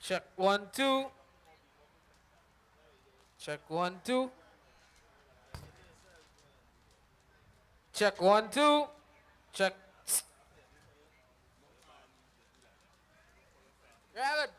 Check 1 2. Check 1 2. Check 1 2. Check. Yeah, good.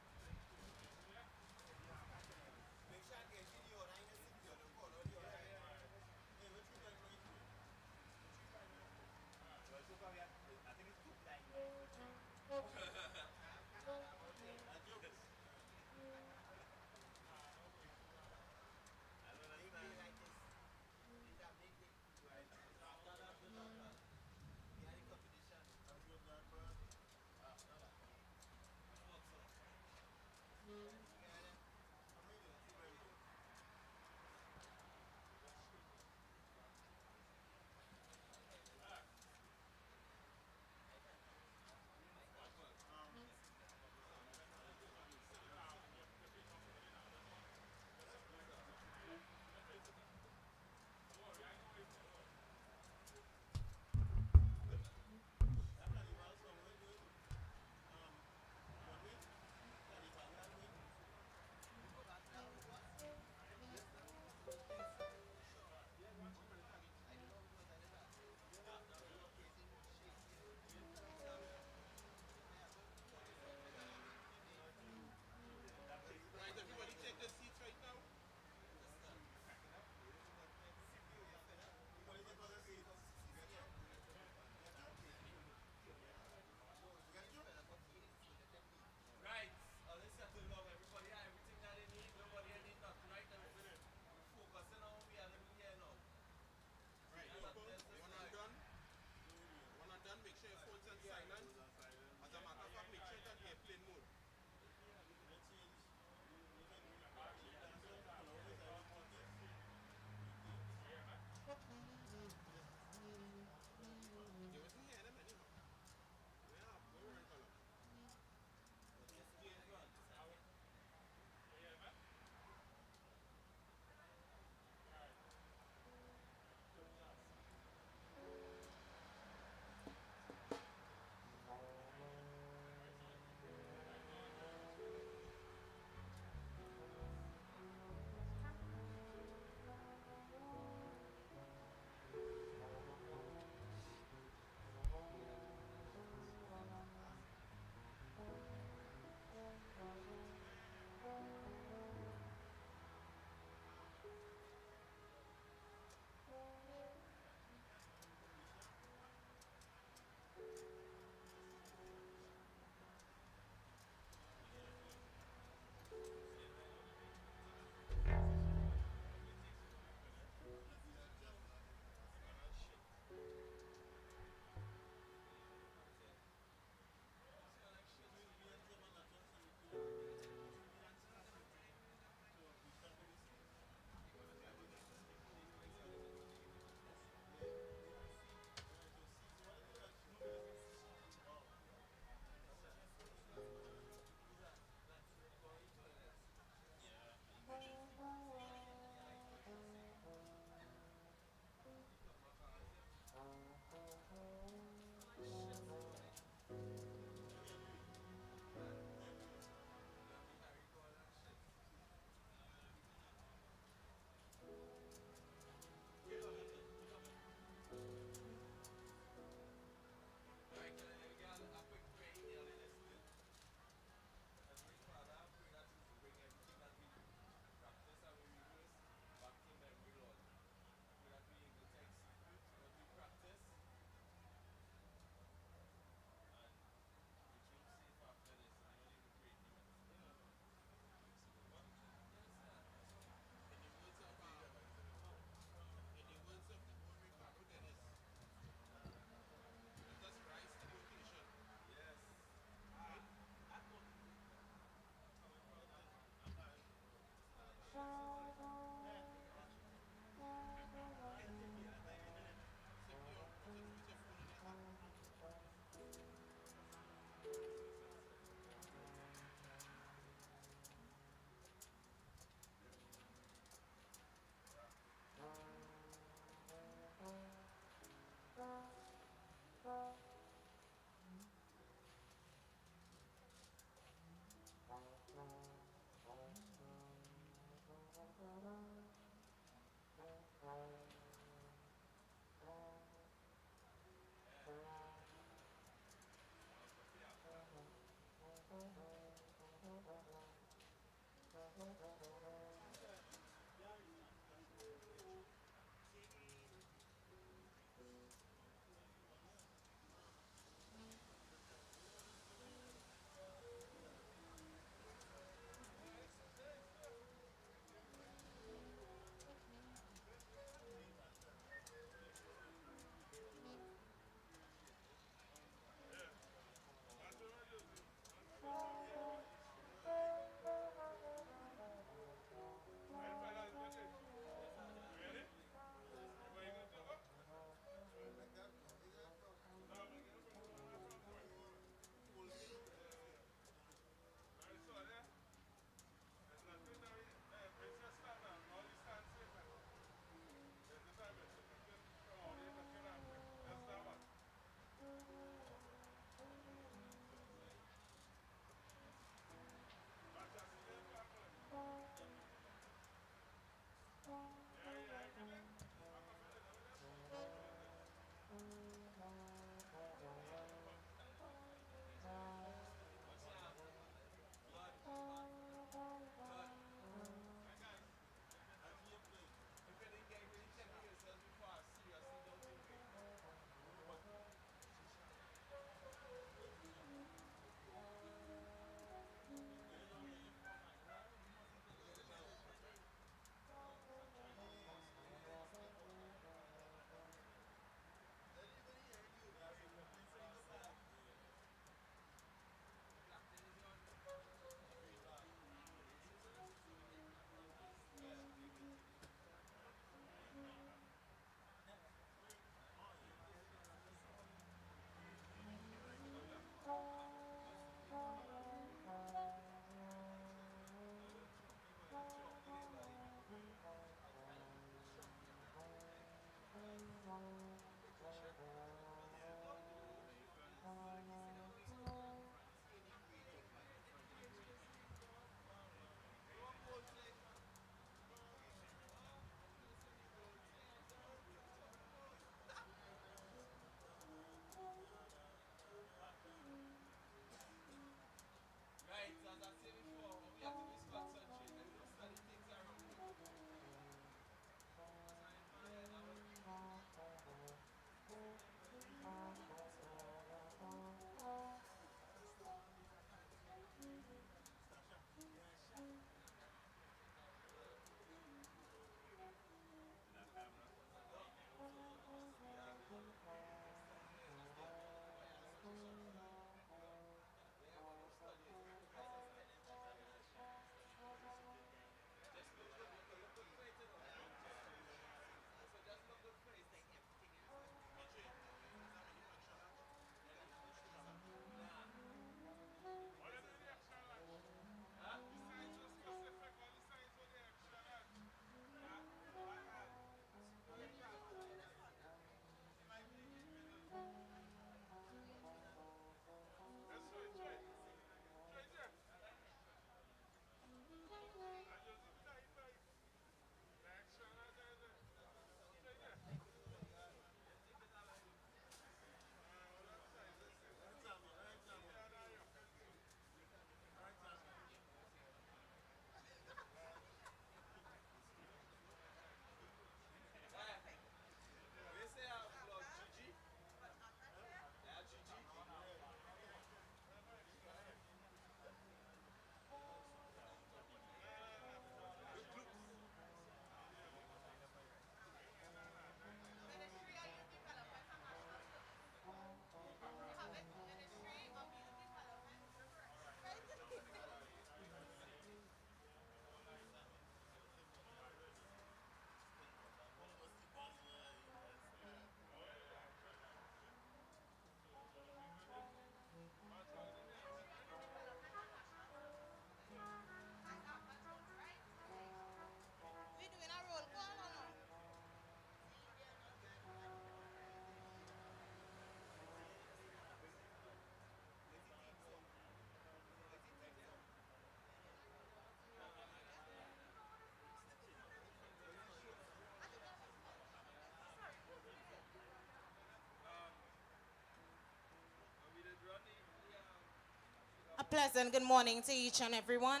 A pleasant good morning to each and everyone.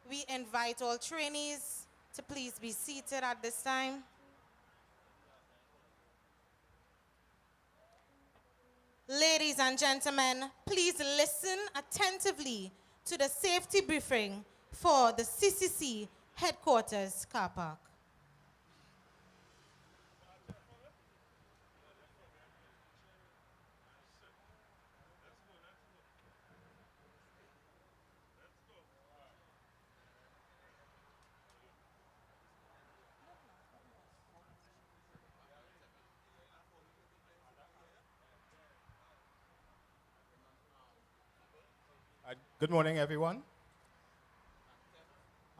We invite all trainees to please be seated at this time. Ladies and gentlemen, please listen attentively to the safety briefing for the CCC headquarters car park. Good morning, everyone.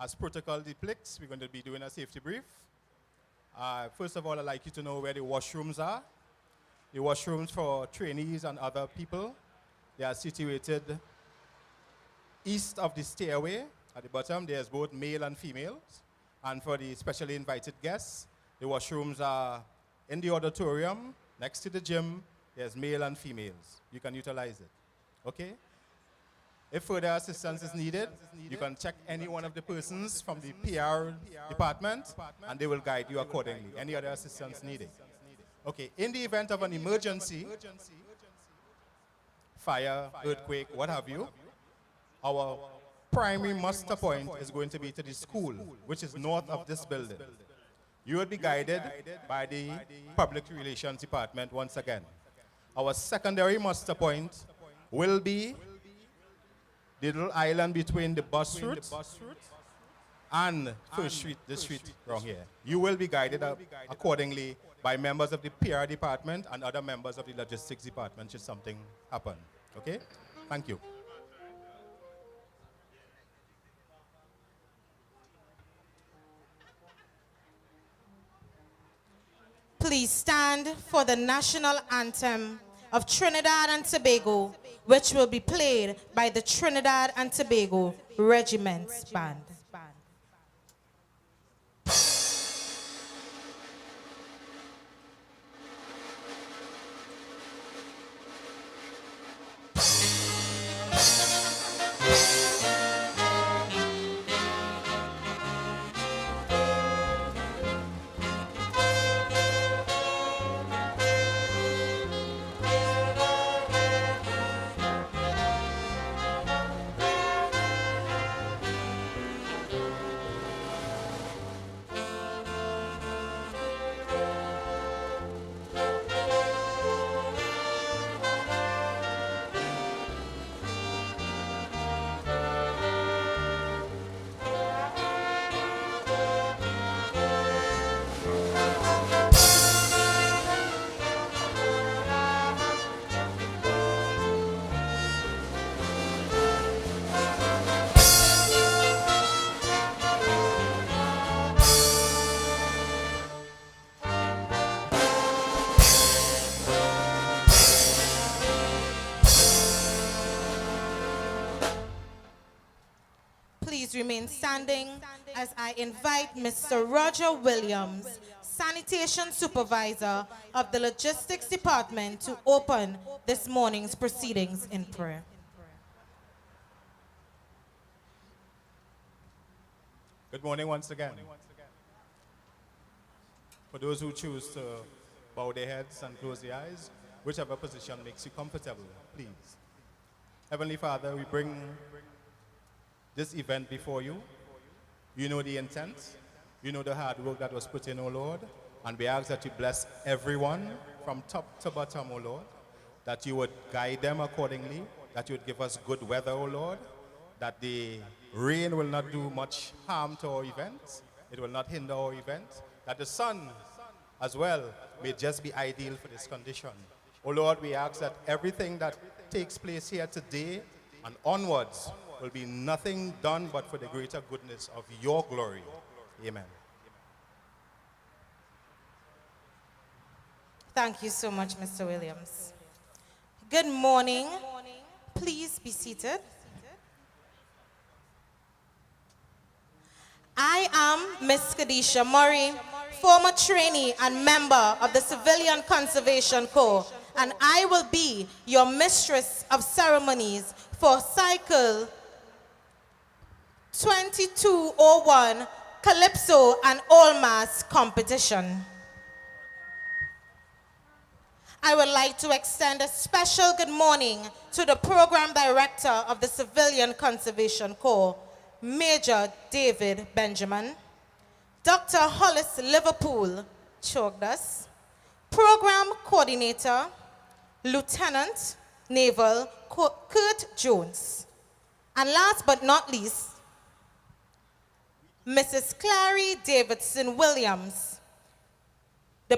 As protocol depicts, we're going to be doing a safety brief. First of all, I'd like you to know where the washrooms are. The washrooms for trainees and other people, they are situated east of the stairway. At the bottom, there's both male and females. And for the specially invited guests, the washrooms are in the auditorium, next to the gym. There's male and females. You can utilize it, okay? If further assistance is needed, you can check any one of the persons from the PR department, and they will guide you accordingly. Any other assistance needed. Okay, in the event of an emergency, fire, earthquake, what have you, our primary muster point is going to be to the school, which is north of this building. You will be guided by the Public Relations Department once again. Our secondary muster point will be the little island between the bus route and First Street, the street around here. You will be guided accordingly by members of the PR department and other members of the logistics department should something happen. Okay? Thank you. Please stand for the national anthem of Trinidad and Tobago, which will be played by the Trinidad and Tobago Regiment's Band. Please remain standing as I invite Mr. Roger Williams, Sanitation Supervisor of the Logistics Department, to open this morning's proceedings in prayer. Good morning once again. For those who choose to bow their heads and close their eyes, whichever position makes you comfortable, please. Heavenly Father, we bring this event before you. You know the intent. You know the hard work that was put in, O Lord. And we ask that you bless everyone from top to bottom, O Lord. That you would guide them accordingly. That you would give us good weather, O Lord. That the rain will not do much harm to our event. It will not hinder our event. That the sun as well may just be ideal for this condition. O Lord, we ask that everything that takes place here today and onwards will be nothing done but for the greater goodness of your glory. Amen. Thank you so much, Mr. Williams. Good morning. Please be seated. I am Miss Kadisha Murray, former trainee and member of the Civilian Conservation Corps, and I will be your mistress of ceremonies for Cycle 2201 Calypso and All Mass competition. I would like to extend a special good morning to the Program Director of the Civilian Conservation Corps, Major David Benjamin, Dr. Hollis Liverpool choked us, Program Coordinator, Lieutenant Naval Kurt Jones, and last but not least, Mrs. Clary Davidson Williams, the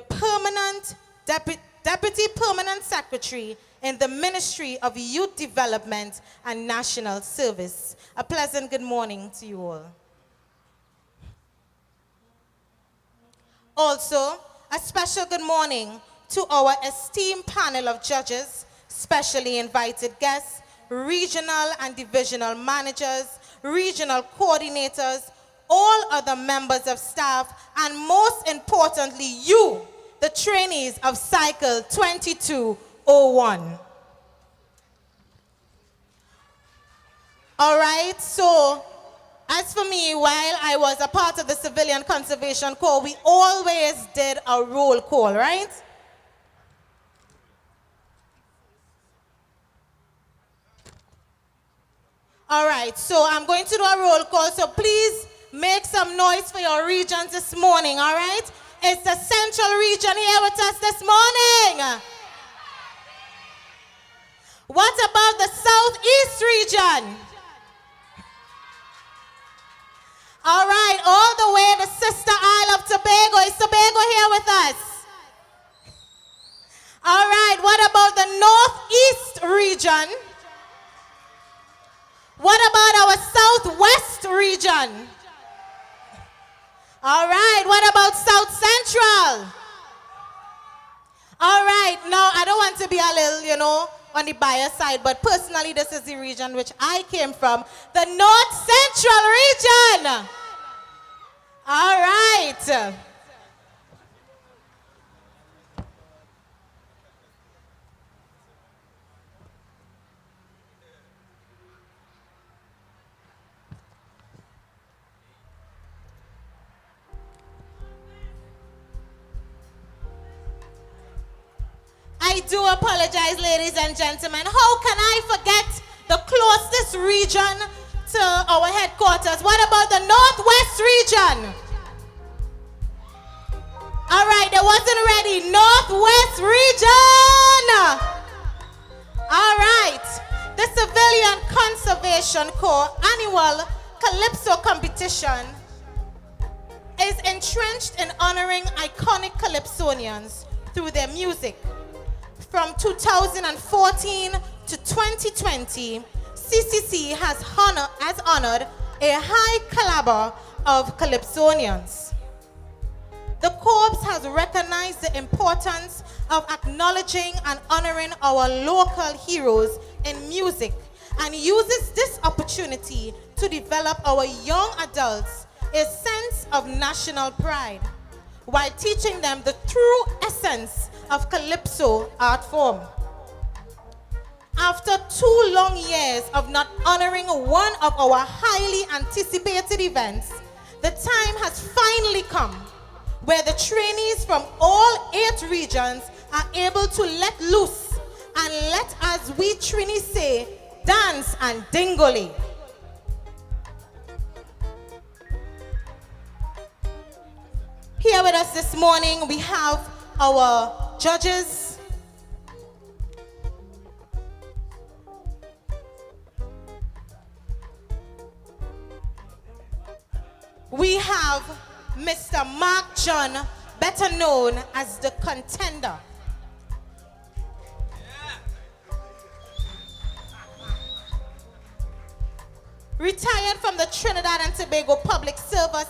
Deputy Permanent Secretary in the Ministry of Youth Development and National Service. A pleasant good morning to you all. Also, a special good morning to our esteemed panel of judges, specially invited guests, regional and divisional managers, regional coordinators, all other members of staff, and most importantly, you, the trainees of Cycle 2201. All right, so as for me, while I was a part of the Civilian Conservation Corps, we always did a roll call, right? All right, so I'm going to do a roll call, so please make some noise for your regions this morning, all right? It's the Central region here with us this morning. What about the Southeast region? All right, all the way to Sister Isle of Tobago. Is Tobago here with us? All right, what about the Northeast region? What about our Southwest region? All right, what about South Central? All right, now I don't want to be a little, on the bias side, but personally this is the region which I came from, the North Central region. All right. I do apologize, ladies and gentlemen. How can I forget the closest region to our headquarters? What about the Northwest region? All right, they wasn't ready. Northwest region. All right. The Civilian Conservation Corps annual Calypso competition is entrenched in honoring iconic Calypsonians through their music. From 2014 to 2020, CCC has honored a high caliber of Calypsonians. The Corps has recognized the importance of acknowledging and honoring our local heroes in music and uses this opportunity to develop our young adults a sense of national pride while teaching them the true essence of Calypso art form. After 2 long years of not honoring one of our highly anticipated events, the time has finally come where the trainees from all 8 regions are able to let loose and let, as we trainees say, dance and dingole. Here with us this morning, we have our judges. We have Mr. Mark John, better known as the Contender. Retired from the Trinidad and Tobago Public Service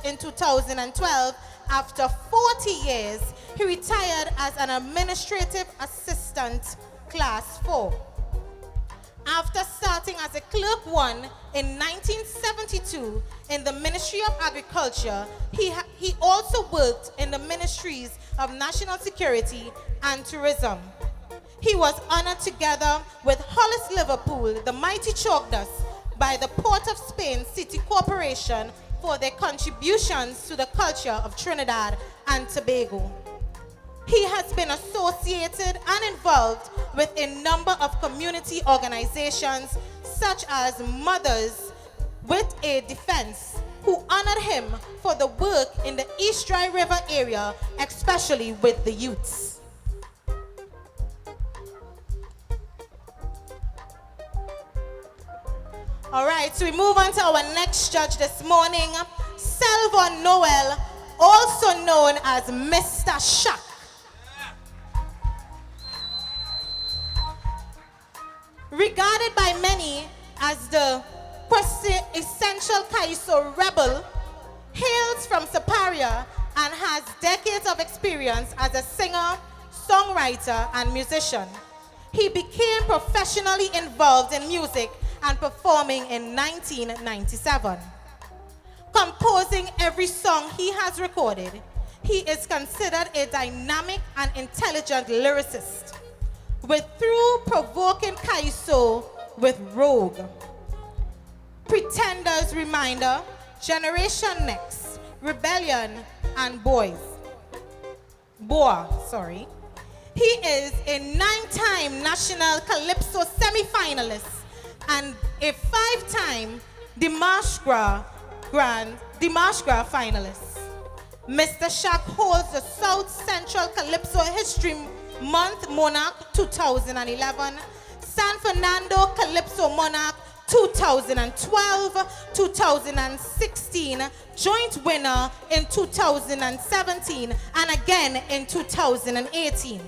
in 2012, after 40 years, he retired as an administrative assistant, class 4. After starting as a clerk 1 in 1972 in the Ministry of Agriculture, he also worked in the Ministries of National Security and Tourism. He was honored together with Hollis Liverpool, the mighty Chokdas, by the Port of Spain City Corporation for their contributions to the culture of Trinidad and Tobago. He has been associated and involved with a number of community organizations such as Mothers with a Defense, who honored him for the work in the East Dry River area, especially with the youths. All right, so we move on to our next judge this morning, Selvon Noel, also known as Mr. Shack. Regarded by many as the essential Calypso rebel, hails from Superior and has decades of experience as a singer, songwriter, and musician. He became professionally involved in music and performing in 1997. Composing every song he has recorded, he is considered a dynamic and intelligent lyricist, with through-provoking Calypso with Rogue, Pretenders Reminder, Generation Next, Rebellion, and Boa. He is a 9-time National Calypso semi-finalist and a 5-time Dimaskra finalist. Mr. Shack holds the South Central Calypso History Month Monarch 2011, San Fernando Calypso Monarch 2012, 2016, joint winner in 2017, and again in 2018,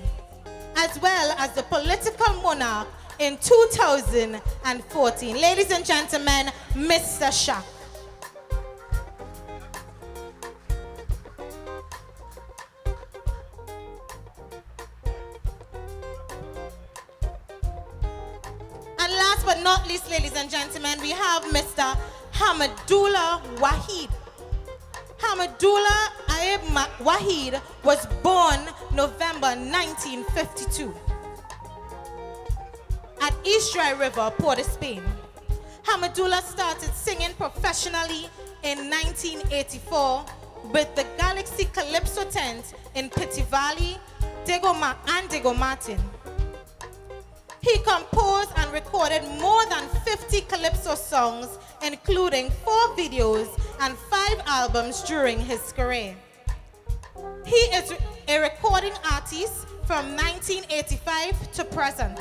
as well as the Political Monarch in 2014. Ladies and gentlemen, Mr. Shack. And last but not least, ladies and gentlemen, we have Mr. Hamadullah Wahid. Hamadullah Aib Wahid was born November 1952 at East Dry River, Port of Spain. Hamadullah started singing professionally in 1984 with the Galaxy Calypso tent in Pitty Valley and Diego Martin. He composed and recorded more than 50 Calypso songs, including 4 videos and 5 albums during his career. He is a recording artist from 1985 to present,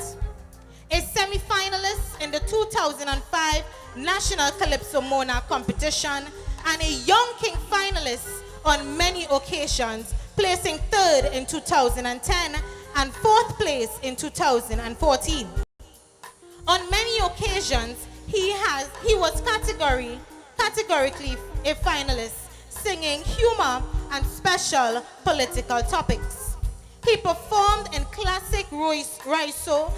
a semi-finalist in the 2005 National Calypso Monarch competition, and a Young King finalist on many occasions, placing 3rd in 2010 and 4th place in 2014. On many occasions, he was categorically a finalist, singing humor and special political topics. He performed in Classic Raiso,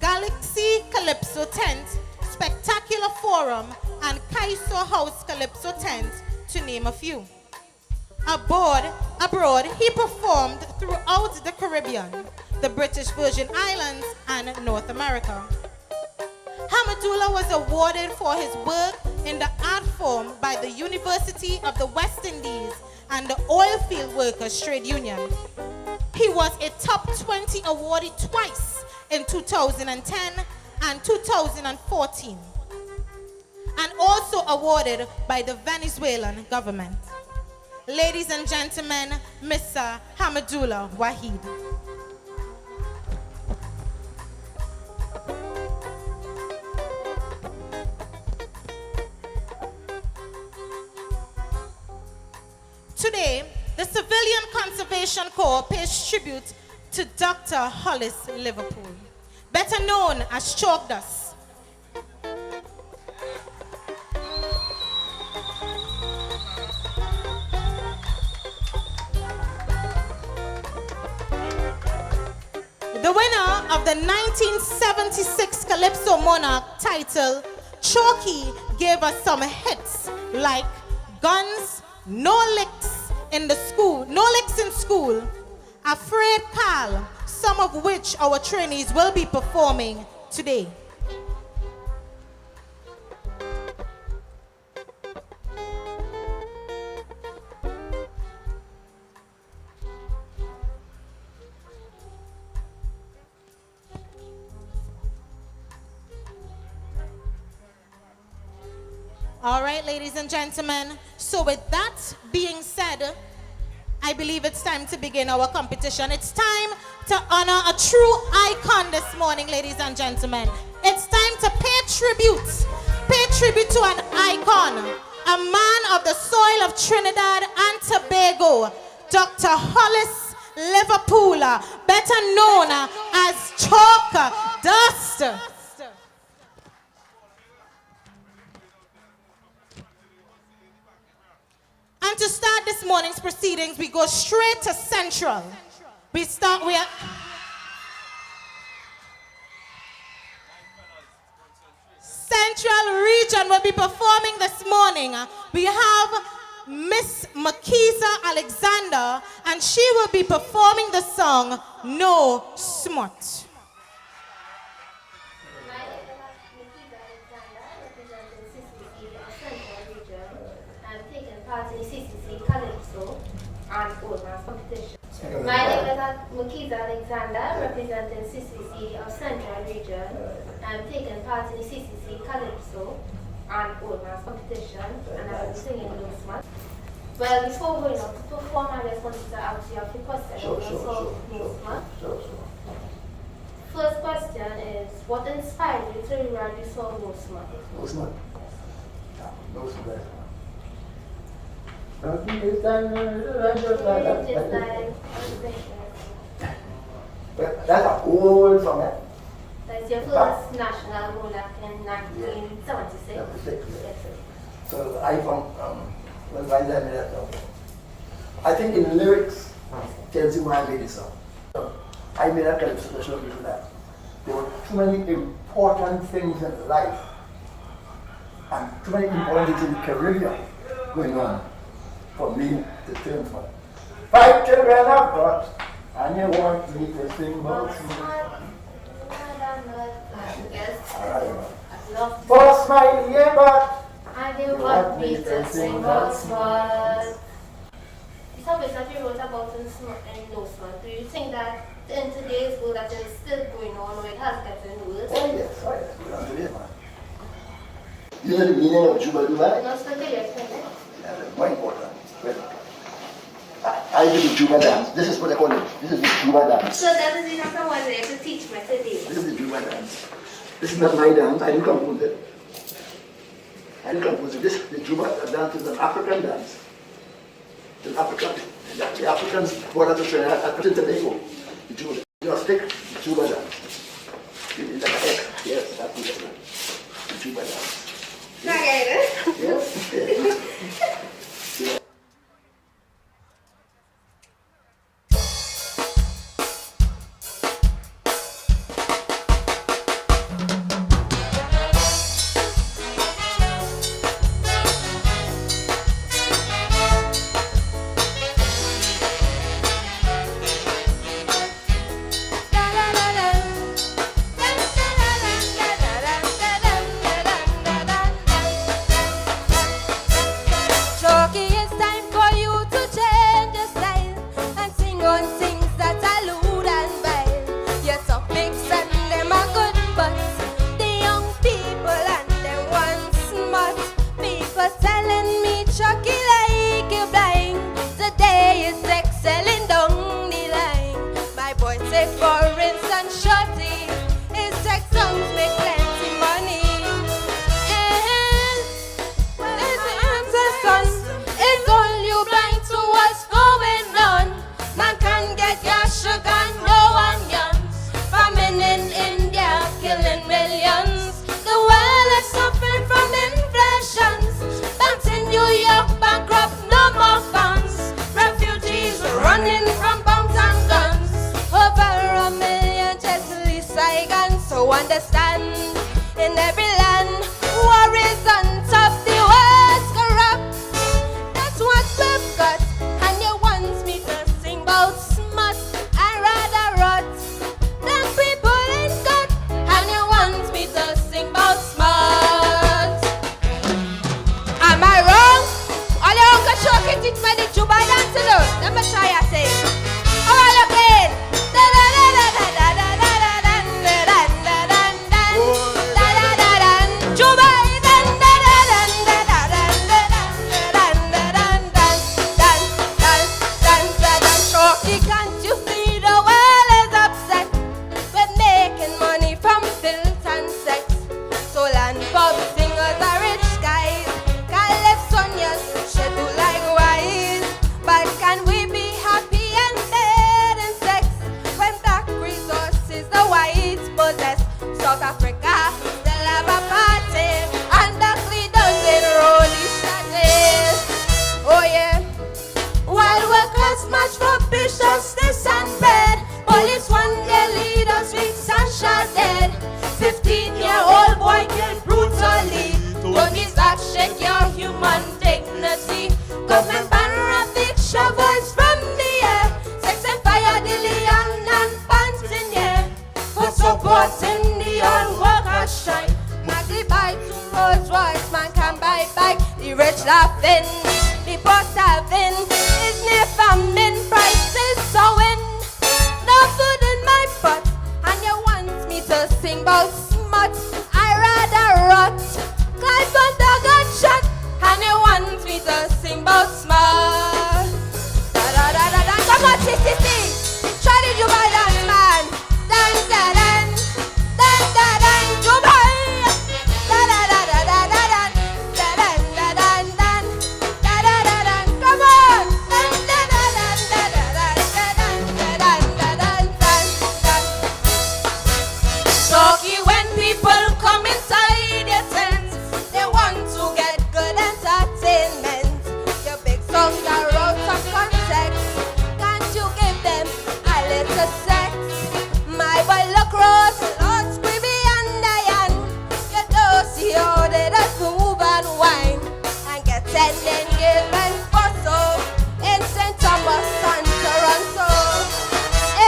Galaxy Calypso Tent, Spectacular Forum, and Calypso House Calypso Tent, to name a few. Abroad, he performed throughout the Caribbean, the British Virgin Islands, and North America. Hamadullah was awarded for his work in the art form by the University of the West Indies and the Oilfield Workers Trade Union. He was a top 20 awardee twice in 2010 and 2014, and also awarded by the Venezuelan government. Ladies and gentlemen, Mr. Hamadullah Wahid. Today, the Civilian Conservation Corps pays tribute to Dr. Hollis Liverpool, better known as Chalk Dust. The winner of the 1976 Calypso Monarch title, Chalky, gave us some hits like Guns, No Licks in School, Afraid Carl, some of which our trainees will be performing today. All right, ladies and gentlemen. So with that being said, I believe it's time to begin our competition. It's time to honor a true icon this morning, ladies and gentlemen. It's time to pay tribute to an icon, a man of the soil of Trinidad and Tobago, Dr. Hollis, Liverpool, better known as Chalk Dust. And to start this morning's proceedings, we go straight to Central. We start with... Central Region will be performing this morning. We have Miss Makiza Alexander, and she will be performing the song No Smut. Part in CCC, Calypso, and Old Man's competition. My name is Makiza Alexander, representing CCC of Central Region. I'm taking part in the CCC, Calypso, and Old Man's competition, and I will be singing No Smut. Well, before going on to perform, I just wanted to ask you a few questions about the song No Smut. First question is, what inspired you to write the song No Smut? No Smut. No Smut. That's an old song, eh? That's your first national role in 1976. Yes, sir. So I found, well, why did I make that song? I think in lyrics tells you why I made this song. I made that Calypso to show people that there were too many important things in life and too many important things in the Caribbean going on for me to turn from. 5 children I've got, and you want me to sing about smut. Yes. Alright. For smiley but And you want me to sing about smut. The topics that you wrote about in No Smut, do you think that in today's world that is still going on or it has gotten worse? oh yes, we're on today, man. You know the meaning of Juba Dubai? No, still there, yes, Yeah, that's more important. I do the Juba dance. This is what I call it. This is the Juba dance. So that is enough someone there to teach me today. This is the Juba dance. This is not my dance. I didn't compose it. This, the Juba dance is an African dance. It's an African. The Africans brought us to Trinidad and Tobago. The Juba. Just take the Juba dance. It's like an X. Yes, that's it. The Juba dance. Can I get it? Yes. Yes. Understand in every land war is on top, the world's corrupt. That's what we've got, and you want me to sing about smut. I rather rot than people ain't got, and you want me to sing about smut. Am I wrong? All your uncle Chuck can teach me the Juba dance to do. Let me try your thing. How are you playing? village laughing, people starving, is near famine, prices sowing. No food in my pot, and you want me to sing about smut. I rather rot. Clive under gunshot, and you want me to sing about smut. Da da da da da. Come on, CCC, try the Dubai dance, man. Dance, da dan, dan da dan, Dubai. Da da da da da da dan, da dan da dan dan, da da da dan. Come on, dan da da dan da da dan da dan da dan da dan dan dan. Shocky when people come inside your tent, they want to get good entertainment. Your big songs are out of context. Can't you give them a little sex? My boy look rose, Lord Squibby and Diane. You don't see how they just move and whine and get an engagement photo in St. Thomas and Toronto.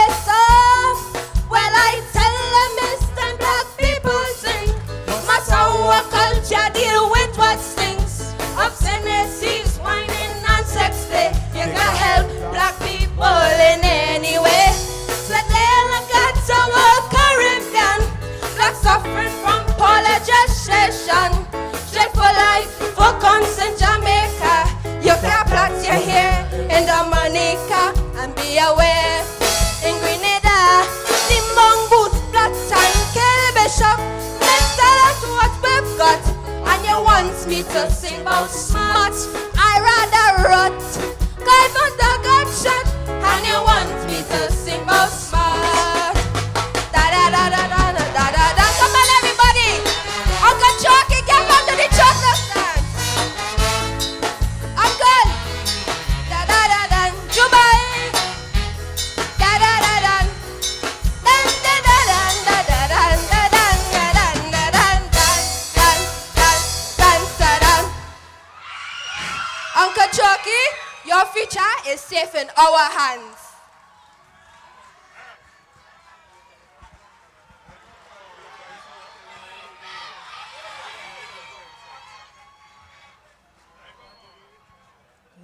It's off. Well, I tell them it's time black people sing. Matter what culture deal with what stinks. Obscenities, whining and sex play. You can help black people in any way. Today I got our Caribbean. Black suffering from polygestration. Straight for life, for guns in Jamaica. You can plait your hair in Dominica and be aware. In Grenada, the monk boots, blood and kill bishop. Let's tell us what we've got. And you want me to sing about smart. I rather rot. Guys on the gunshot. And you want me to sing about smart. Da da da da da da da da da. Come on everybody. Uncle Chalky, get back to the chocolate stand. Uncle. Da da da da. Dubai. Da da da da. Dan da da da da da da da da da da da da da. Uncle Chalky, your future is safe in our hands.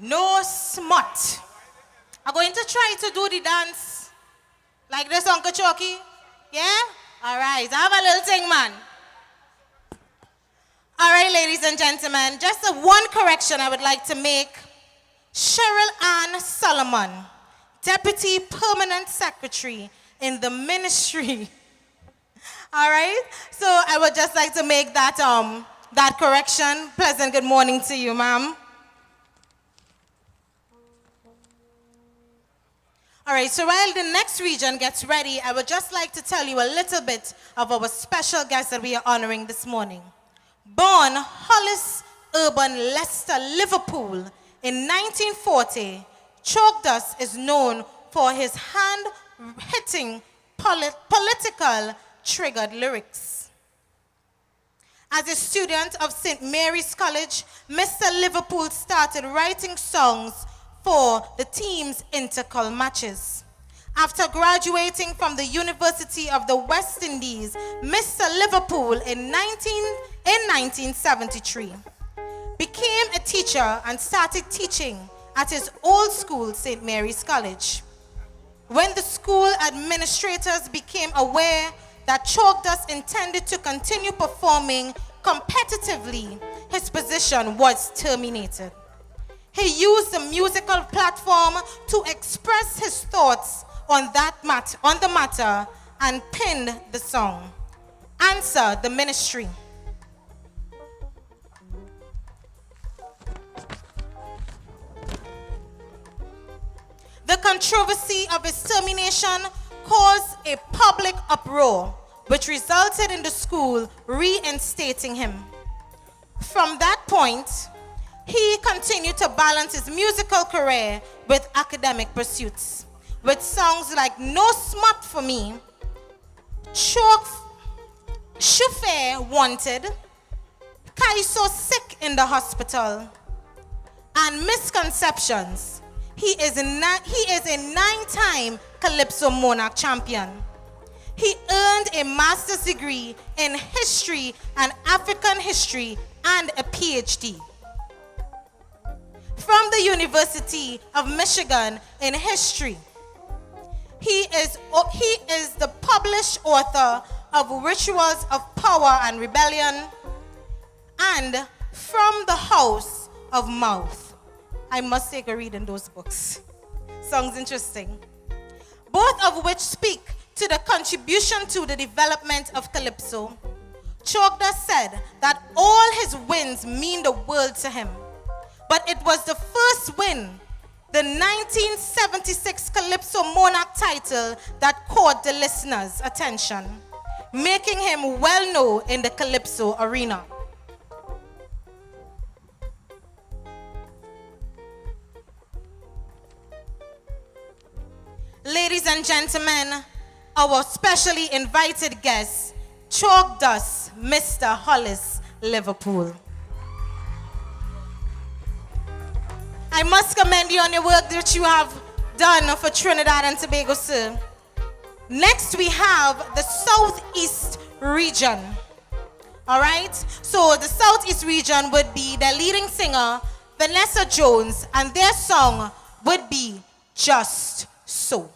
No smut. I'm going to try to do the dance like this, Uncle Chalky. Yeah? All right. Have a little thing, man. All right, ladies and gentlemen, just one correction I would like to make. Cheryl Ann Solomon, Deputy Permanent Secretary in the ministry. All right? So I would just like to make that, that correction. Pleasant good morning to you, ma'am. All right, so while the next region gets ready, I would just like to tell you a little bit of our special guest that we are honoring this morning. Born Hollis, urban Leicester, Liverpool in 1940, Chalk Dust is known for his hand-hitting political triggered lyrics. As a student of St. Mary's College, Mr. Liverpool started writing songs for the team's intercol matches. After graduating from the University of the West Indies, Mr. Liverpool in 1973 became a teacher and started teaching at his old school, St. Mary's College. When the school administrators became aware that Chalk Dust intended to continue performing competitively, his position was terminated. He used the musical platform to express his thoughts on the matter and penned the song, Answer the Ministry. The controversy of his termination caused a public uproar, which resulted in the school reinstating him. From that point, he continued to balance his musical career with academic pursuits, with songs like No Smut for Me, Chauffeur Wanted, Calypso Sick in the Hospital, and Misconceptions. He is a nine-time Calypso Monarch champion. He earned a master's degree in history and African history and a PhD. from the University of Michigan in history. He is the published author of Rituals of Power and Rebellion and From the House of Mouth. I must take a read in those books. Sounds interesting. Both of which speak to the contribution to the development of Calypso. Chogda said that all his wins mean the world to him. But it was the first win, the 1976 Calypso Monarch title, that caught the listeners' attention, making him well known in the Calypso arena. Ladies and gentlemen, our specially invited guest, Chogda's Mr. Hollis, Liverpool. I must commend you on the work that you have done for Trinidad and Tobago, sir. Next, we have the Southeast region. All right? So the Southeast region would be the leading singer, Vanessa Jones, and their song would be Just So.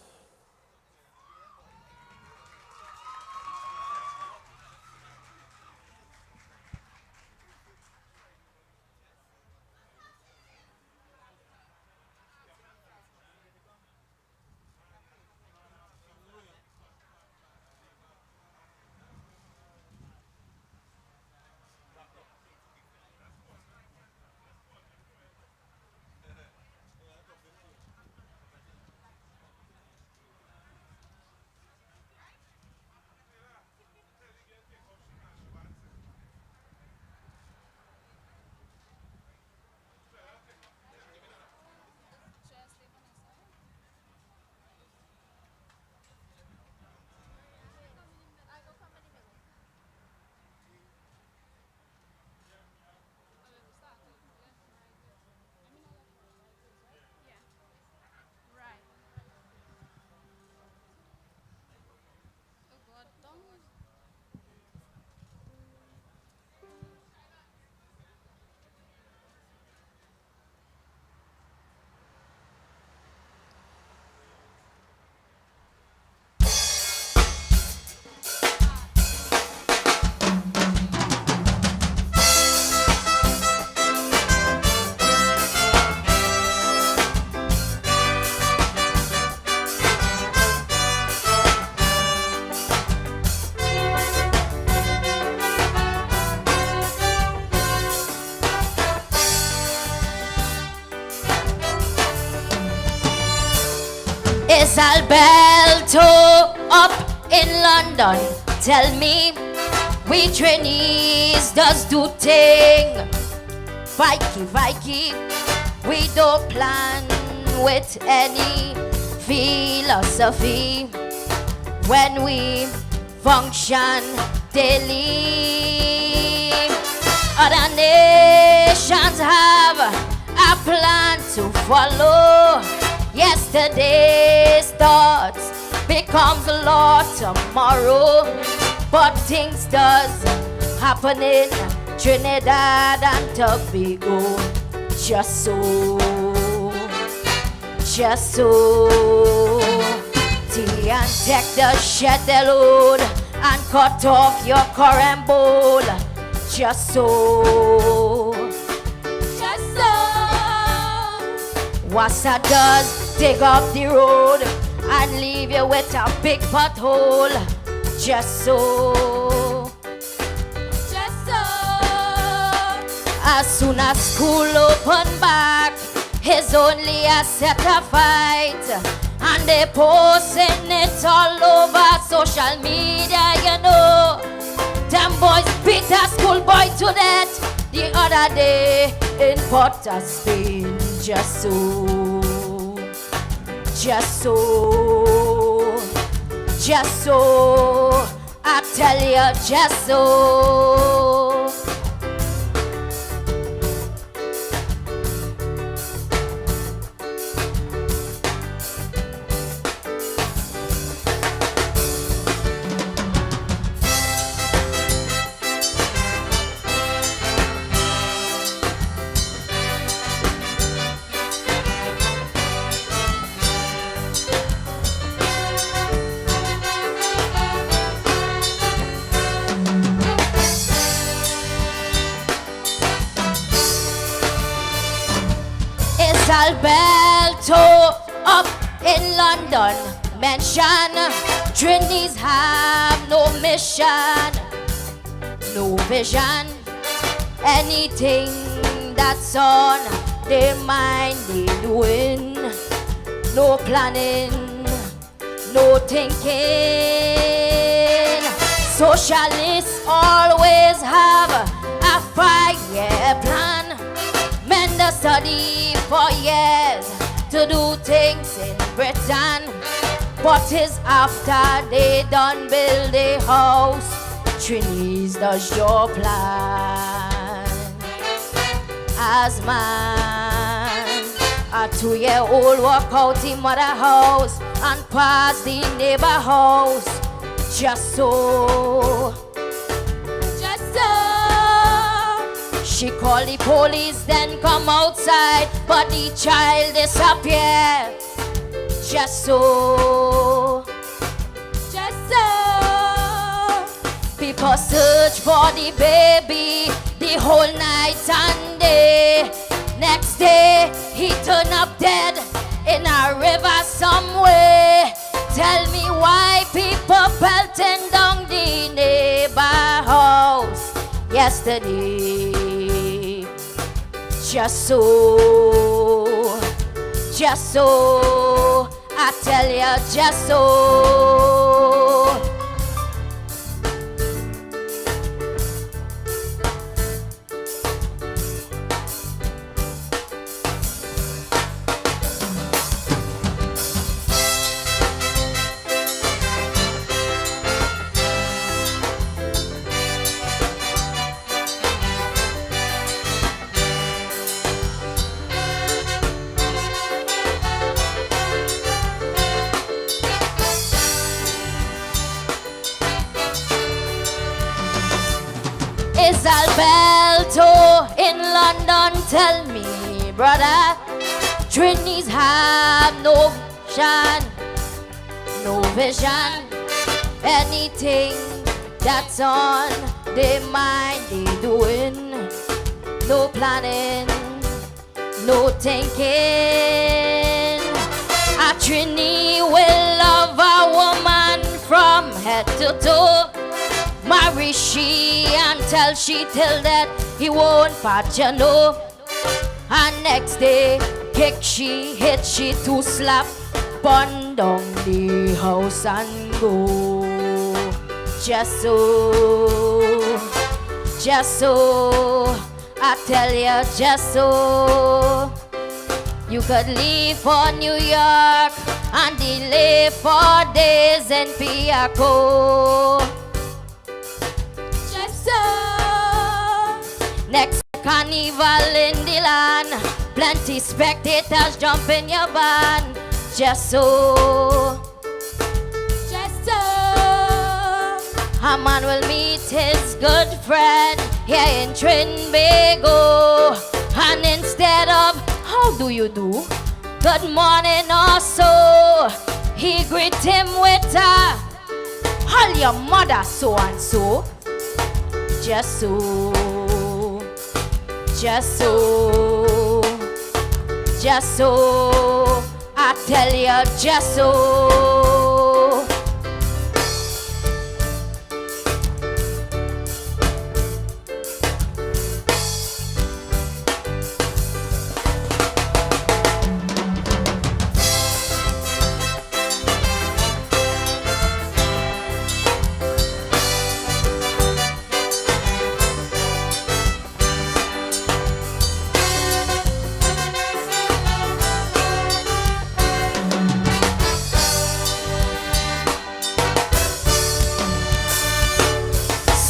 Is Alberto up in London? Tell me, we trainees does do thing. Vikey, we don't plan with any philosophy when we function daily. Other nations have a plan to follow. Yesterday's thoughts becomes law tomorrow, but things does happen in Trinidad and Tobago. Just so. Tea and take the shed the load and cut off your current bowl. Just so. Wassa does dig up the road and leave you with a big pothole. Just so. As soon as school open back, he's only a set of fight, and they posting it all over social media, you know. Them boys beat a schoolboy to death the other day in Port of Spain. Just so, I tell you, just so. Alberto up in London mention Trinities have no mission, no vision. Anything that's on their mind they doing. No planning, no thinking. Socialists always have a 5-year plan. Men that study for years to do things in Britain. But it's after they done build a house, Trinis does your plan. As man, a 2-year-old walk out the mother house and pass the neighbor house. Just so. She called the police, then come outside, but the child disappeared. Just so. People search for the baby the whole night and day. Next day, he turned up dead in a river somewhere. Tell me why people pelting down the neighbor house yesterday. Just so, I tell you, just so. Is Alberto in London? Tell me, brother. Trinis have no vision, no vision. Anything that's on their mind they doing. No planning, no thinking. A Trini will love a woman from head to toe. Marry she until she till that he won't part you know. And next day kick she, hit she to slap, burn down the house and go. Just so, I tell you, just so. You could leave for New York and delay 4 days in Piaco. Next carnival in the land, plenty spectators jump in your van. Just so. A man will meet his good friend here in Trinbago, and instead of how do you do, good morning or so, he greet him with a call your mother so and so. Just so. I tell you, just so.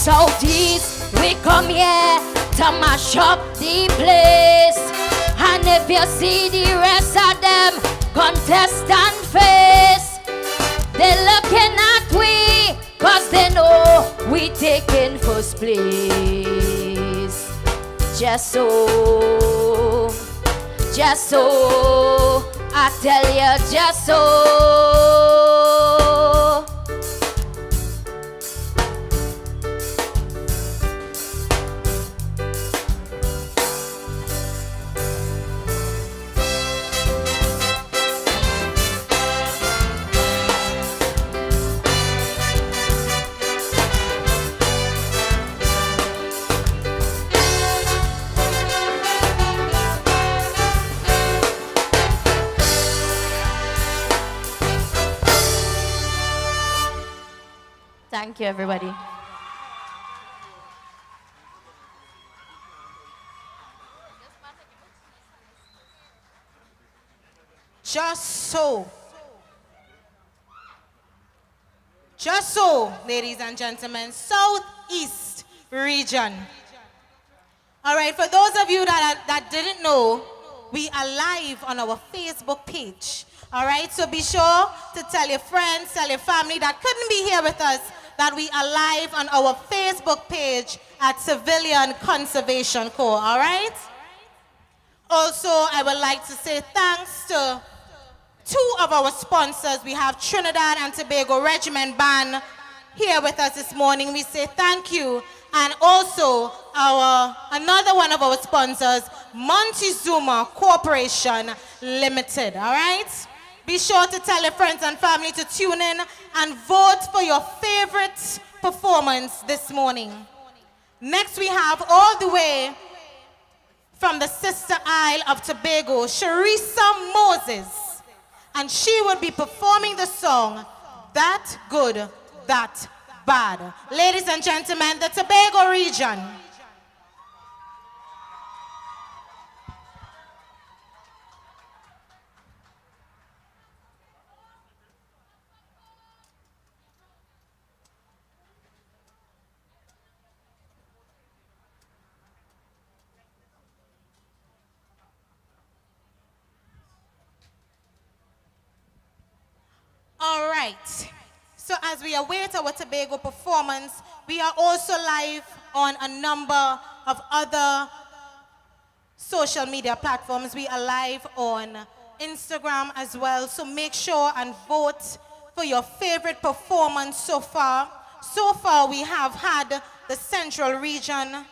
Southeast, we come here to mash up the place. And if you see the rest of them contestant face, they looking at we, cause they know we taking first place. Just so, I tell you, just so. Thank you, everybody. Just so. Just so, ladies and gentlemen, Southeast region. All right, for those of you that didn't know, we are live on our Facebook page. All right, so be sure to tell your friends, tell your family that couldn't be here with us that we are live on our Facebook page at Civilian Conservation Corps, all right? Also, I would like to say thanks to two of our sponsors. We have Trinidad and Tobago Regiment Band here with us this morning. We say thank you. And also another one of our sponsors, Montezuma Corporation Limited, all right? Be sure to tell your friends and family to tune in and vote for your favorite performance this morning. Next, we have all the way from the sister isle of Tobago, Sharissa Moses. And she will be performing the song, That Good, That Bad. Ladies and gentlemen, the Tobago region. All right. So as we await our Tobago performance, we are also live on a number of other social media platforms. We are live on Instagram as well. So make sure and vote for your favorite performance so far. So far, we have had the Central region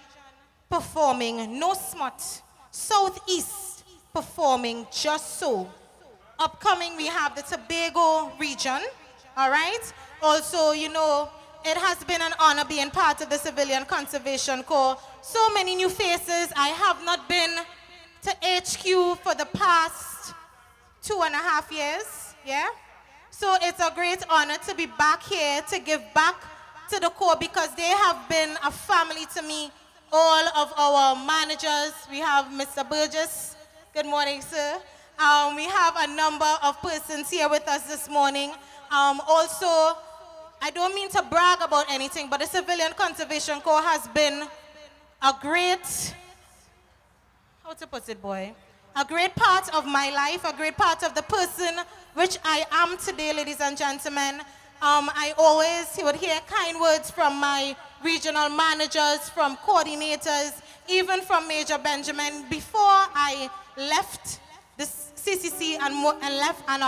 performing No Smut, Southeast performing Just So. Upcoming, we have the Tobago region, all right? Also, you know, it has been an honor being part of the Civilian Conservation Corps. So many new faces. I have not been to HQ for the past 2.5 years, yeah? So it's a great honor to be back here to give back to the Corps because they have been a family to me. All of our managers, we have Mr. Burgess. Good morning, sir. We have a number of persons here with us this morning. Also, I don't mean to brag about anything, but the Civilian Conservation Corps has been a great, how to put it, boy? A great part of my life, a great part of the person which I am today, ladies and gentlemen. I always would hear kind words from my regional managers, from coordinators, even from Major Benjamin. Before I left the CCC and left and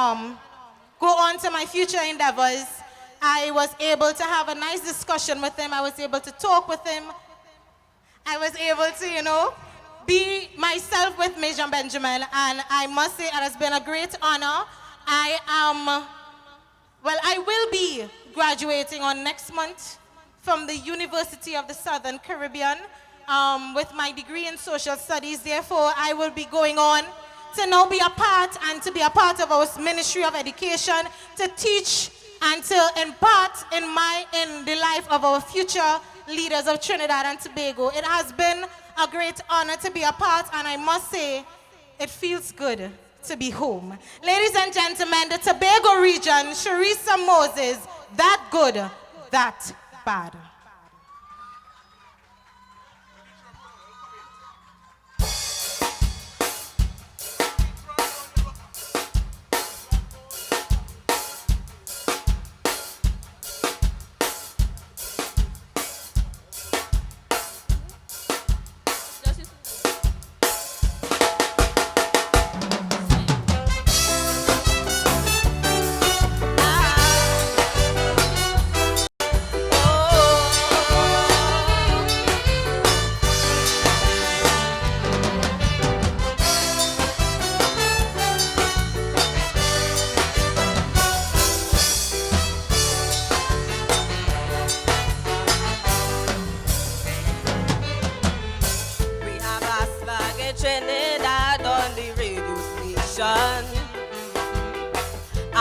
go on to my future endeavors, I was able to have a nice discussion with him. I was able to talk with him. I was able to, you know, be myself with Major Benjamin, and I must say it has been a great honor. I will be graduating on next month from the University of the Southern Caribbean with my degree in social studies. Therefore, I will be going on to now be a part and to be a part of our Ministry of Education, to teach and to impart in the life of our future leaders of Trinidad and Tobago. It has been a great honor to be a part, and I must say, it feels good to be home. Ladies and gentlemen, the Tobago region, Sharissa Moses, That Good, That Bad.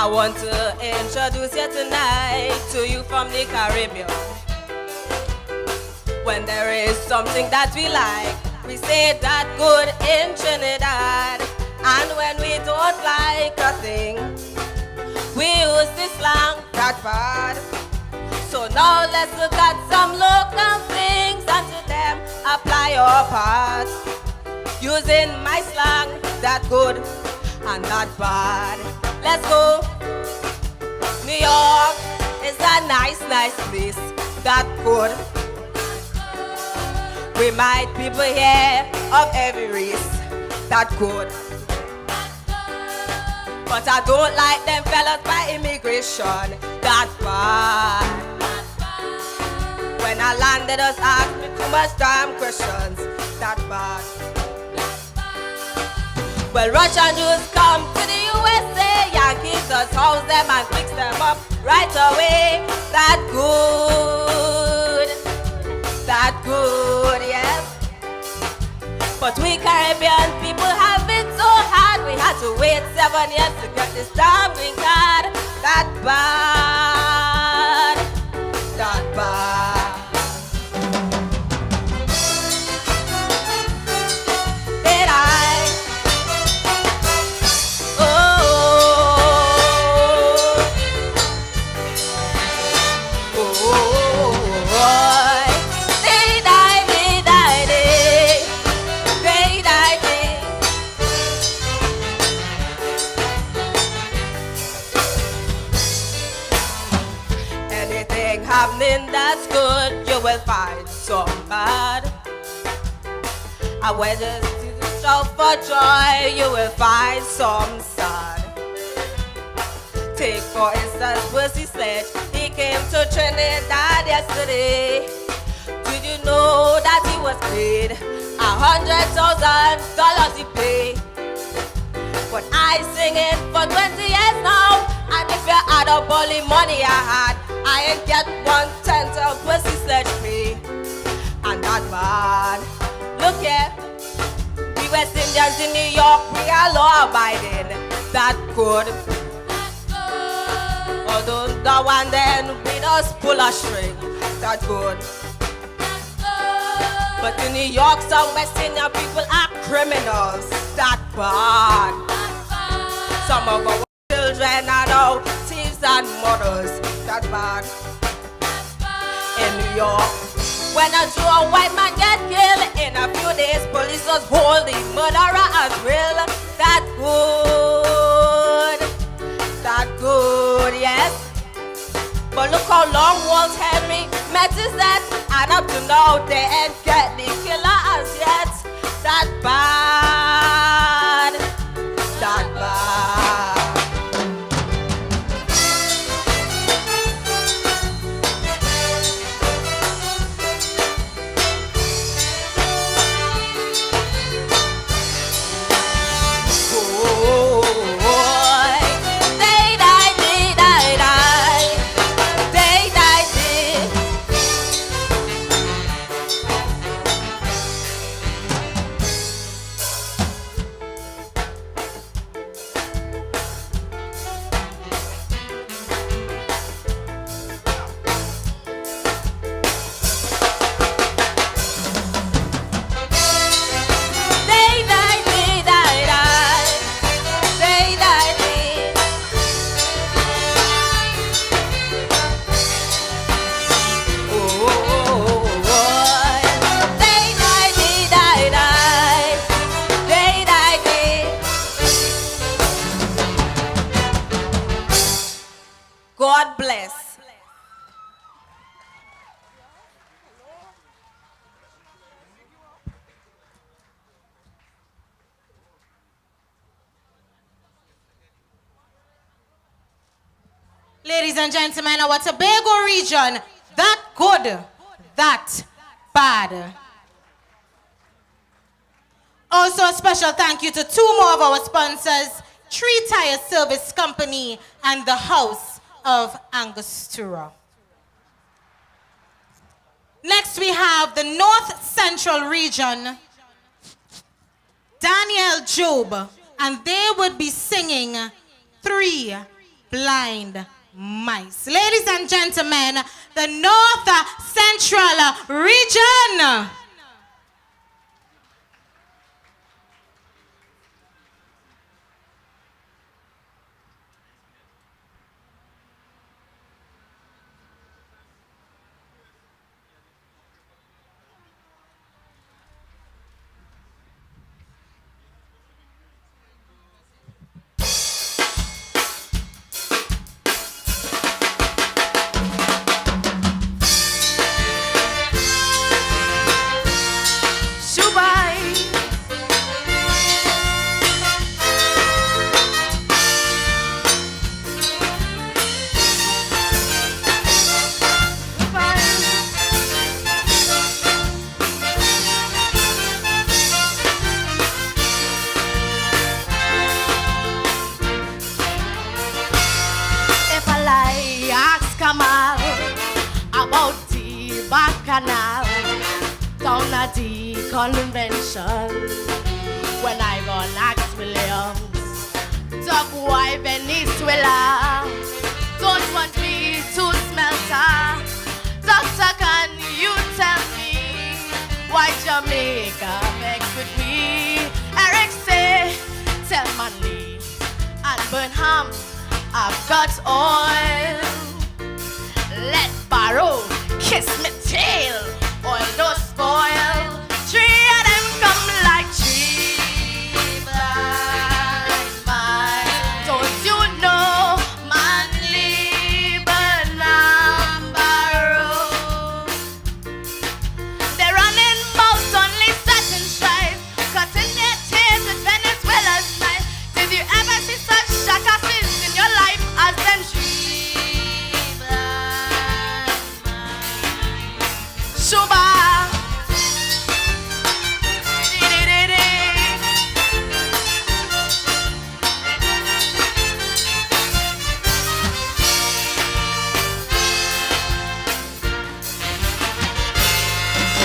I want to introduce you tonight to you from the Caribbean. When there is something that we like, we say that good in Trinidad. And when we don't like a thing, we use the slang that bad. So now let's look at some local things and to them apply our part. Using my slang, that good and that bad. Let's go. New York is a nice, nice place, that good. We might people here of every race, that good. But I don't like them fellas by immigration, that bad. When I landed, us asked me too much damn questions, that bad. Well, Russian Jews come to the USA, Yankees just house them and fix them up right away. That good, yes. But we Caribbean people have it so hard, we had to wait 7 years to get this damn green card. That bad, that bad. Happening that's good, you will find some bad. And when you shout for joy, you will find some sad. Take for instance Percy Sledge, he came to Trinidad yesterday. Did you know that he was paid $100,000 he paid? But I sing it for 20 years now, and if you add up all the money I had, I ain't get 1/10 of Percy Sledge pay. And that bad. Look here, we West Indians in New York, we are law abiding. That good. Although the one then we just pull a string. That good. But in New York, some West Indian people are criminals. That bad. Some of our children are now thieves and murderers. That bad. In New York, when a Jew or white man get killed, in a few days police just hold the murderer as well. That good, yes. But look how long Walt Henry met his death, and up to now they ain't get the killer as yet. That bad, that bad. God bless. Ladies and gentlemen, our Tobago region, that good, that bad. Also a special thank you to 2 more of our sponsors, Tree Tire Service Company and the House of Angostura. Next we have the North Central region, Daniel Job, and they would be singing 3 blind mice. Ladies and gentlemen, the North Central region. Canal down at the convention when I go Max Williams talk why Venezuela don't want me to smell her. Doctor, can you tell me why Jamaica vex with me? Eric say tell Manley and Burnham I've got oil. Let Barrow kiss me tail, oil don't spoil. Three of them come like three blind mice. Don't you know Manly Burnham Barrow? They're running mouths only certain strife, cutting their tears with Venezuela's knife. Did you ever see such jackasses in your life as them three blind mice? Shuba.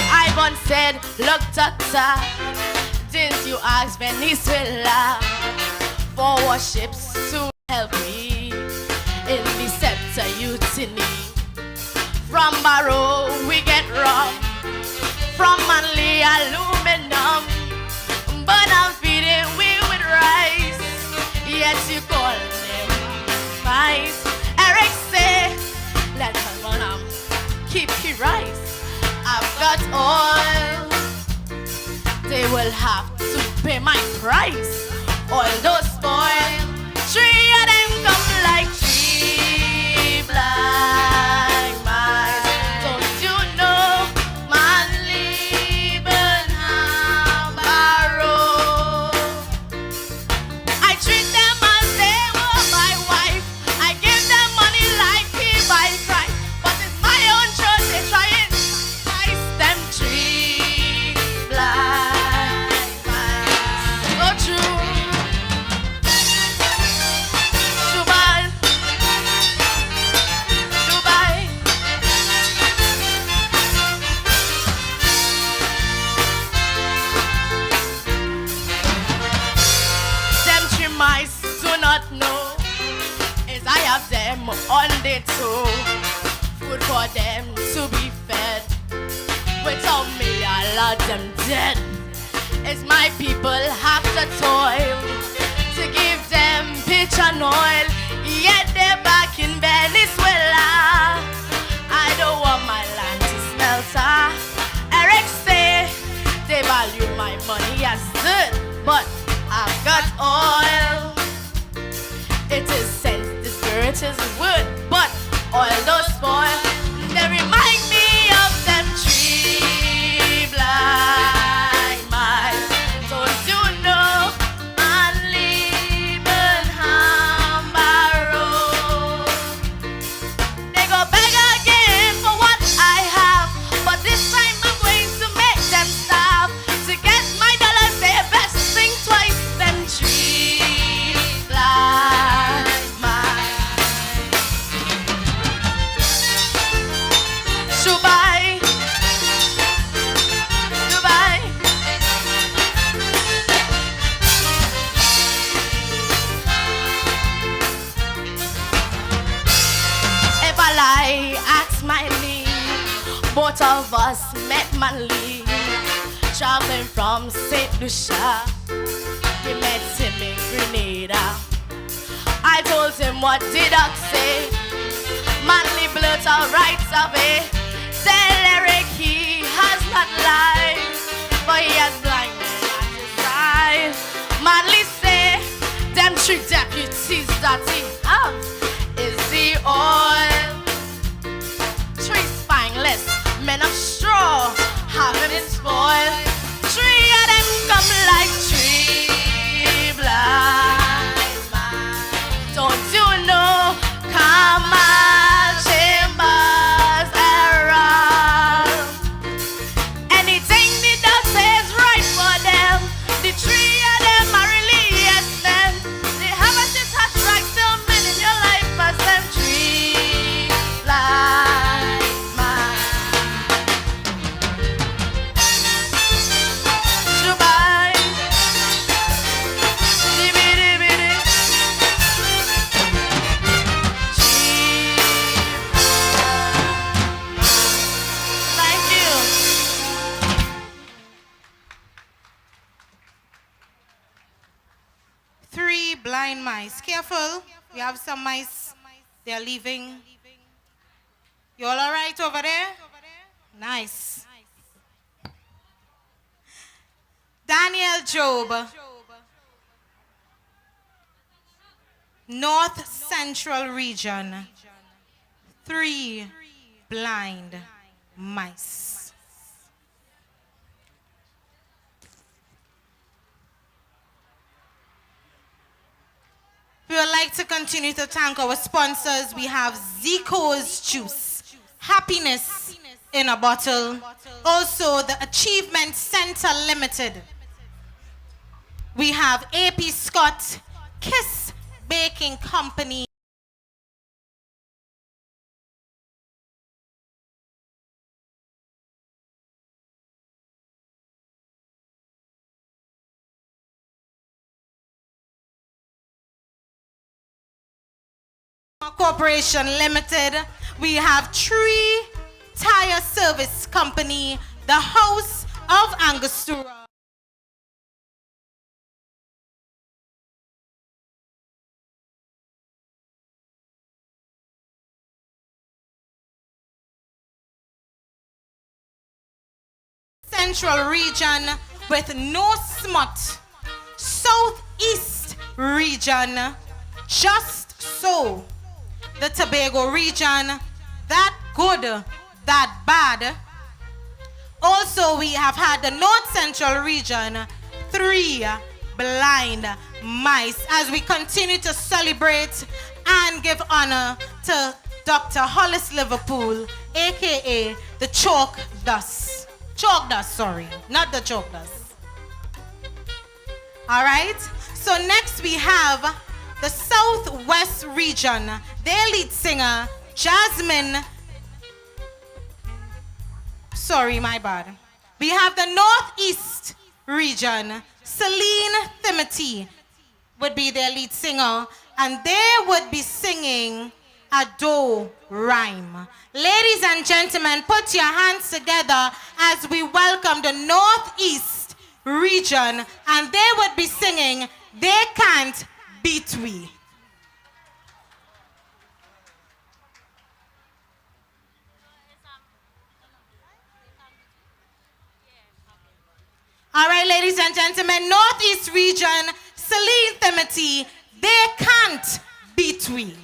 I once said, look, doctor, didn't you ask Venezuela for warships to help me in the scepter mutiny? From Barrow we get rum, from Manly aluminum, but I'm feeding we with rice, yet you call them mice. Eric say, let Burnham keep his rice. I've got oil, they will have to pay my price. Oil don't spoil, three of them come like three blind mice. Don't you know Manly Burnham Barrow? I treat them as they were my wife. I give them money like he buy Christ. But it's my own church they try it. Ice them three blind mice. So true. Dubai. Dubai. Them three mice do not know is I have them on the toe. Food for them to be fed. Without me, all of them dead. It's my people have to toil to give them pitch and oil. Yet they're back in Venezuela. I don't want my land to smelter. Eric say they value my money as dirt, but I've got oil. It is sense, the spirit is wood, but oil don't spoil. They remind me of them three blind mice. Don't you know Manly Burnham Barrow? They go beg again for what I have, but this time I'm going to make them stop. To get my dollars, they best think twice. Them three blind mice. both of us met Manly, traveling from St. Lucia. We met him in Grenada. I told him, what did I say? Manly blurt out right away. Tell Eric he has not lied, but he has blinded at his side. Manly say, them three deputies that he have is the oil. Three spineless men of straw having it spoiled. Three of them come like three blind mice. Don't you know? Come on, chambers around. Anything the dog says right for them. The three of them are really yes men. They haven't touched right till men in your life as them three blind mice. Shubai, dibidi-bidi. Thank you. Three blind mice. Careful. We have some mice. They're leaving. You all right over there? Nice. Daniel Job. North Central Region. Three blind mice. We would like to continue to thank our sponsors. We have Zico's Juice, Happiness in a Bottle. Also, the Achievement Center Limited. We have AP Scott, Kiss Baking Company. Corporation Limited. We have Tree Tire Service Company, the House of Angostura. Central Region with no smut. Southeast Region, just so. The Tobago region, that good, that bad. Also, we have had the North Central region, three blind mice, as we continue to celebrate and give honor to Dr. Hollis Liverpool, aka the Chalk Dust. Chalk Dust, sorry, not the Chalk Dust. All right, so next we have the Southwest region, their lead singer, Jasmine. Sorry, my bad. We have the Northeast region, Celine Timothy would be their lead singer, and they would be singing a do rhyme. Ladies and gentlemen, put your hands together as we welcome the Northeast region, and they would be singing They Can't Beat We. All right, ladies and gentlemen, Northeast region, Celine Timothy, They Can't Beat We.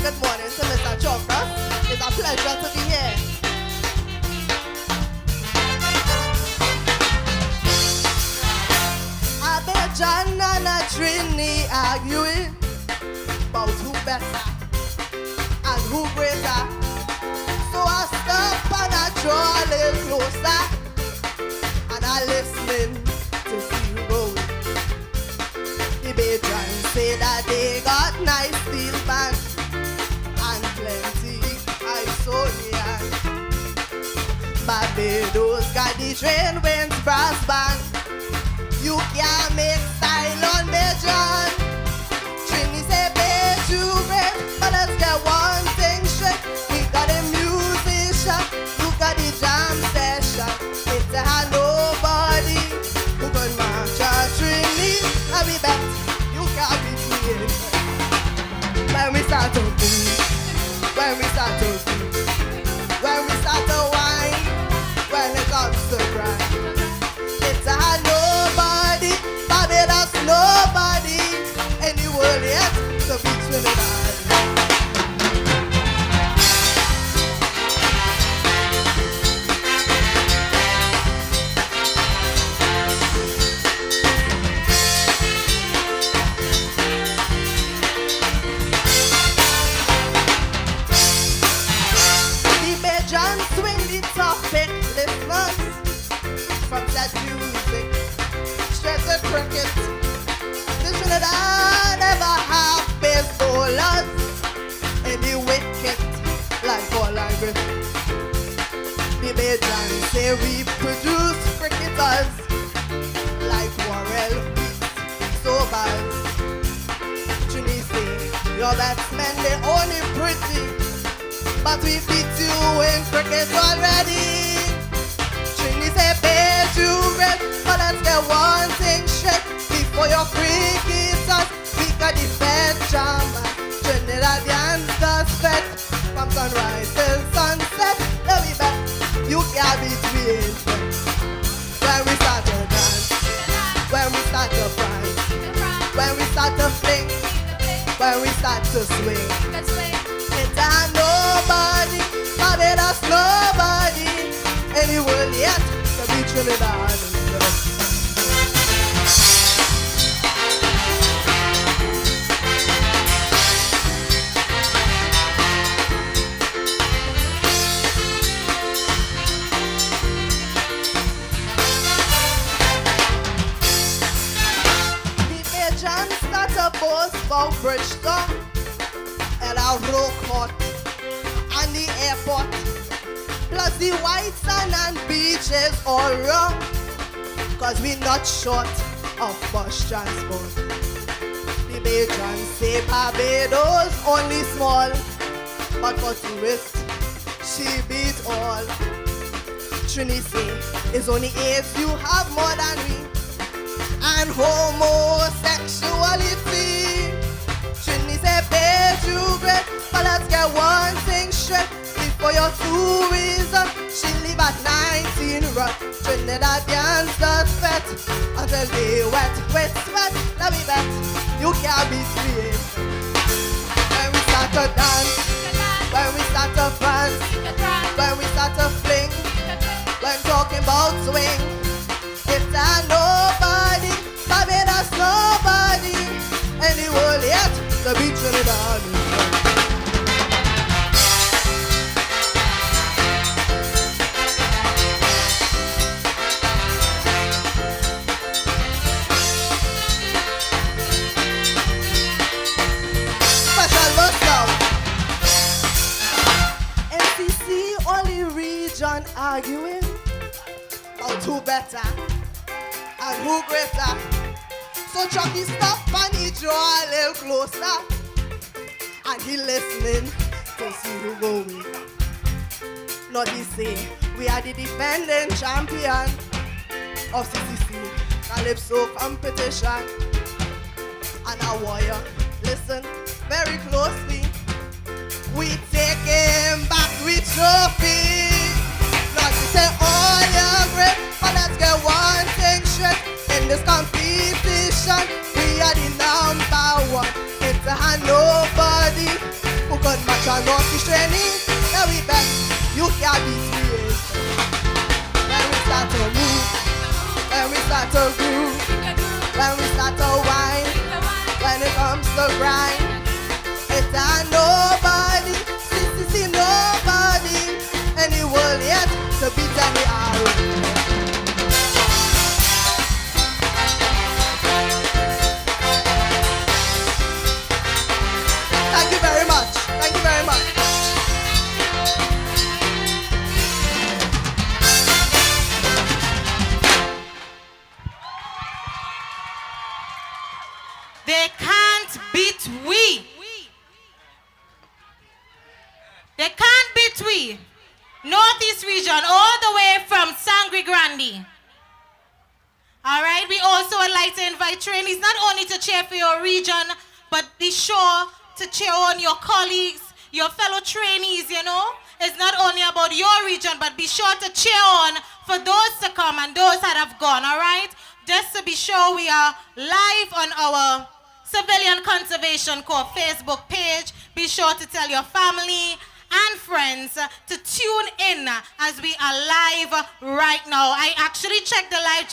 Good morning to Mr. Chokras. It's a pleasure to be here. I bet John and a Trini arguing about who better and who greater. So I stop and I draw a little closer, and I listening to see you going. The Bedouins say that they got nice steel bands and plenty Isonian. Barbados got the train winds brass band. You can't make style on Beijing. Trini say Beijing, but let's get one thing straight. We got a musician, you got the jam session. It's a nobody who can match a Trini. And we bet you can't be free. When we start to move, when we start to do, when we start to wine, when it comes to grind, it's a nobody, Barbados nobody, in the world yet to be Trinidad. The Bajan swing the topic, listeners, from that music, straight to cricket. The Trinidad never have baseballers in the wicket like ball and grip. The Bajan say we produce cricketers like Warrell, Sobers. Trini say your batsmen they only pretty, but we beat you in cricket already. Trini say pay you red, but let's get one thing straight. Before your cricketers, we got the bed jam. Trinidadians does bet from sunrise till sunset. Let me bet you can't beat me in front. When we start to dance, when we start to prance, when we start to fling, when we start to swing. It's a nobody, Barbados nobody, in the world yet to be Trinidad. The Bajan start a boast about Bridgestone and our rock hot and the airport, plus the white sand and beaches all wrong, cause we not short of bus transport. The Bajan say Barbados only small, but for tourists she beat all. Trini say it's only if you have more than we, and homosexuality. Trini say pay you great, but let's get one thing straight. Before your tourism, she leave at 19 run. Trinidadians does fet until they wet with sweat. Let me bet you can't be free. When we start to dance, when we start to prance, when we start to fling, when talking about swing, it's a nobody, Barbados nobody, and the world yet to be Trinidad. Special bus out. NCC only region arguing about who better and who greater. So Chucky stop and he draw a little closer, and he listening to see who going. Not he say we are the defending champion of CCC Calypso competition. And our warrior, listen very closely. We take him back with trophy. Not to say all you're great, but let's get one thing straight. In this competition, we are the number one. It's a nobody who could match our Northeast training. Now we bet you can't beat me. When we start to move, when we start to groove, when we start to whine, when it comes to grind, it's a nobody, see nobody, in the world yet They can't beat we. They can't beat we. Northeast region, all the way from Sangre Grande. All right, we also would like to invite trainees not only to cheer for your region, but be sure to cheer on your colleagues, your fellow trainees, you know. It's not only about your region, but be sure to cheer on for those to come and those that have gone, all right? Just to be sure, we are live on our Civilian Conservation Corps Facebook page. Be sure to tell your family and friends to tune in as we are live right now. I actually checked the live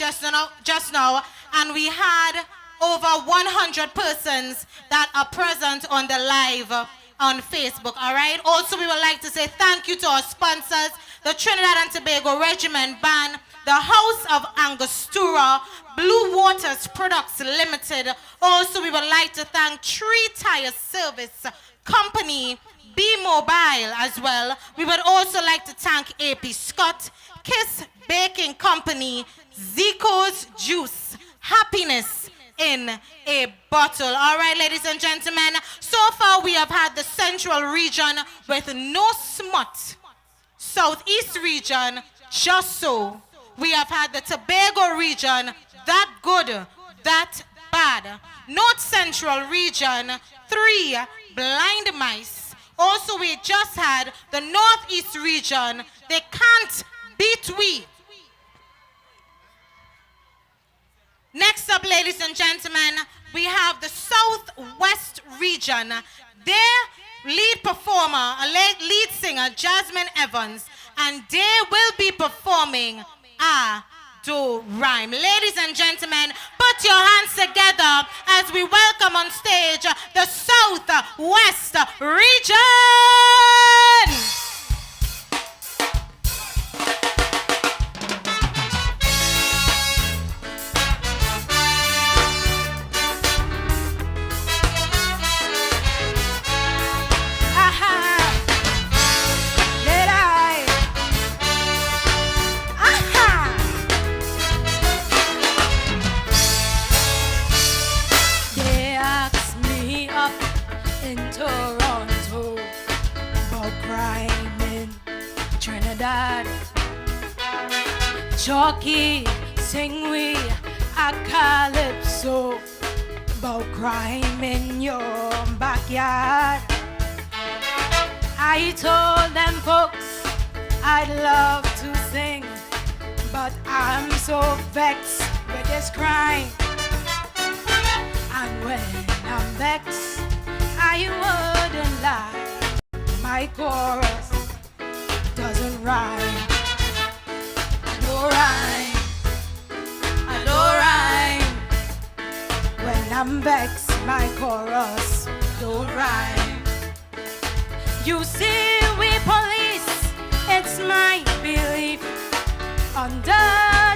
just now, and we had over 100 persons that are present on the live on Facebook, all right? Also, we would like to say thank you to our sponsors, the Trinidad and Tobago Regiment Band, the House of Angostura, Blue Waters Products Limited. Also, we would like to thank Tree Tire Service Company, B-Mobile as well. We would also like to thank AP Scott, Kiss Baking Company, Zico's Juice, Happiness in a Bottle. All right, ladies and gentlemen, so far we have had the Central region with no smut. Southeast region, just so. We have had the Tobago region, that good, that bad. North Central region, 3 blind mice. Also, we just had the Northeast region. They can't beat we. Next up, ladies and gentlemen, we have the Southwest region. Their lead performer, lead singer, Jasmine Evans, and they will be performing Do Rhyme. Ladies and gentlemen, put your hands together as we welcome on stage the Southwest region. Toronto about crime in Trinidad. Chalky sing we a Calypso about crime in your backyard. I told them folks I'd love to sing, but I'm so vexed with this crime. And when I'm vexed, I wouldn't lie, my chorus doesn't rhyme. No rhyme, I don't rhyme. When I'm vexed, my chorus don't rhyme. You see, we police, it's my belief, under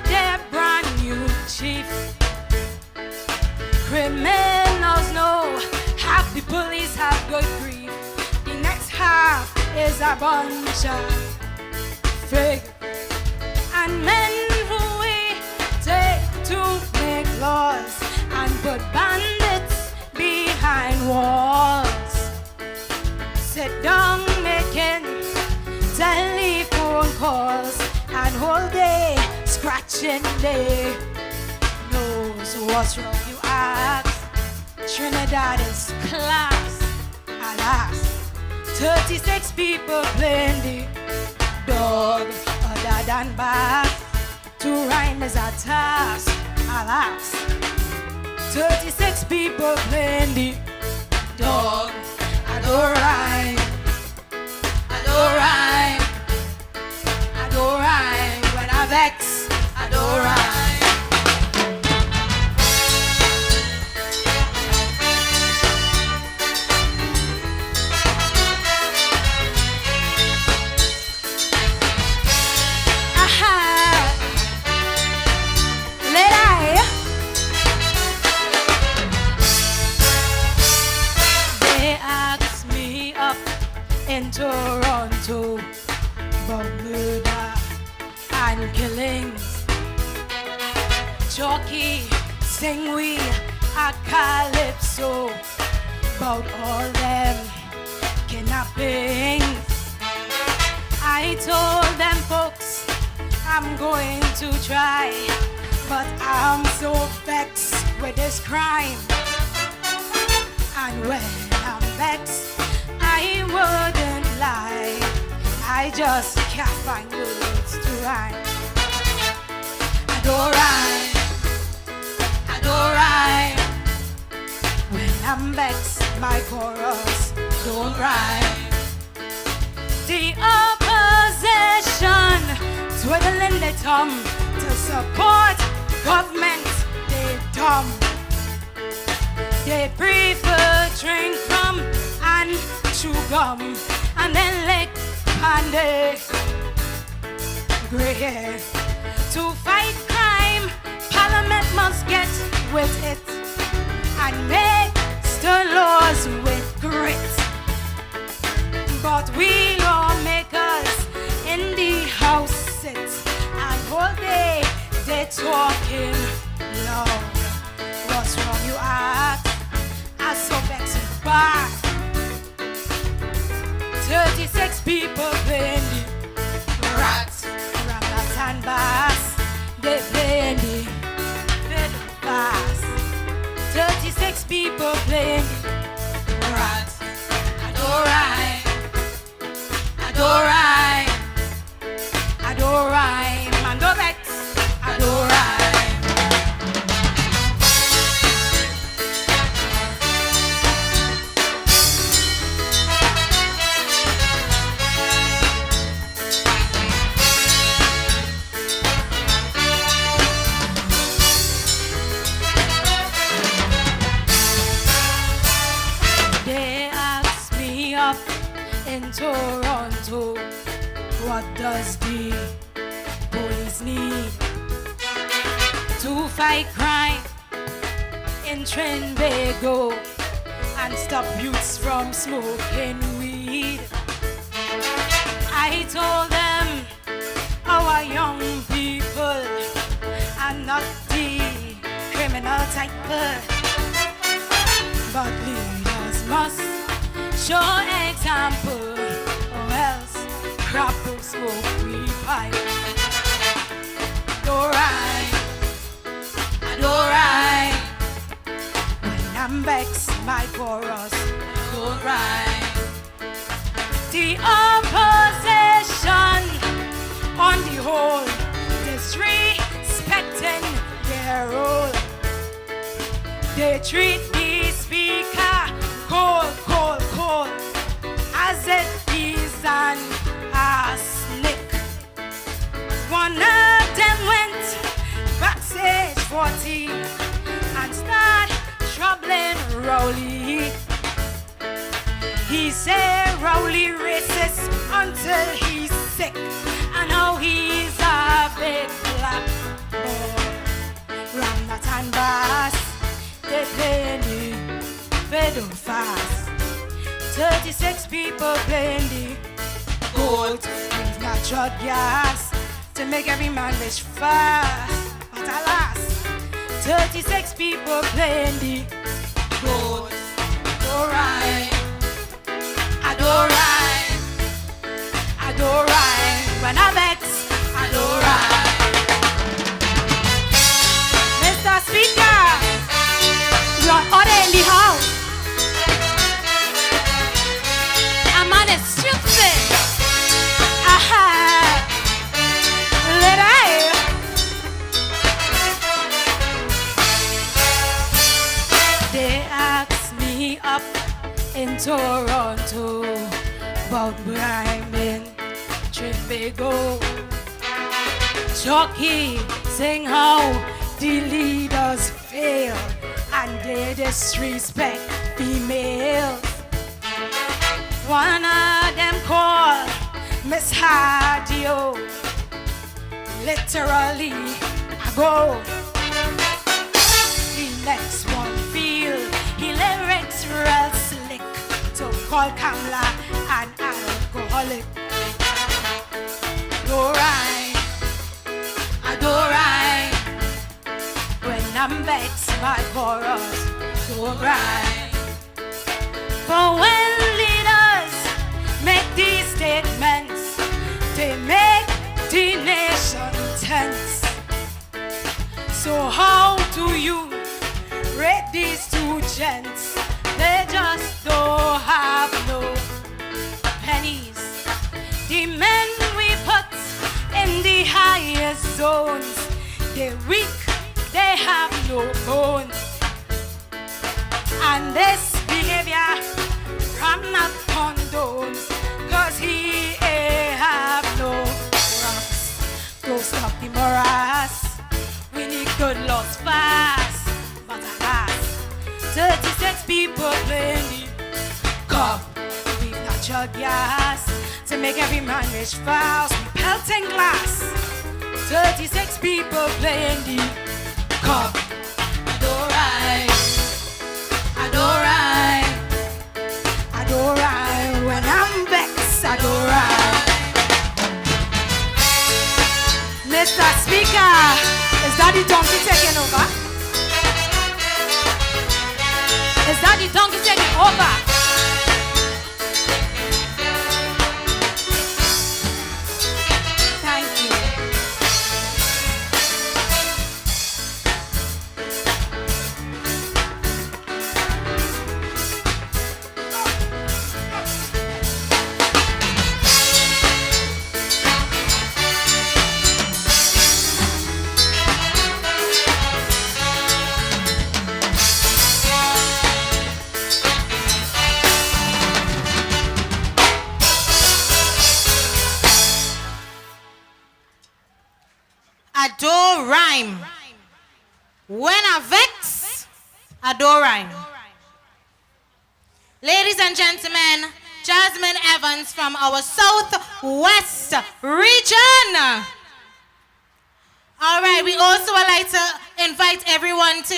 their brand new chief, criminals know half the police have good grief. The next half is a bunch of fake and men who we take to make laws and put bandits behind walls. Sit down making telephone calls and whole day scratching their nose. What's wrong, you ask? Trinidad is class, alas. 36 people playing the dog, other than back. To rhyme is a task, alas. 36 people playing the dog. I don't rhyme, I don't rhyme, I don't rhyme. When I vex, I don't rhyme. In Toronto, about murder and killings. Chalky sing we a Calypso so about all them kidnappings. I told them folks I'm going to try, but I'm so vexed with this crime. And when I'm vexed, I wouldn't lie, I just can't find words to rhyme. I don't rhyme, I don't rhyme. When I'm vexed, my chorus don't rhyme. The opposition twiddling their thumb to support government, they dumb. They prefer drink rum and chew gum and then lick on the grey hair. To fight crime, Parliament must get with it and make the laws with grit. But we lawmakers in the House sit and all day they talking loud. What's wrong, you ask? I so vexed and bad. 36 people playing the rats, ramblers and bass. They playing the fiddle bass. 36 people playing the rats. I don't rhyme, I don't rhyme, I don't rhyme, I don't vex, I don't rhyme. In Toronto, what does the police need to fight crime in Trinbago and stop youths from smoking weed? I told them our young people are not the criminal type, but leaders must show example, or else crap will smoke we pipe. Don't rhyme, I don't rhyme. When I'm vexed, my chorus don't rhyme. The opposition, on the whole, disrespecting their role. They treat the speaker cold, cold, cold, as if he's an snake. One of them went backstage 40 and started troubling Rowley. He said Rowley racist until he's sick, and now he's a big black boy. Ramnat and Bass, they playing the fiddle fast. 36 people playing the gold with natural gas to make every man rich fast. But alas, 36 people playing the gold. Don't rhyme, I don't rhyme, I don't rhyme. When I vex, I don't rhyme. Mr. Speaker, you're order in the house. I'm on a stupid. Aha. Let They asked me up in Toronto about rhyming Trinbago. Chucky sing how the leaders fail and they disrespect females. One of them called Miss Hardio, literally a go. The next one feel he lyrics real slick to call Kamala an alcoholic. Don't rhyme, I don't rhyme. When I'm vexed, my chorus don't don't rhyme. For when leaders make these statements, they make the nation tense. So how do you rate these two gents? They just don't have no pennies. The men we put in the highest zones, they're weak, they have no bones. And this behavior from not condones, cause he ain't have no rocks. Don't stop the morass, we need good laws fast. But alas, 36 people playing the cup. We've not jug gas to make every man rich fast. We pelting glass, 36 people playing the cup. I don't rhyme, I don't rhyme, I don't rhyme. When I'm vexed, I don't rhyme. Mr. Speaker, is that the donkey taking over? Is that the donkey taking over? Thank you. I don't rhyme. When I vex, I don't rhyme. Ladies and gentlemen, Jasmine Evans from our Southwest region. All right, we also would like to invite everyone to,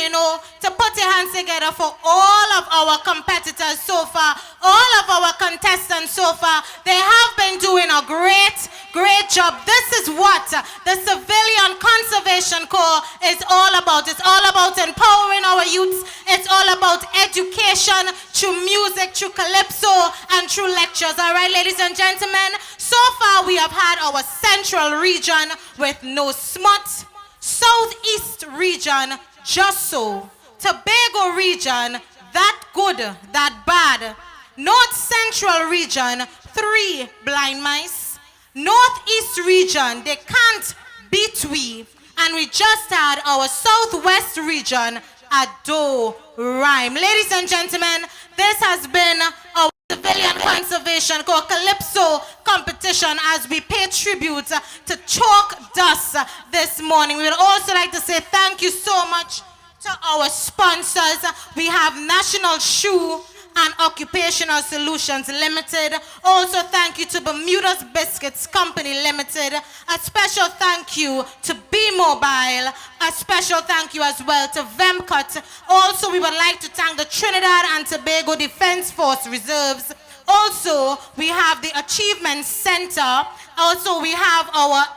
to put your hands together for all of our competitors so far, all of our contestants so far. They have been doing a great job. This is what the Civilian Conservation Corps is all about. It's all about empowering our youths. It's all about education through music, through Calypso, and through lectures. All right, ladies and gentlemen, so far we have had our Central region with no smut, Southeast region, just so, Tobago region, that good, that bad, North Central region, 3 blind mice, Northeast region, they can't beat we, and we just had our Southwest region, a do rhyme. Ladies and gentlemen, this has been our Civilian Conservation Corps Calypso competition as we pay tribute to Chalk Dust this morning. We would also like to say thank you so much to our sponsors. We have National Shoe and Occupational Solutions Limited. Also thank you to Bermuda's Biscuits Company Limited. A special thank you to B-Mobile. A special thank you as well to Vemcut. Also we would like to thank the Trinidad and Tobago Defense Force Reserves. Also we have the Achievement Center. Also we have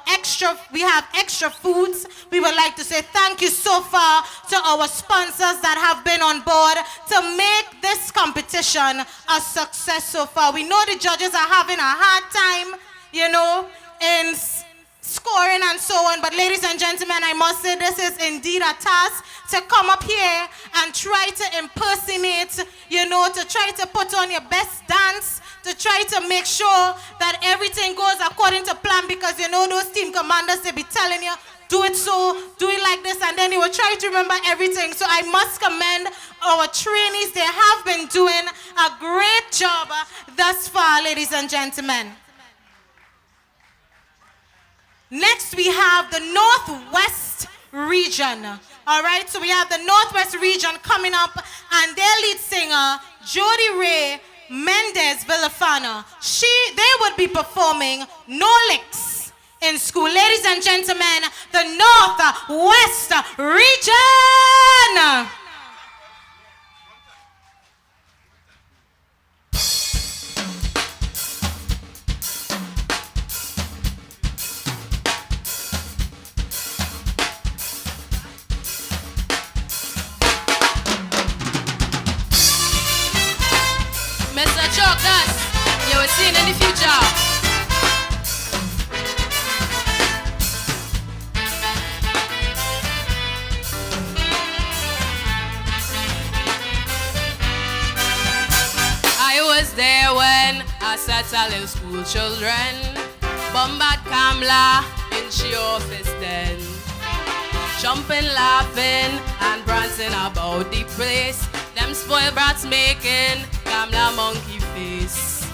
extra foods. We would like to say thank you so far to our sponsors that have been on board to make this competition a success so far. We know the judges are having a hard time, in scoring and so on, but ladies and gentlemen, I must say this is indeed a task to come up here and try to impersonate, to try to put on your best dance, to try to make sure that everything goes according to plan, because those team commanders, they be telling you, do it so, do it like this, and then you will try to remember everything. So I must commend our trainees. They have been doing a great job thus far, ladies and gentlemen. Next, we have the Northwest region. All right, so we have the Northwest region coming up, and their lead singer, Jody Ray Mendez Villafana, they would be performing No Licks in School. Ladies and gentlemen, the Northwest region. seen in the future. I was there when I sat a little school children bombard Kamla in she office then, jumping, laughing, and prancing about the place. Them spoiled brats making Kamla monkey face.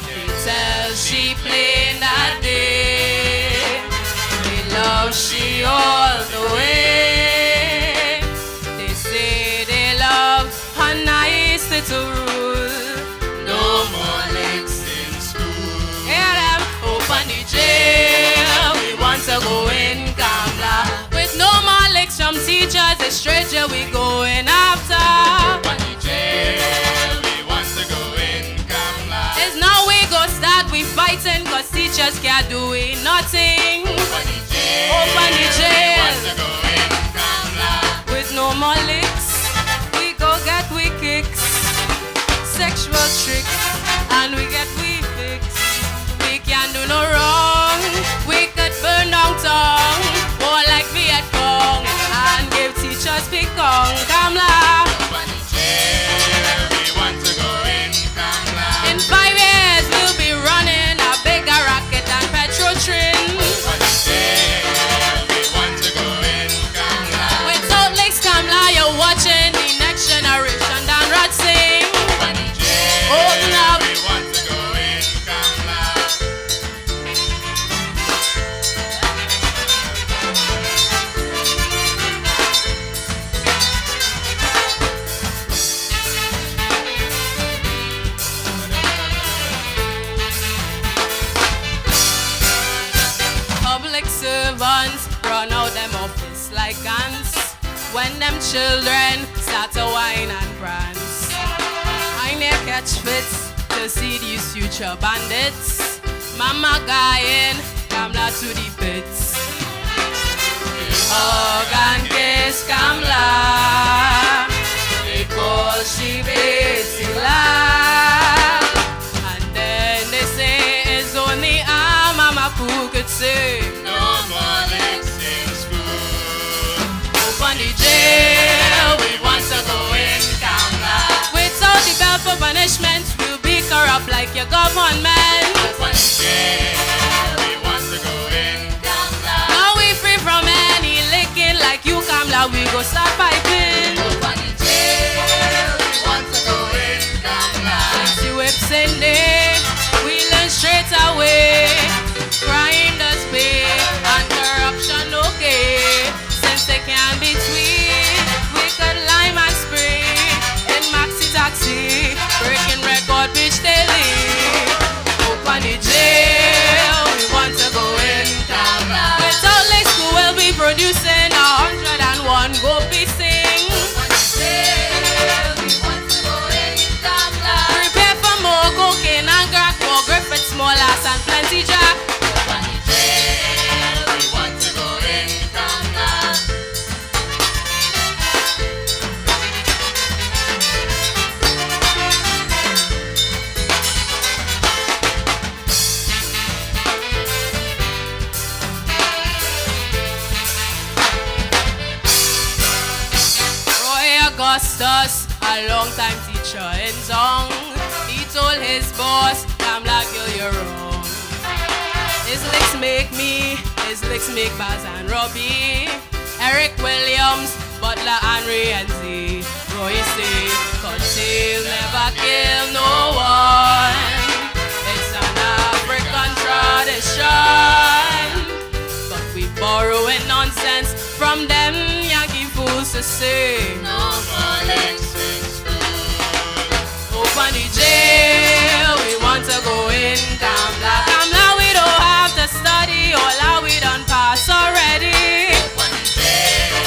They tell she plain that day, they love she all the way. They say they love her nice little rule. No more legs in school. Hear them open the jail. We want to go in Kamla. With no more licks from teachers, it's straight jail we going after. Open the jail. We want to go in Kamla. It's now we go start we fighting, cause teachers can't do it nothing. Open the jail. Open the jail. We want to go in Kamla. With no more licks, we go get we kicks, sexual tricks, and we get we fix. We can't do no wrong, we could burn down tongue, more like Viet Cong, and give teachers picong. Kamla, Open the jail. We want to go in Kamla. in 5 years we'll be running a bigger rocket than petrol train. Open the jail. We want to go in Kamla. Without legs, Kamla, you're watching the next generation down rot sing. Open the jail. Open up. We want to go in Kamla. Public servants run out them office like ants when them children start to whine and prance. I near catch fits to see these future bandits. Mama guying, Kamla to the pits. They hug and kiss Kamla. They call she Betila. And then they say it's only a mama who could say. No more legs in school. Open the jail, we want to go in Kamla. Without the belt for punishment, we'll be corrupt like your government. Open the jail. We want to go in Kamla. Now we free from any licking like you Kamla, we go start piping. Open the jail. We want to go in Kamla. See whips in there, we learn straight away. Crime does pay and corruption okay. Since they can't be tweet, we could lime and spray in maxi taxi, breaking record bitch daily. Open the jail, we want to go in Kamla. Without legs, who will be producing 101 go sing. Open the jail. We want to go in Kamla. Prepare for more cocaine and crack, more Griffith, small ass and plenty jack. Open the jail. We want to go in Kamla. Roy Augustus, a long time teacher in Zong, he told his boss, Kamla, girl, you're wrong. His licks make me, his licks make Baz and Robbie, Eric Williams, Butler and Rienzi. Roy say, cocktail never kill no one. It's an African tradition. But we borrowing nonsense from them Yankee fools to say. No more legs in school. Open the jail, we want to go in Kamla. Kamla, we don't have to study, all our we done pass already. Open the jail.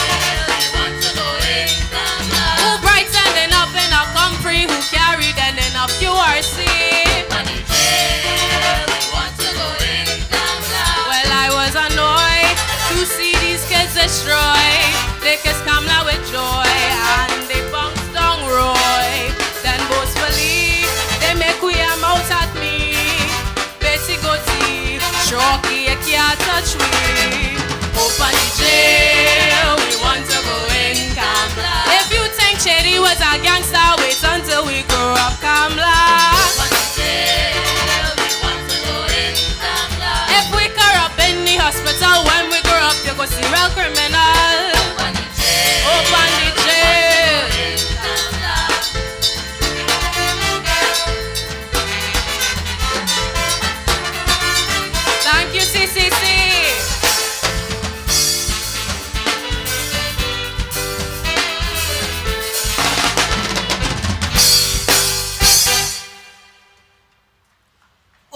We want to go in Kamla. Who bright standing up in a comfrey, who carried then enough QRC. Open the jail. We want to go in Kamla. Well, I was annoyed to see these kids destroyed. They kiss Kamla with joy and they bounced down Roy. Then boastfully a gangster, wait until we grow up, Kamla. If we corrupt in the hospital, when we grow up, you go serial criminal. Open the jail. Thank you, CCC.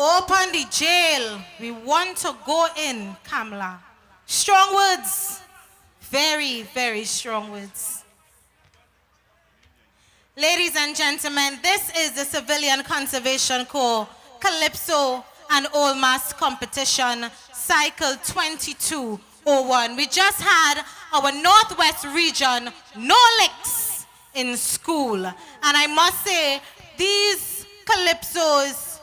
Open the jail. We want to go in, Kamla. Strong words. Very, very strong words. Ladies and gentlemen, this is the Civilian Conservation Corps Calypso and Old Mass Competition Cycle 2201. We just had our Northwest region, no licks in school. And I must say, these Calypsos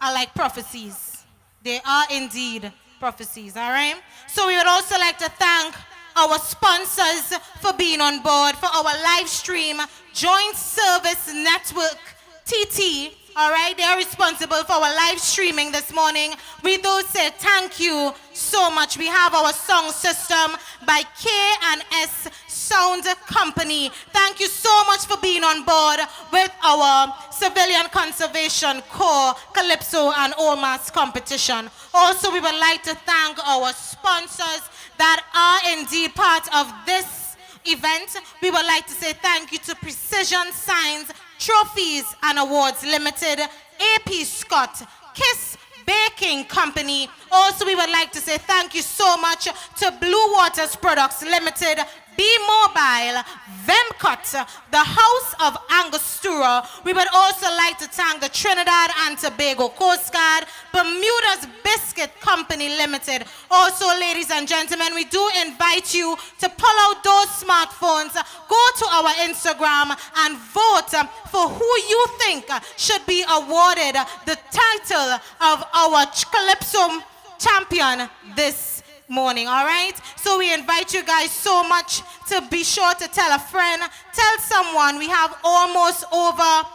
are like prophecies. They are indeed prophecies, all right? So we would also like to thank our sponsors for being on board for our live stream, Joint Service Network, TT, all right? They are responsible for our live streaming this morning. We do say thank you so much. We have our song system by K&S Sound Company. Thank you so much for being on board with our Civilian Conservation Corps Calypso and Old Mass Competition. Also, we would like to thank our sponsors that are indeed part of this event. We would like to say thank you to Precision Signs, Trophies and Awards Limited, AP Scott, Kiss Baking Company. Also, we would like to say thank you so much to Blue Waters Products Limited, B-Mobile, Vemcott, the House of Angostura. We would also like to thank the Trinidad and Tobago Coast Guard, Bermuda's Biscuit Company Limited. Also, ladies and gentlemen, we do invite you to pull out those smartphones, go to our Instagram and vote for who you think should be awarded the title of our Calypso champion this morning, all right? So we invite you guys so much to be sure to tell a friend, tell someone. We have almost over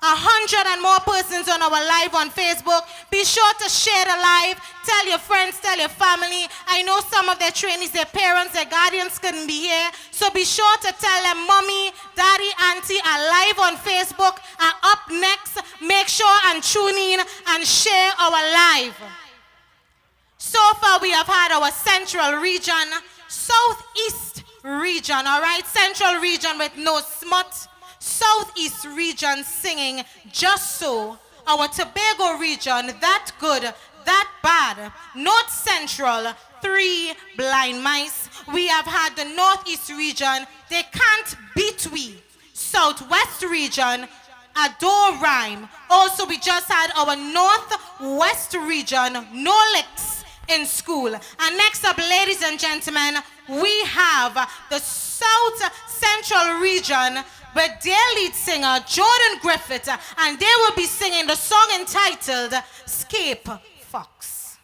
100 and more persons on our live on Facebook. Be sure to share the live, tell your friends, tell your family. I know some of their trainees, their parents, their guardians couldn't be here, so be sure to tell them mommy, daddy, auntie are live on Facebook, and up next, make sure and tune in and share our live. So far, we have had our Central Region, Southeast Region, all right? Central Region with no smut. Southeast Region singing Just So. Our Tobago Region, That Good, That Bad. North Central, Three Blind Mice. We have had the Northeast Region, They Can't Beat We. Southwest Region, Adore Rhyme. Also, we just had our Northwest Region, No Licks in school. And next up, ladies and gentlemen, we have the South Central Region with their lead singer, Jordan Griffith, and they will be singing the song entitled Scape Fox.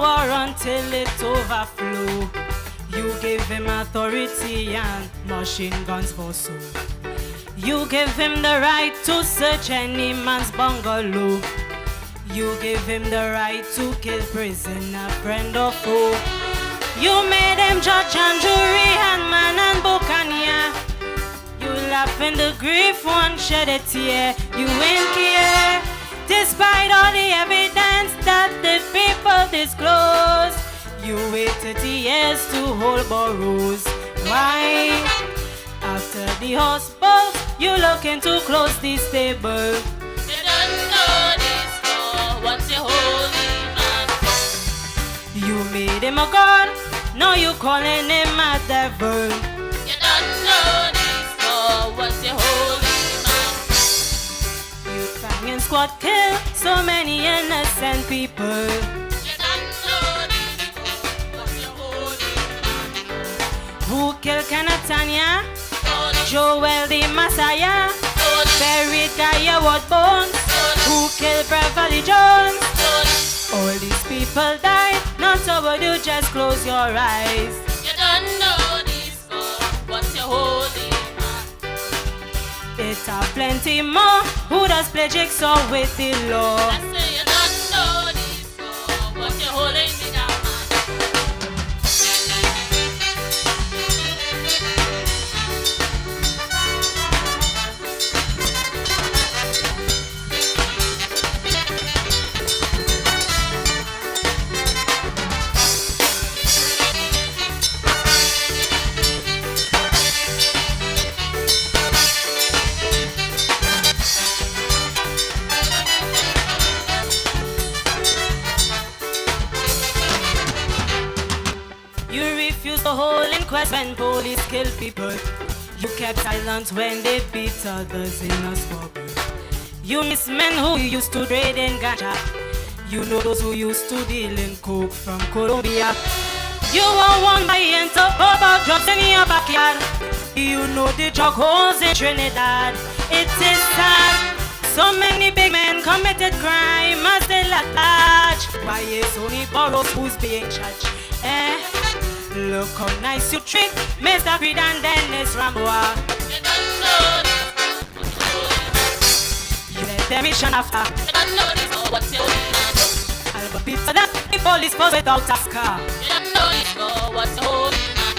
war until it overflow. You gave him authority and machine guns for soul. You gave him the right to search any man's bungalow. You gave him the right to kill prisoner, friend or foe. You made him judge and jury, handman and buccaneer. You laugh in the grief, one shed a tear. You ain't care, despite all the evidence that the people disclose. You waited years to hold borrows. Why? After the hospital, you looking to close the stable. You don't know this for what's your holy man. You made him a god, now you calling him a devil. You don't know this for what's your holy man. You bang and squad kill so many innocent people. You don't know this for what's your holy man. Who killed Kenatanya? Holy, Joel the Messiah? holy, Buried Gaia Wood Bones? Who killed Beverly Jones? holy. All these people died, not so would you just close your eyes. You don't know this for what's your holy man. It have plenty more who does play jigsaw with the law. I say you don't know this for what's your holy man. You refused to hold inquest when police kill people. You kept silent when they beat others in a squabble. You miss men who used to trade in ganja. You know those who used to deal in coke from Colombia. You were one buying to about drugs in your backyard. You know the drug holes in Trinidad. It is sad. So many big men committed crime as they large. Why is only Boros who's being charged? Look how nice you treat Mr. Creed and Dennis Ramboa. You don't know this for what's your holy man. You let them mission after. You don't know this for what's your holy man. Albert Peter that the police force without a scar. You don't know this for what's your holy man.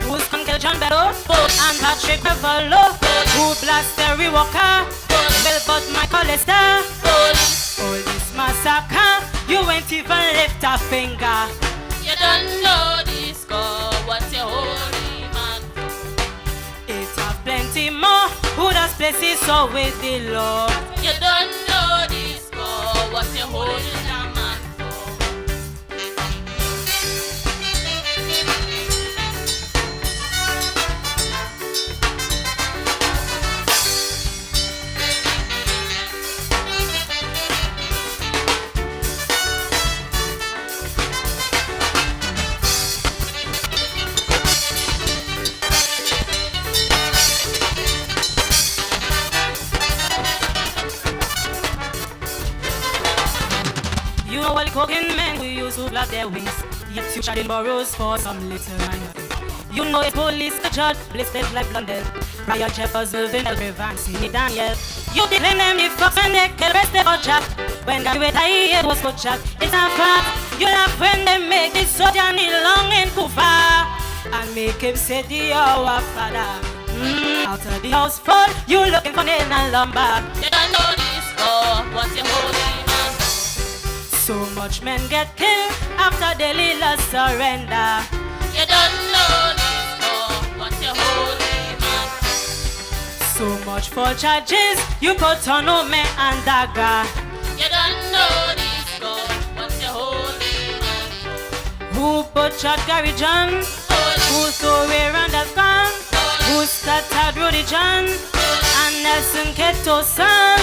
Who's Uncle John Bello and Patrick Revolo? Who blast Terry Walker? Well, but Michael Lester. All this massacre, you ain't even lift a finger. You don't know this for what's your holy man. It have plenty more who does places so with the law. You don't know this for what's your holy man for. You know all the cocaine men who used to flap their wings. Yet you shot in burrows for some little minor thing. You know it's police, the judge, blistered like Blundell. Ryan Jefferson, Elry Van, Sidney Daniel. You did them the fucks and they kill rest of Jack. When God wait, I was good chat. It's a fact. You laugh when they make this soldier kneel long in Kufa. And make him say the our father. Out of the house full, you looking for nail and lumber. You don't know this for what's your holy man. So much men get killed after they little surrender. You don't know this for what's your holy man. So much for charges, you put on no man and dagger. You don't know this for what's your holy man. Who butchered Gary John? Who threw away Randall's gun? Who scattered Rudy John? And Nelson Keto's son?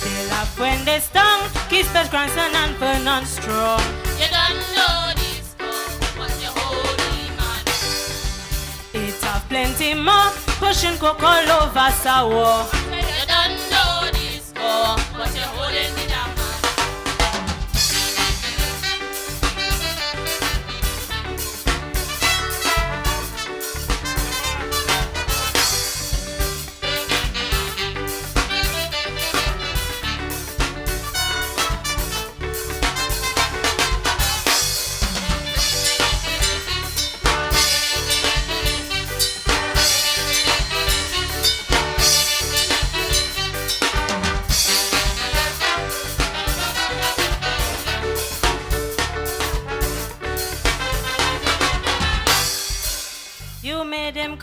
They laugh when they stung, Kisper's grandson and Vernon Strong. You don't know this for what's your holy man. It have plenty more, pushing coke all over sour. You don't know this for what's your holy man.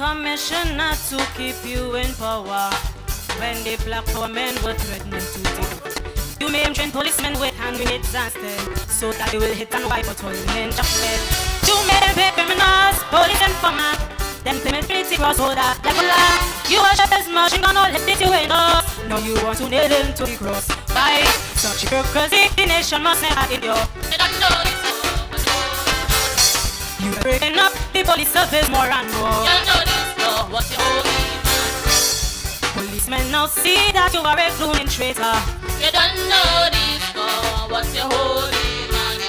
a mission not to keep you in power. When the black power men were threatening to take, you may train policemen with hand grenades and stem, so that they will hit and wipe out all the men chocolate. You may pay criminals, police informant, then claim it pretty crossholder like a lie. You are just as machine gun all hit you in us. Now you want to nail him to the cross. By such hypocrisy, the nation must never endure. You are breaking up the police service more and more. What's your holy? Policemen now see that you are a cloning traitor. You don't know this score. What's your holy man?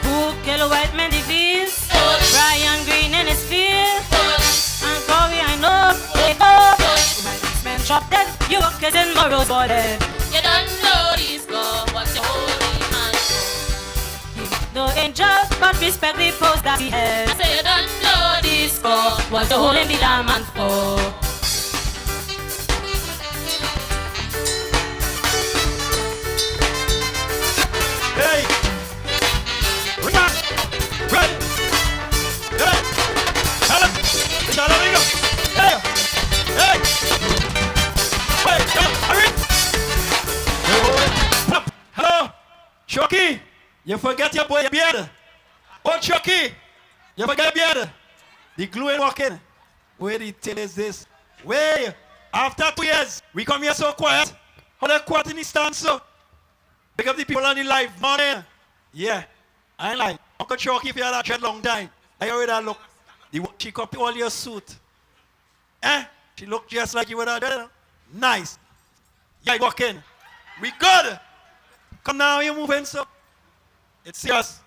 Who kill white men disease? Brian Green in his field. And Corey I know. My policemen drop dead. You are kissing Morrow's body. You don't know this score. What's your holy man? No angel, but respect the post that he has. I say you don't know this score. What's the holding the damn man for? Hey! Ring on! Ready! Hey! Hello! It's not letting go! Hey! Hey! Wait! Hurry! Hello! Chucky! You forget your boy beard! Oh, Chucky! You forget your beard! The glue ain't working. Where the tail is this? Wait! After 2 years, we come here so quiet. How they quiet in the stand so? Pick up the people on the live morning. Yeah, I ain't lying. Uncle Chucky, if you had that dread long time, I already that look. She copy all your suit. She look just like you with that dread. Nice. Yeah, walking. We good. Come now, you moving so. It's serious.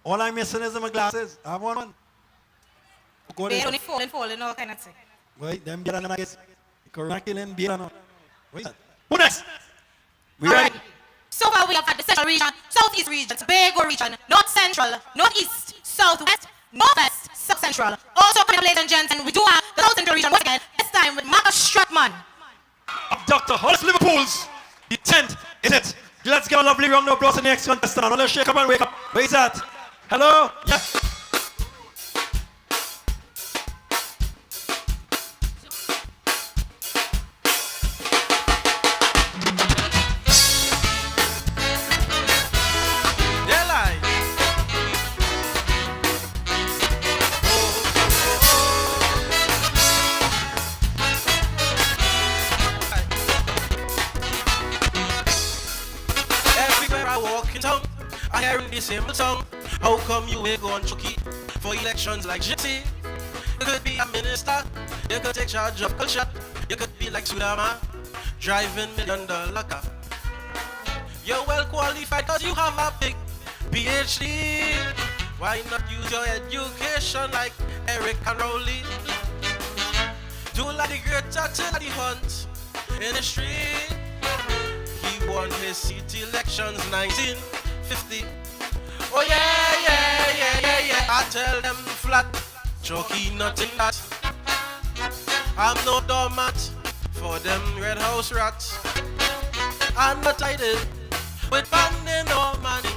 All I'm missing is my glasses. I have one. They only falling, all kind of thing. Wait, them beer and I guess. Correct killing beer and wait. Who next? We ready? Right. So far we have had the Central region, Southeast region, Tobago region, North Central, Northeast, Southwest, Northwest, South Central. Also, ladies and gentlemen, we do have the South Central region once again, this time with Marcus Stratman. Dr. Hollis, Liverpool's. The 10th, is it? Let's get a lovely round of applause to the next contestant. Let's shake up and wake up. Where is that? Hello? Yeah. I hear the same song. How come you ain't going Chucky for elections like Gypsy? You could be a minister, you could take charge of culture, you could be like Sudama, driving $1 million car. You're well qualified cause you have a big PhD. Why not use your education like Eric and Rowley? Do like the great turtle at the hunt in the street. He won his city elections 1950. Oh yeah. I tell them flat, Chucky nothing that. I'm no doormat for them red house rats. I'm not tied with banding or money.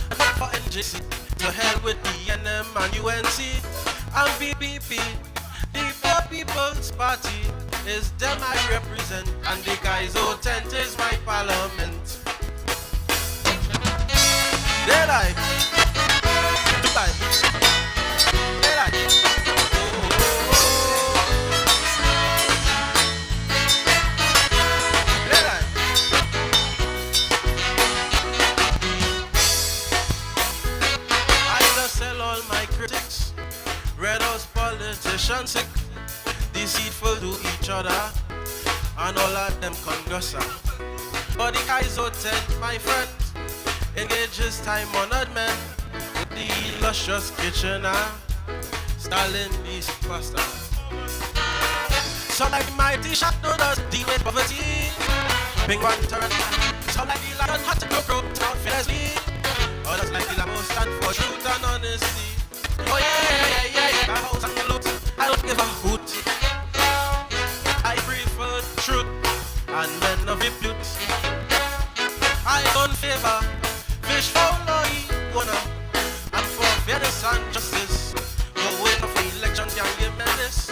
I'm for NJC, to hell with the NM and UNC. I'm BBP, the Poor People's Party is them I represent, and the guys who tent is my parliament. Did I? Did I? Did I? Did I? I just sell all my critics, red house politicians sick, deceitful to each other, and all of them congressor. But the guys who tent, my friend, engages time-honored men with the luscious kitchener, Stalin the superstar. Some like the mighty shadow does deal with poverty, Ping one turret. Some like the lion had to grow out fearlessly. Others like the Lambo stand for truth and honesty. Oh yeah. The house and the loot, I don't give a hoot. I prefer truth and men of repute. I don't favor fish fowl or iguana. I'm for fairness and justice. No way of election can give me this.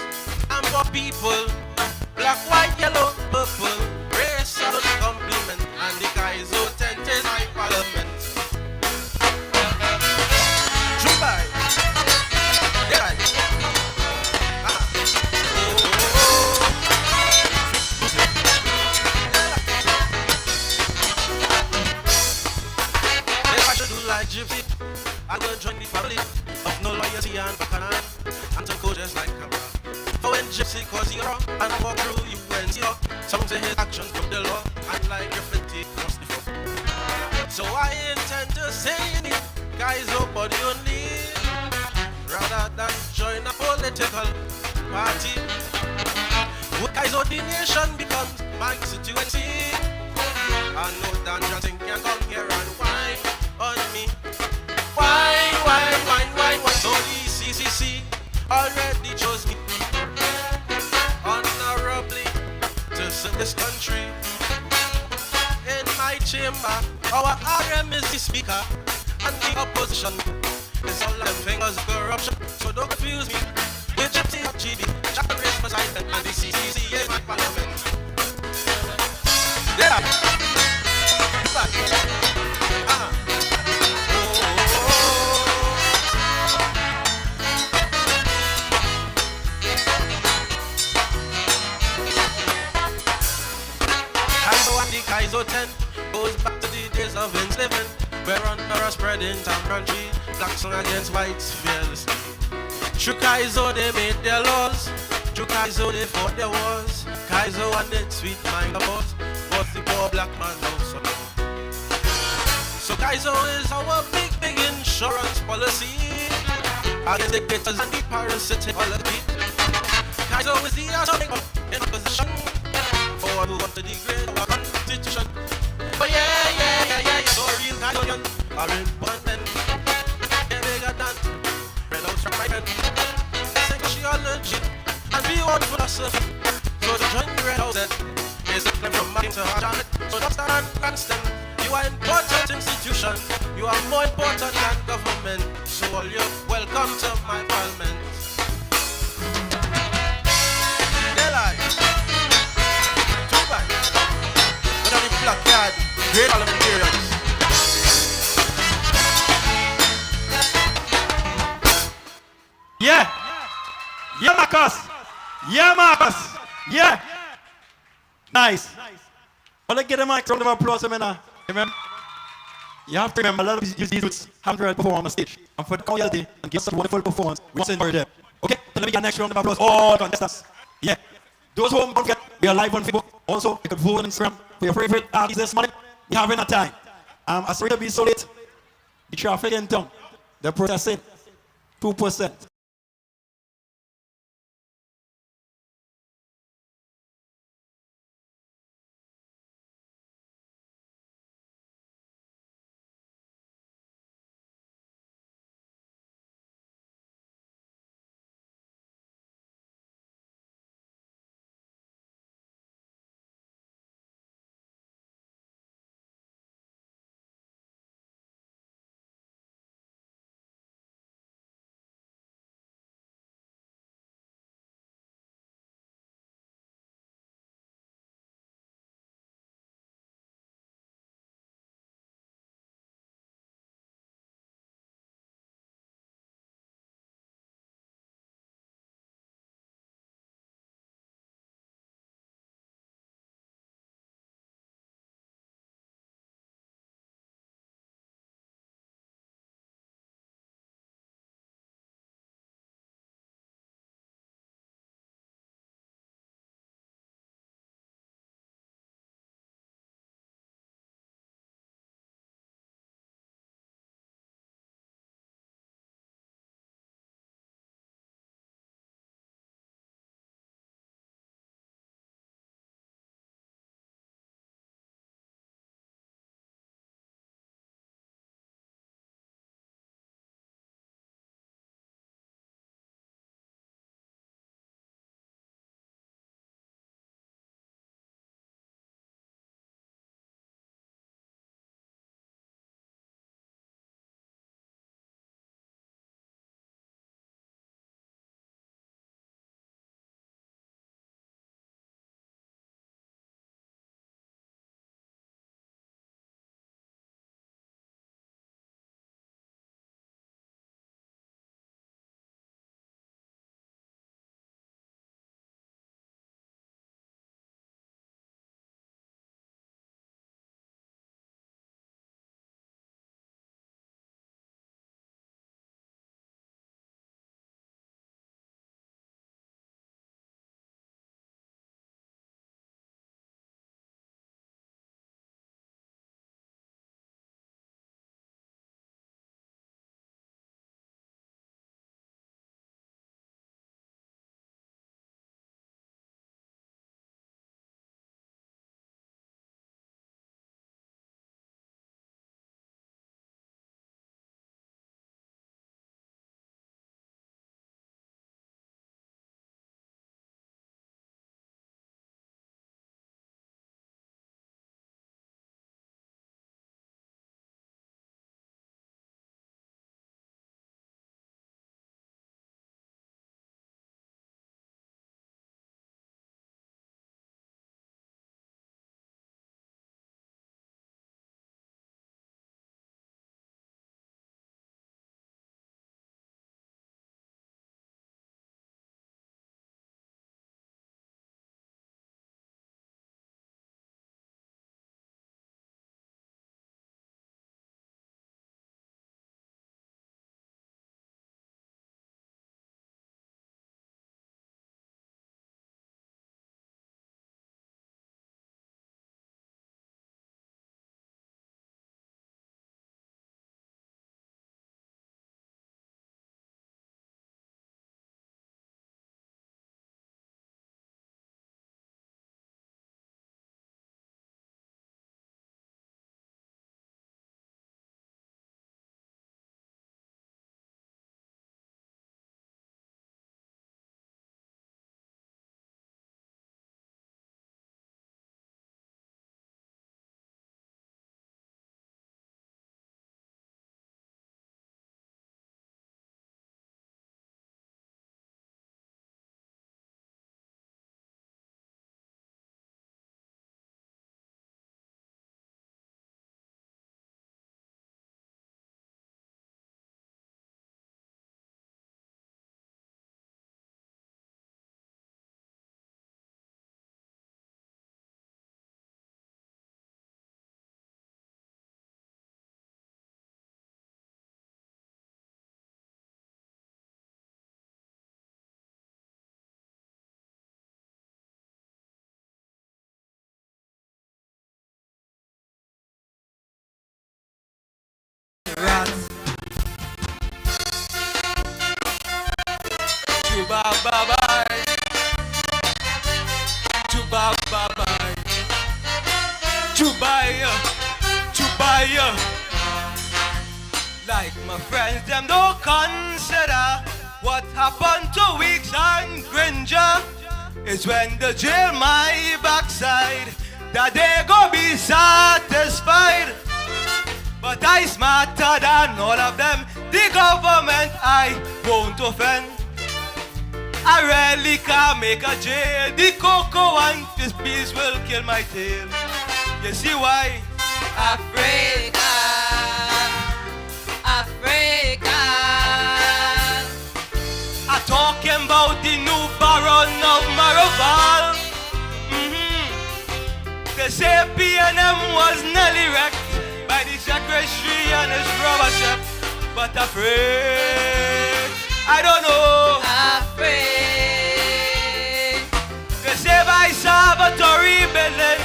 Some say his actions from the law, and like graffiti across the floor. So I intend to say it, guys, nobody only, rather than join a political party. Guys, the nation becomes my constituency. I know that nothing can come here and whine on me. Whine, whine, whine, whine, whine. So the CCC already chose me honorably to serve this country. In my chamber, our RM is the speaker, and the opposition is all them fingers corruption. So don't confuse me with Gypsy of GB, Jack Race Poseidon, and the CCC is my parliament. Yeah. Back. Kaizo and the Kaizo 10 goes back to the days of enslavement, where under a spreading temperance, blacks hung against whites fearlessly. Through Kaizo they made their laws, through Kaizo they fought their wars. Kaizo and its sweet mind of us, but the poor black man also know. So Kaizo is our big, big insurance policy against the dictators and the parasiticology. Kaizo is the atomic in opposition for who want to degrade our constitution. But yeah, so real Kaizo are important. They're bigger than red out from my head. Sexuology and beyond philosophy. So the join the red house is a claim from Martin to Harvard. So don't stand and stand. You are important institution. You are more important than government. So all you welcome to my parliament. They lie. Too bad. But on the black card, great parliamentarians. Yeah. Yeah, Marcus. Yeah, Marcus. Yeah. Nice. Well, let's get a mic round of applause, man. Remember? You have to remember, a lot of these youths haven't heard perform on the stage. And for the quality and give us a wonderful performance, we must encourage them. Okay? So let me get next round of applause. All contestants. Yeah. Those who don't forget, we are live on Facebook. Also, you can vote on Instagram for your favorite artist this morning. We have enough time. I'm sorry to be so late. The traffic in town, the protesting, 2%. Chubaya, Chubaya. Like my friends, them don't consider what happened 2 weeks on Granger. It's when they jail my backside that they go be satisfied. But I smarter than all of them. The government I won't offend. I rarely can make a jail. The cocoa and this piece will kill my tail. You see why? Africa, Africa. I'm talking about the new baron of Maraval. They say PNM was nearly wrecked by the secretary and his rubber chef. But afraid, I don't know. Afraid. They say by Salvatore Belen,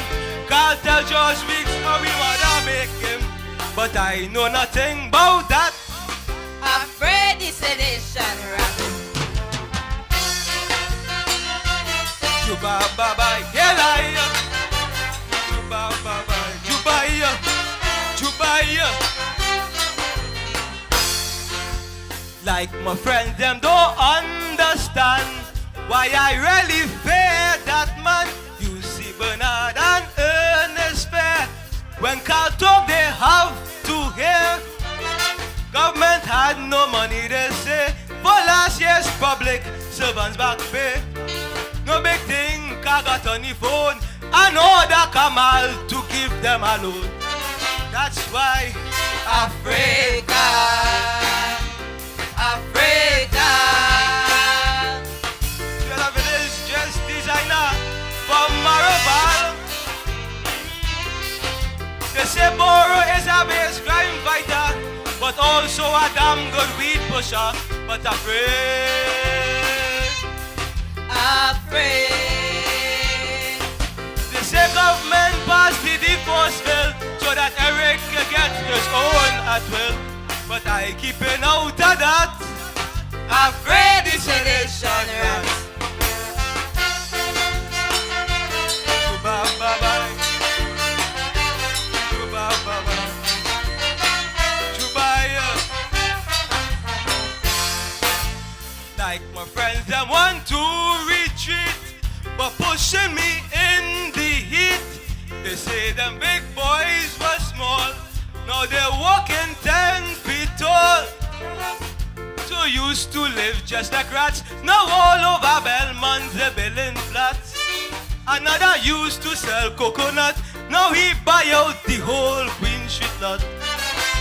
can't tell George Weeks how we wanna make him. But I know nothing about that. Afraid the sedition rap. Juba baba, yelaya. Juba baba, Jubaya, Jubaya. Like my friends, them don't understand why I really fear that man. You see Bernard and Ernest Fair. When Carl talk, they have to hear. Government had no money, they say, for last year's public servants back pay. No big thing, I got on the phone. I know that Kamal to give them a loan. That's why Africa, Africa. Your village just designer from Maraval. They say Boro is a base crime fighter, but also a damn good weed pusher. But afraid, afraid. They say government passed the divorce bill so that Eric can get his own at will. But I keeping out of that. Afraid the sedition rats. Juba-ba-ba. Juba-ba-ba. Jubaya. Like my friends, they want to retreat, but pushing me in the heat. They say them big boys were small, now they're walking 10 feet tall. So used to live just like rats, now all over Belmont they're building flats. Another used to sell coconut, now he buy out the whole Queen Street lot.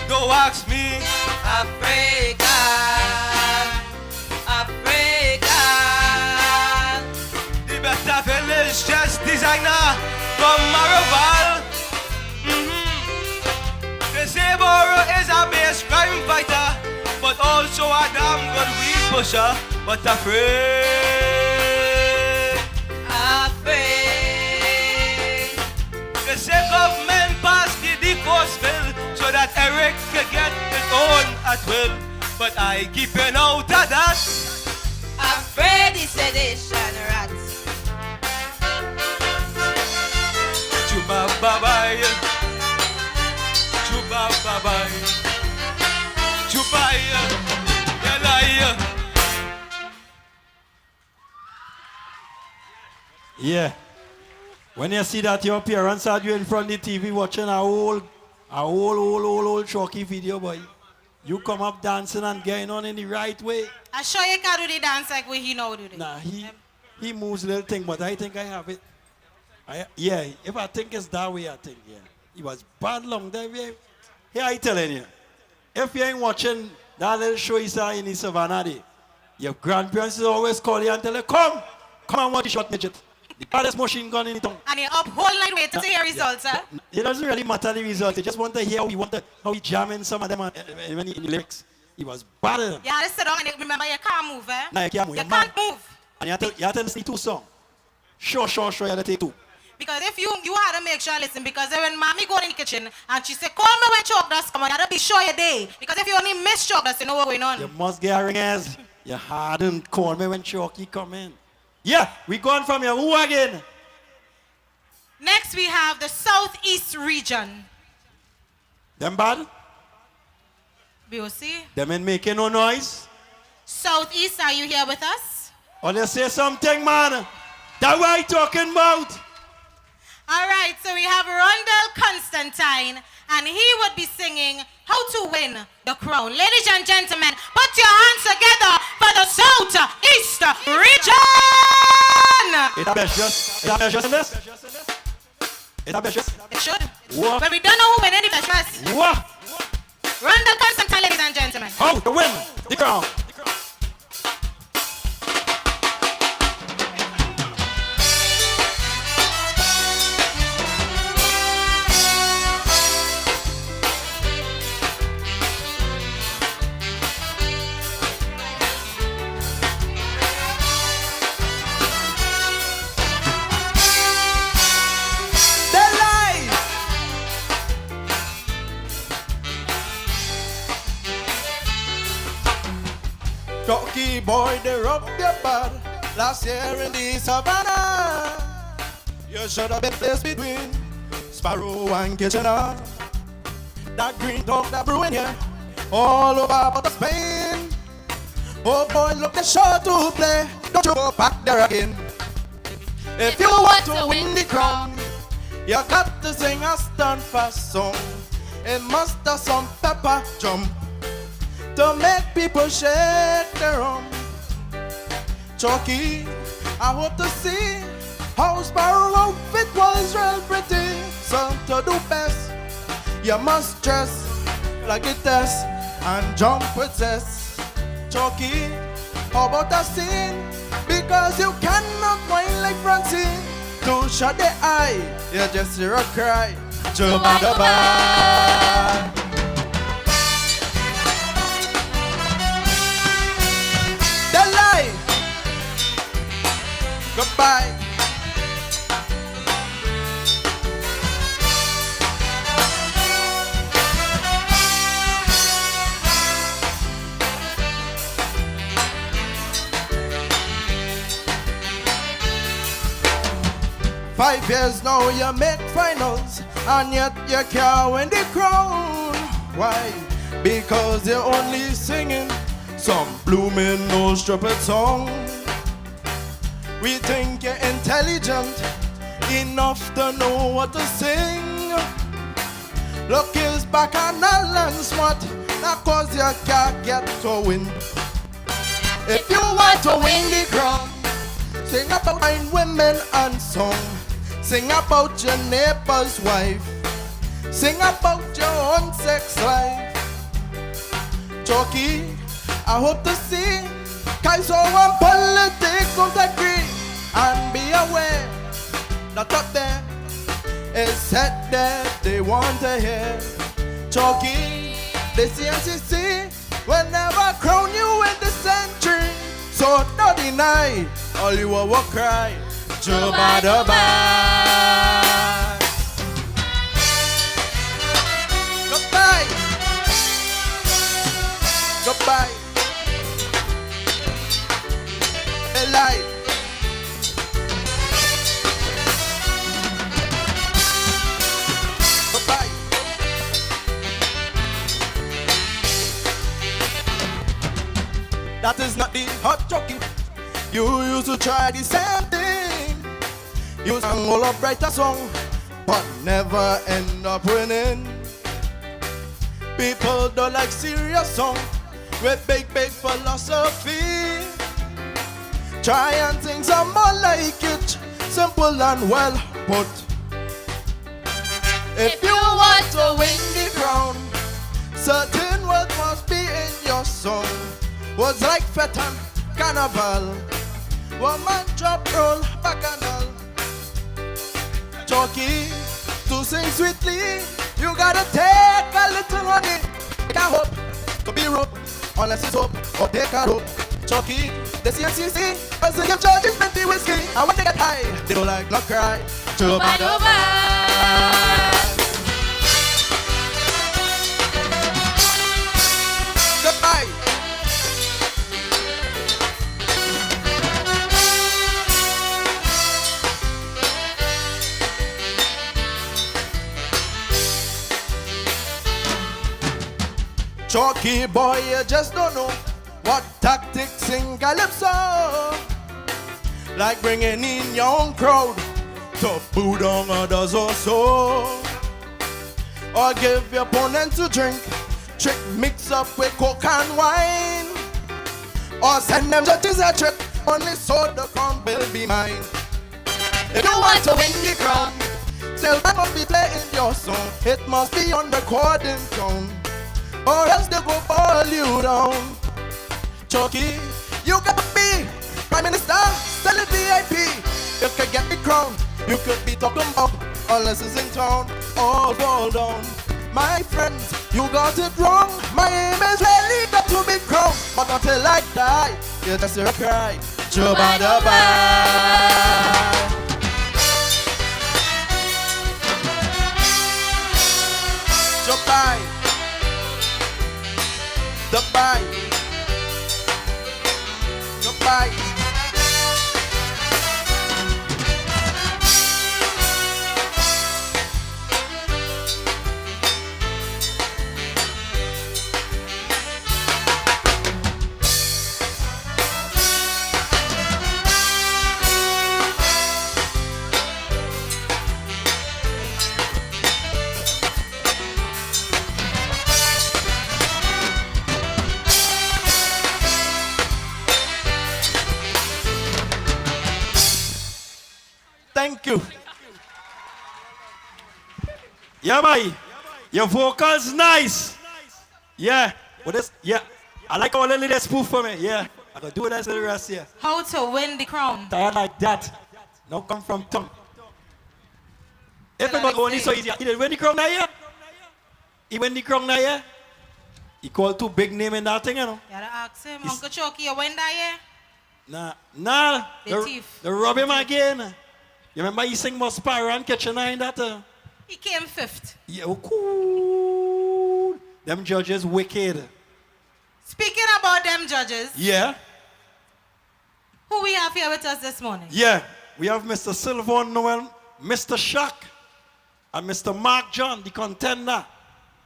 Don't ask me, Africa, Africa. The better village just designer from Maraval. They say Boro is a base crime fighter, but also a damn good weed pusher. But afraid, afraid. They say government passed the divorce bill so that Eric can get his own at will. But I keeping out of that. Afraid the sedition rats. Juba bye. Juba bye. Jubaya, Yalaya. Yeah. When you see that your parents are you in front of the TV watching a old Chucky video, boy, you come up dancing and getting on in the right way. I sure you can do the dance like what he know do it. Nah, he moves a little thing, but I think I have it. Yeah, if I think it's that way, I think, yeah. He was bad long there. Yeah, I telling you. If you ain't watching that little show you saw in the Savannah Day, your grandparents always call you and tell you, come and watch the shot midget. The baddest machine gun in the town. And you're up whole night waiting to hear results, huh? It doesn't really matter the results. They just want to hear how he jamming some of them in the lyrics. He was bad at them. You have to sit down and remember you can't move, eh? No, you can't move. You can't move. And you have to listen to 2 songs. Sure, you have to take 2. Because if you had to make sure listen, because when mommy go in the kitchen and she say, call me when chalk dust come on, you have to be sure you're there. Because if you only miss chalk dust, you know what's going on. You must get a ring as you hadn't call me when Chalky come in. Yeah, we gone from here. Who again? Next Next, we have the Southeast region. Them bad? BOC. Them ain't making no noise? Southeast, are you here with us? Or they say something, man. That's what I talking about. All right, so we have Rondell Constantine, and he would be singing How to Win the Crown. Ladies and gentlemen, put your hands together for the Southeast region. Is that best just in this? Is that best just? It should. What? But we don't know who win any best dress. What? Rondell Constantine, ladies and gentlemen. How to win the crown. Cocky boy, they rub your bud last year in the savannah. You should have been placed between Sparrow and Kitchener. That green dog that brewing here all over but the Spain. Oh boy, look the show to play. Don't you go back there again. If you want to win the crown, you got to sing a stand fast song. It must have some pepper jump to make people shake their rum. Chucky, I hope to see how Sparrow outfit was real pretty. So to do best, you must dress like it is and jump with zest. Chucky, how about a scene? Because you cannot whine like Francine. To shut the eye, you just hear a cry. Jubba-dubba. Goodbye. Five years now you make finals, and yet you can't win the crown. Why? Because you're only singing some blooming nose trumpet song. We think you're intelligent enough to know what to sing. Look is back and all smart, that cause you can't get to win. If you want to win the crown, sing about fine women and song. Sing about your neighbor's wife. Sing about your own sex life. Chucky, I hope to see Calypso and politics don't agree. And be aware that up there is said that they want to hear. Chucky, the CNCC will never crown you in the century. So don't deny, all you will cry. Jubba-dubba. Goodbye. Goodbye. Alive. That is not the hot jockey. You used to try the same thing. You sang all a brighter song, but never end up winning. People don't like serious song with big philosophy. Try and sing some more like it, simple and well put. If you want to win the crown, certain words must be in your song. Was like fete and carnival, woman drop roll bacchanal. Chucky, to sing sweetly, you gotta take a little honey. Can't hope to be rope, unless it's hope or take a rope. Chucky, the CNCC, as they give charges plenty whiskey. And when they get high, they don't like not cry. Jubba-dubba. Goodbye. Chalky boy, you just don't know what tactics in Calypso. Like bringing in your own crowd to boo down others or so. Or give your opponent to drink, trick mix up with coke and wine. Or send them judges a trick, only so the crown will be mine. If you want to win the crown, tell them must be playing your song. It must be on recording tone, or else they go fall you down. Chucky, you can be Prime Minister, sell it VIP. You could get the crown, you could be talking about unless it's in town, all fall down. My friends, you got it wrong. My aim is really not to be crowned, but until I die, you just hear a cry. Jubba-dubba. Dubai, Dubai, Dubai. Thank you. Yeah, boy. Your vocals nice. Yeah. What is? Yeah. I like all the little spoof for me. Yeah. I can do that to the rest here. How to win the crown? Tired like that. Now come from tongue. Everybody only so easy. He did win the crown now, yeah? He win the crown now, yeah? He called two big name in that thing, you know? You gotta ask him. Uncle Chucky, you win that year? Nah. The thief. They rob him again. You remember he sang about Sparrow and Kitchener in that? He came 5th. Yeah, cool. Them judges wicked. Speaking about them judges, Yeah. who we have here with us this morning? Yeah. We have Mr. Sylvan Noel, Mr. Shaq, and Mr. Mark John, the contender.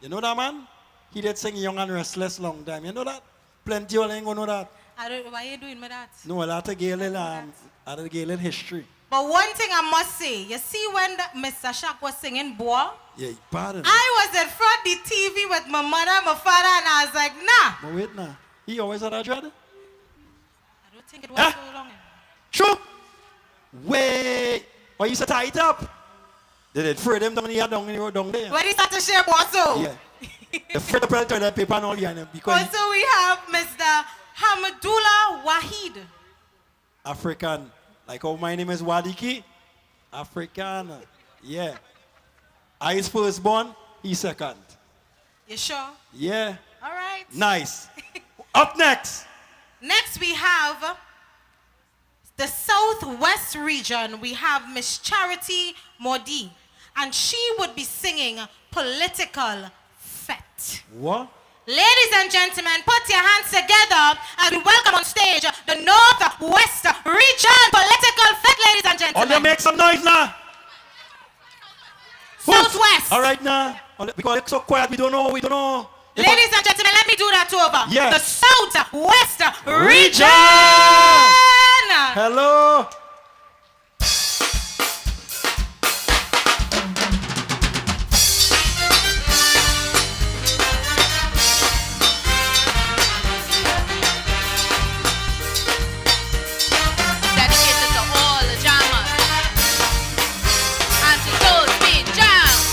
You know that man? He did sing Young and Restless long time. You know that? Plenty of them know that. Why are you doing with that? No, a lot of Galen history. But one thing I must say, you see when Mr. Shaq was singing Boy, Yeah, pardon. I was in front of the TV with my mother, my father, and I was like, nah. But wait now. He always had a dread? I don't think it was so long. True. Wait. Why you say tie it up? Did it throw them down here, down there? When he started to share also. Yeah. The freight up the toilet paper and all the because Also we have Mr. Hamidullah Wahid. African. Like how my name is Wadiki. African. Yeah. I is firstborn, he's second. You sure? Yeah. All right. Nice. Up next. Next we have the Southwest region. We have Miss Charity Modi. And she would be singing Political Fet. What? Ladies and gentlemen, put your hands together as we welcome on stage the Northwest Region Political Fet, ladies and gentlemen. Oh, you make some noise now. Southwest. All right now. Because it's so quiet, we don't know. Ladies and gentlemen, let me do that over. Yes. The Southwest Region. Hello. Dedicated to all the jammers and to those being jammed.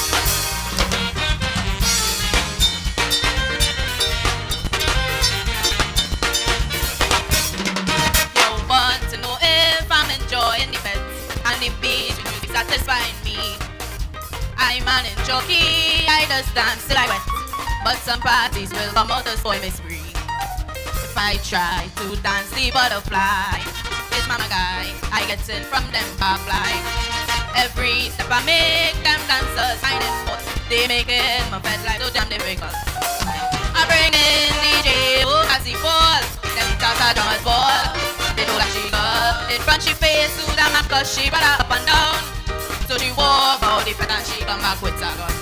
You want to know if I'm enjoying the beds and the beach with music satisfying me. I'm an jockey, I just dance till I wet, but some parties will come out to spoil me spree. If I try to dance the butterfly, it's mama guy, I get in from them fly. Every step I make, them dancers signing for. They make it my bed like so damn difficult. I bring in DJ who has the ball. Them talk a drummer's ball. They do like she got in front she face to the man cause she brought her up and down. So she walk out the fat and she come back with her gun.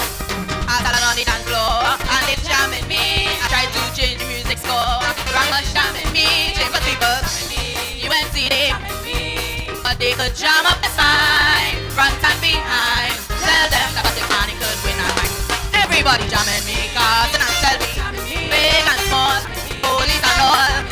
I tell her on the dance floor and they jamming me. I try tried to change the music score. Rappers jamming me, chamber people, you ain't see them. But they could jam up the spine, front and behind. Tell them that the money could win a fight. Everybody jamming me, cause and tell me, big and small, police and all.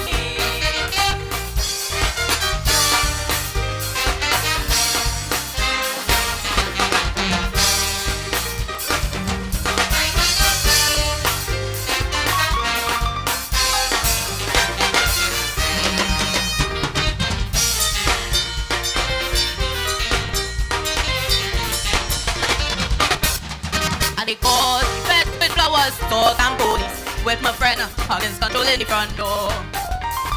And they called fed with flowers, talk and police. With my friend Huggins controlling the front door.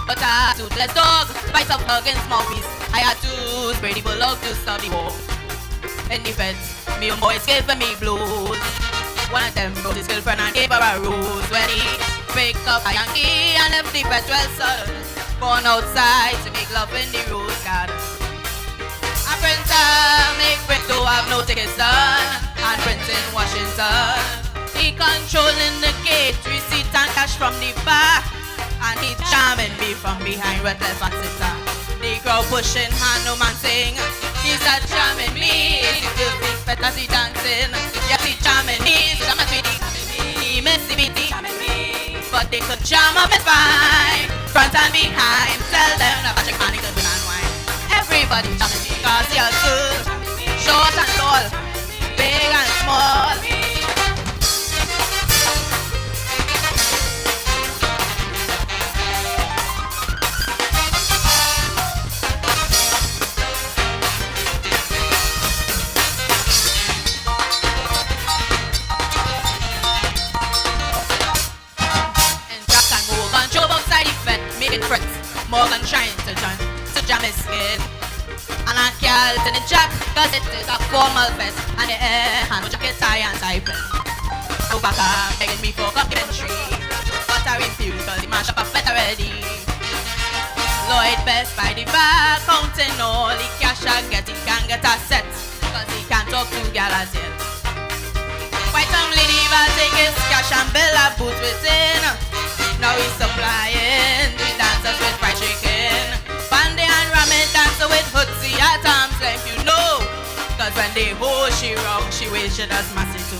But a toothless dog bites up Huggins' mouthpiece. I had to spray the bulldog to stop the war. In the feds, me own boys giving me blues. One of them brought his girlfriend and gave her a rose. When he picked up a Yankee and left the feds well sudden, gone outside to make love in the rose garden. A printer make Brit to have no tickets done. And Prince in Washington, he controlling the gate, receipt and cash from the back. And he charming me from behind with left and center. The crowd pushing hand, no man sing. He's a charming me, he feels big fat as he dancing. Yes, he charming me, so I'm a sweetie. He messy bitty, but they could jam up his spine, front and behind. Tell them that Patrick Manning could win and wine. Everybody charming me, cause he has good, short and tall, big and small. Morgan trying to jam his skin. And I can't in the jack, cause it is a formal fest. And the air, hand with jacket, tie and tie pen. Obaka begging me for complimentary, but I refuse cause he mash up a fet already. Lloyd Best by the bar, counting all the cash I get, he can't get a set, cause he can't talk to galas yet. White some lady will take his cash and bill a booth within. Now he's supplying the dancers with fried chicken. Bandy and ramen dancer with hootsie at arm's length, you know. Cause when they hold she rock, she waist she does massive too.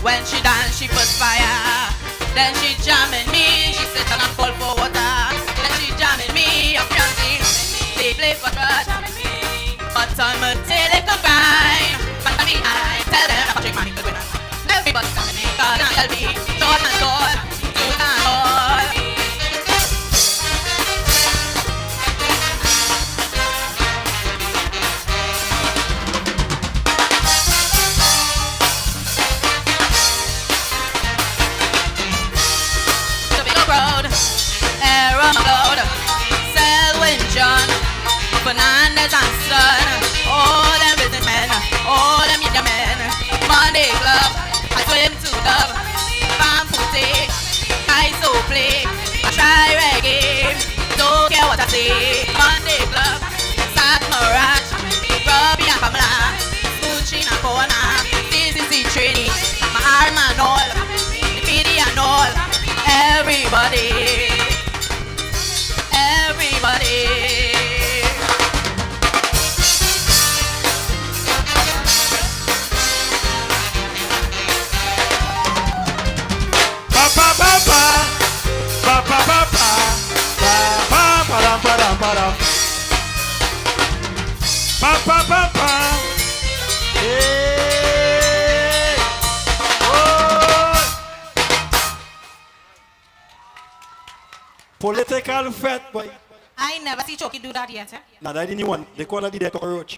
When she dance, she puts fire. Then she jamming me, she sit and call for water. Then she jamming me, up dancing. They play for trust, but I'm a tail they could grind. But I mean, I tell them that Patrick Manning could win. Everybody jamming me, cause now tell me, short and tall, two and all. Fernandez and Son, all them businessmen, all them media men. Monday club, I swim to dub, Bam Putte, Calypso play, I try reggae, don't care what I say. Monday club, Sat Marat, Robbie and Pamela, Gucci and Kona, CCC training, my arm and all, the PD and all, everybody, everybody. Political fat boy. I never see Choki do that yet, eh? Nah, that didn't one. They call it the cockroach.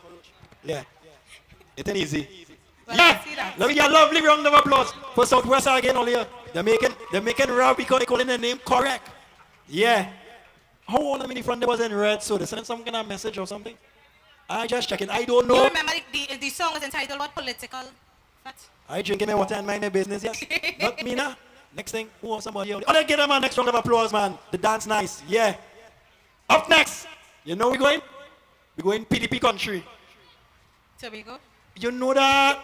Yeah. It ain't easy. Well, yeah. I see that. Let me get a lovely round of applause for Southwest again all here. They're making Rob because they're calling the name correct. Yeah. How old am I in front there was in red, so they sent some kind of message or something? I just checking. I don't know. You remember the song was entitled what? Political fat? I drinking my water and mind my business, yes. Not me now. Next thing, who wants somebody else? Oh, let's get them a next round of applause, man. The dance nice, yeah. Up next, you know where we're going? We're going PDP country. Tobago? You know that?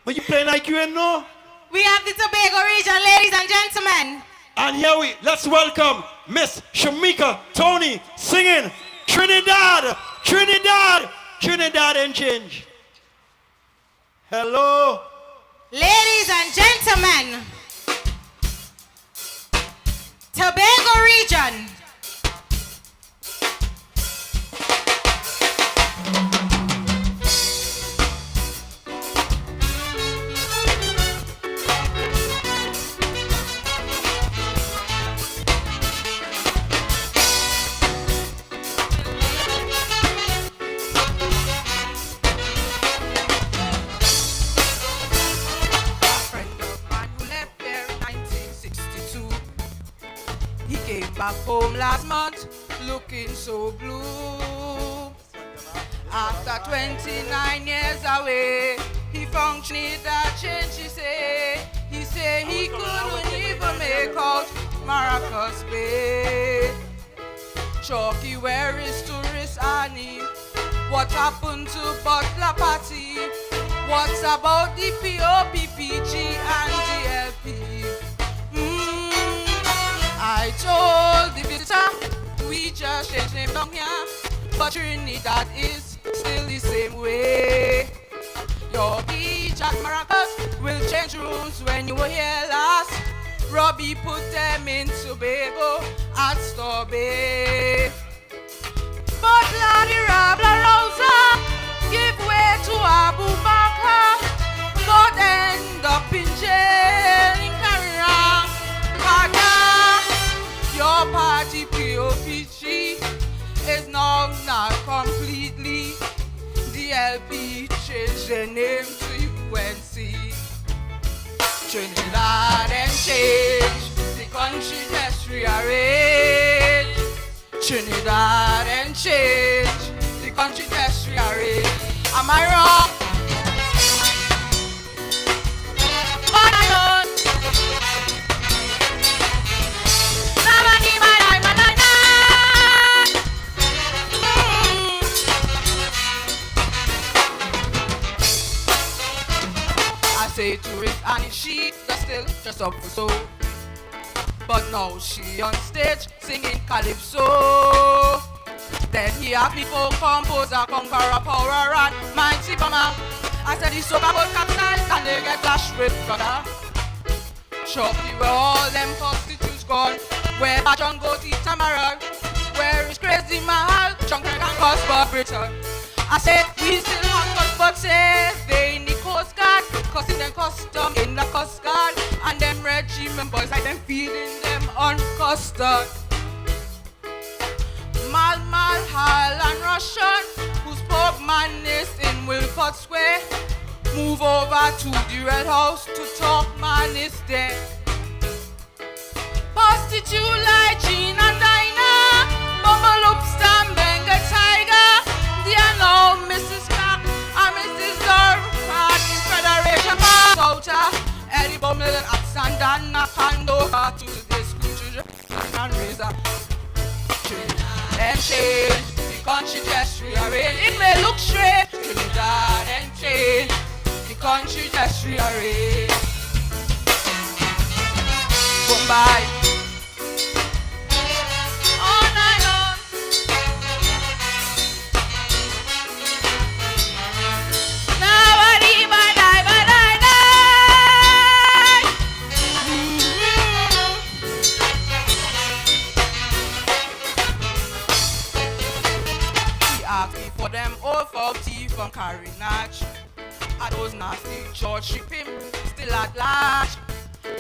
But you playing like you ain't know? We have the Tobago region, ladies and gentlemen. And let's welcome Miss Shamika Tony singing Trinidad, Trinidad, Trinidad and change. Hello. Ladies and gentlemen, Tobago region. Back home last month, looking so blue. After 29 years away, he found Trinidad change, he say he couldn't even make out Maracas Bay. Chalky, where is tourist Annie? What happened to Butler Party? What's about the POPPG and the LP? I told the visitor, we just changed name down here, but Trinidad is still the same way. Your beach at Maracas will change rooms when you were here last. Robbie put them in Tobago at Storbay. But Lady Rabla Rosa give way to Abu Bakr, but end up in jail in Carrera. Your party POPG is now not completely. The LP changed their name to UNC. Trinidad and change, the country just rearranged. Trinidad and change, the country just rearranged. Am I wrong? But I don't. Say tourist and she that's still just up for so. But now she on stage singing Calypso. Then he have people composer, conqueror, power and mighty bomber. I said he's so about capitals and they get flashed with brother. Shortly where all them prostitutes gone. Where Bajon go to Tamara. Where is Crazy Mahal, John Craig and Cosper Britain. I said we still hot but say they in the Coast Guard, costing them custom in the Coast Guard, and them regiment boys like them feeding them on custard. Mal, Hal and Russian, whose Pope man is in Wilcott Square, move over to the Red House to talk man is there. Prostitute like Jean and Dinah, Bubble Upstar, Benga Tiger, dear now Mrs. Clark and Mrs. Dorfman in Federation Souter, Eddie Bummel and Atsand and Candover to the school children and Razor. Trinidad and change, the country just rearranged. It may look straight, Trinidad and change, the country just rearranged. Bombay. From Carinach, and those nasty church ship him still at large.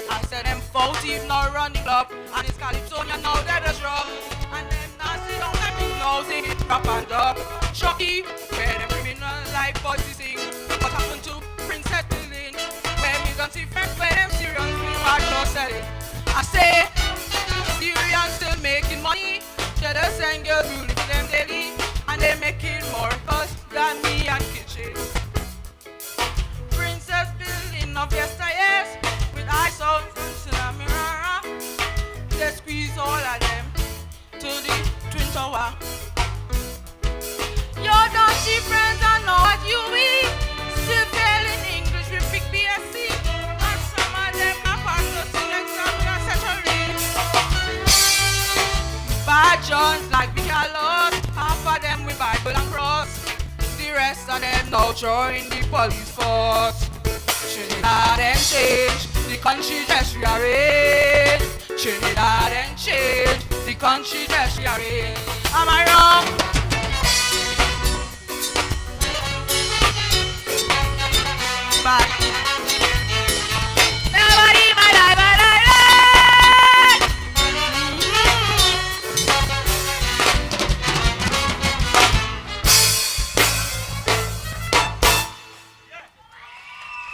I said them faulty now run the club, and it's Calypso now they're the drum. And them nasty don't let me know sing it rap and dub. Shocky, where them criminal like boys sing. What happened to Princess Lynn? Where me gun see friends, where them Syrians we bad no selling. I say Syrians still making money. They just send girls beauty to them daily, and they making more fuss than me and kitchen. Princess building of yesteryears with ice out from Tsunami. They squeeze all of them to the Twin Tower. Your dirty friends are know what you eat. Still failing English with big BSc. And some of them are part of the students of accessory. join the police force. Trinidad and change, the country just rearrange. Trinidad and change, the country just rearrange. Am I wrong? Back. Nobody, my life, my life.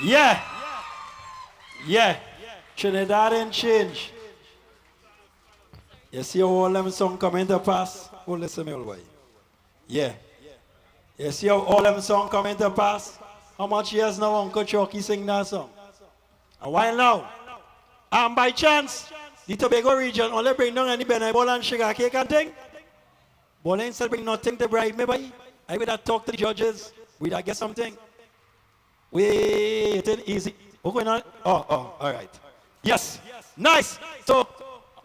Yeah. Yeah. Trinidad and change. You see how all them songs come into pass? Oh, listen me all way. Yeah. You see how all them songs come into pass? How much years now Uncle Chucky sing that song? A while now. And by chance, the Tobago region only bring down any benable and sugar cake and thing. But they instead bring nothing to bribe me by. I would have talk to the judges. We'd have get something. Wait, it easy. What's going on? Oh, all right. Yes, nice. So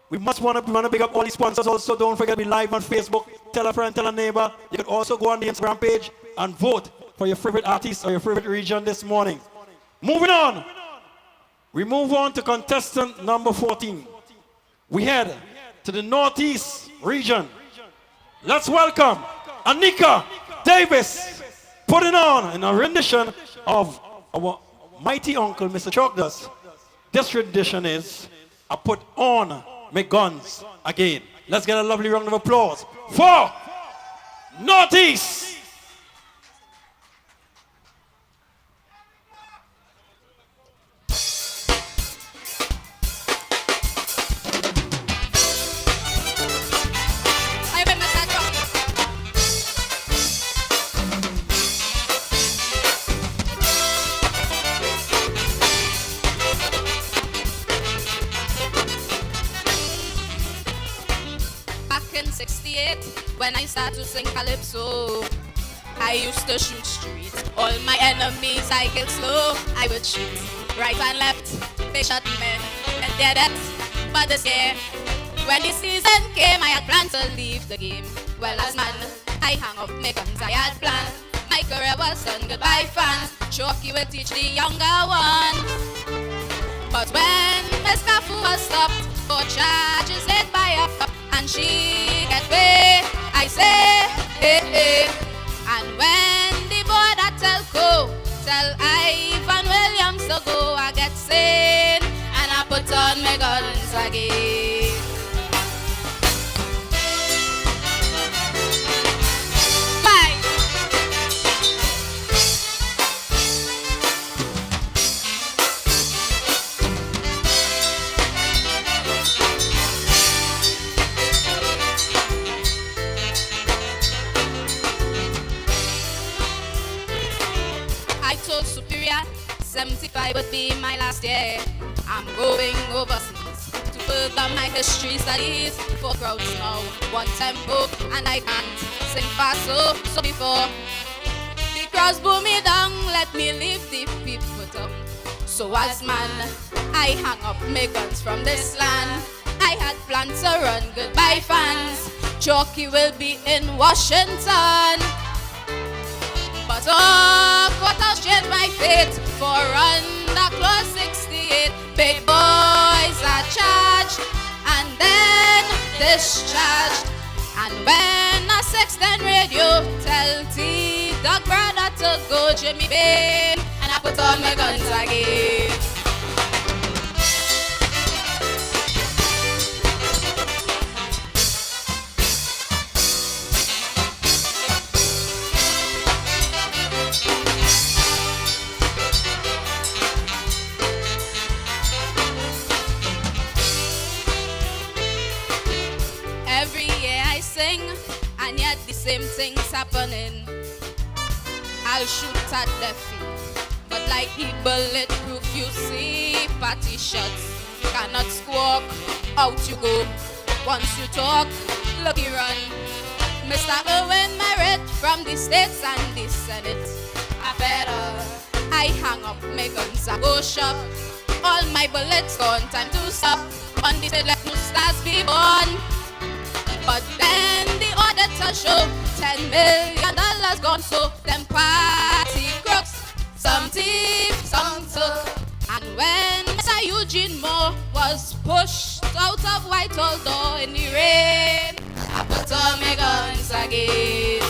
we must want to big up all the sponsors. Also, don't forget to be live on Facebook. Tell a friend, tell a neighbor. You can also go on the Instagram page and vote for your favorite artist or your favorite region this morning. Moving on. We move on to contestant number 14. We head to the Northeast region. Let's welcome Anika Davis, putting on a rendition of our mighty uncle, Mr. Chokdas. This rendition is I Put On My Guns Again. Let's get a lovely round of applause for Northeast. When I start to sing Calypso, I used to shoot street. All my enemies I killed slow. I would shoot right and left. They shot me and their deaths. But this year, when the season came, I had planned to leave the game. Well, as man, I hung up my guns, I had planned. My career was done, goodbye fans. Chalky will teach the younger ones. But when Miss Kafu was stopped, 4 charges laid by a cop, and she get away, I say, hey, hey. And when the border tell go, tell Ivan Williams to go, I get sane, and I put on my guns again. Bye. Superior, 75 would be my last year. I'm going overseas to further my history studies. 4 crowds now, 1 tempo, and I can't sing fast so before the crowds boo me down, let me leave the people down. So as man, I hung up my guns from this land. I had planned to run goodbye fans. Chalky will be in Washington. But oh, what has changed my fate? For under clause 68, big boys are charged and then discharged. And when a 610 radio tell T Dog brother to go Jimmy Bain, and I put on my guns again. And yet the same things happening. I'll shoot at their feet, but like the bulletproof, you see, party shots cannot squawk. Out you go. Once you talk, lucky run. Mr. Owen Merritt from the States and the Senate. I better, I hang up my guns, I go shop. All my bullets gone, time to stop. On the stage let no stars be born. But then the order a show. $10 million gone so. Them party crooks, some thief, some took. And when Mr. Eugene Moore was pushed out of Whitehall door in the rain, I put on my guns again.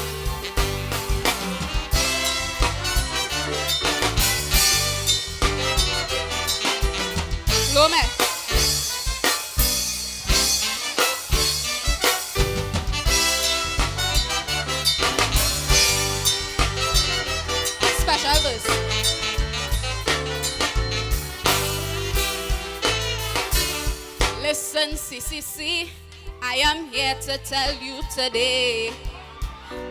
Lome. Special verse. Listen, CCC, I am here to tell you today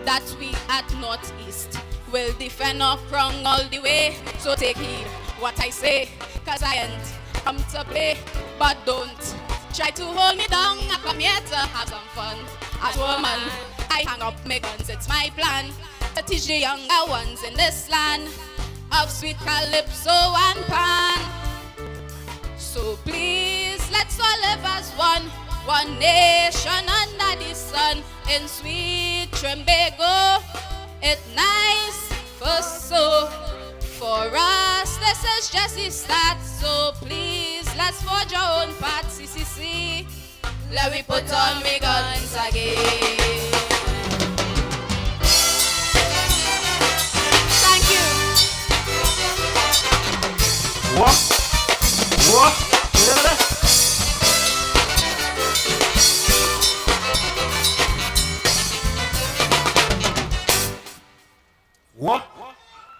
that we at Northeast will defend our crown all the way. So take heed what I say, cause I ain't come to play. But don't try to hold me down. I come here to have some fun. As woman, I hang up my guns, it's my plan to teach the younger ones in this land of sweet Calypso and pan. So please, let's all live as one nation under the sun. In sweet Trimbago, it's nice for so. For us, this is just the start. So please, let's forge our own path, CCC. Let me put on my guns again. Thank you. What? What?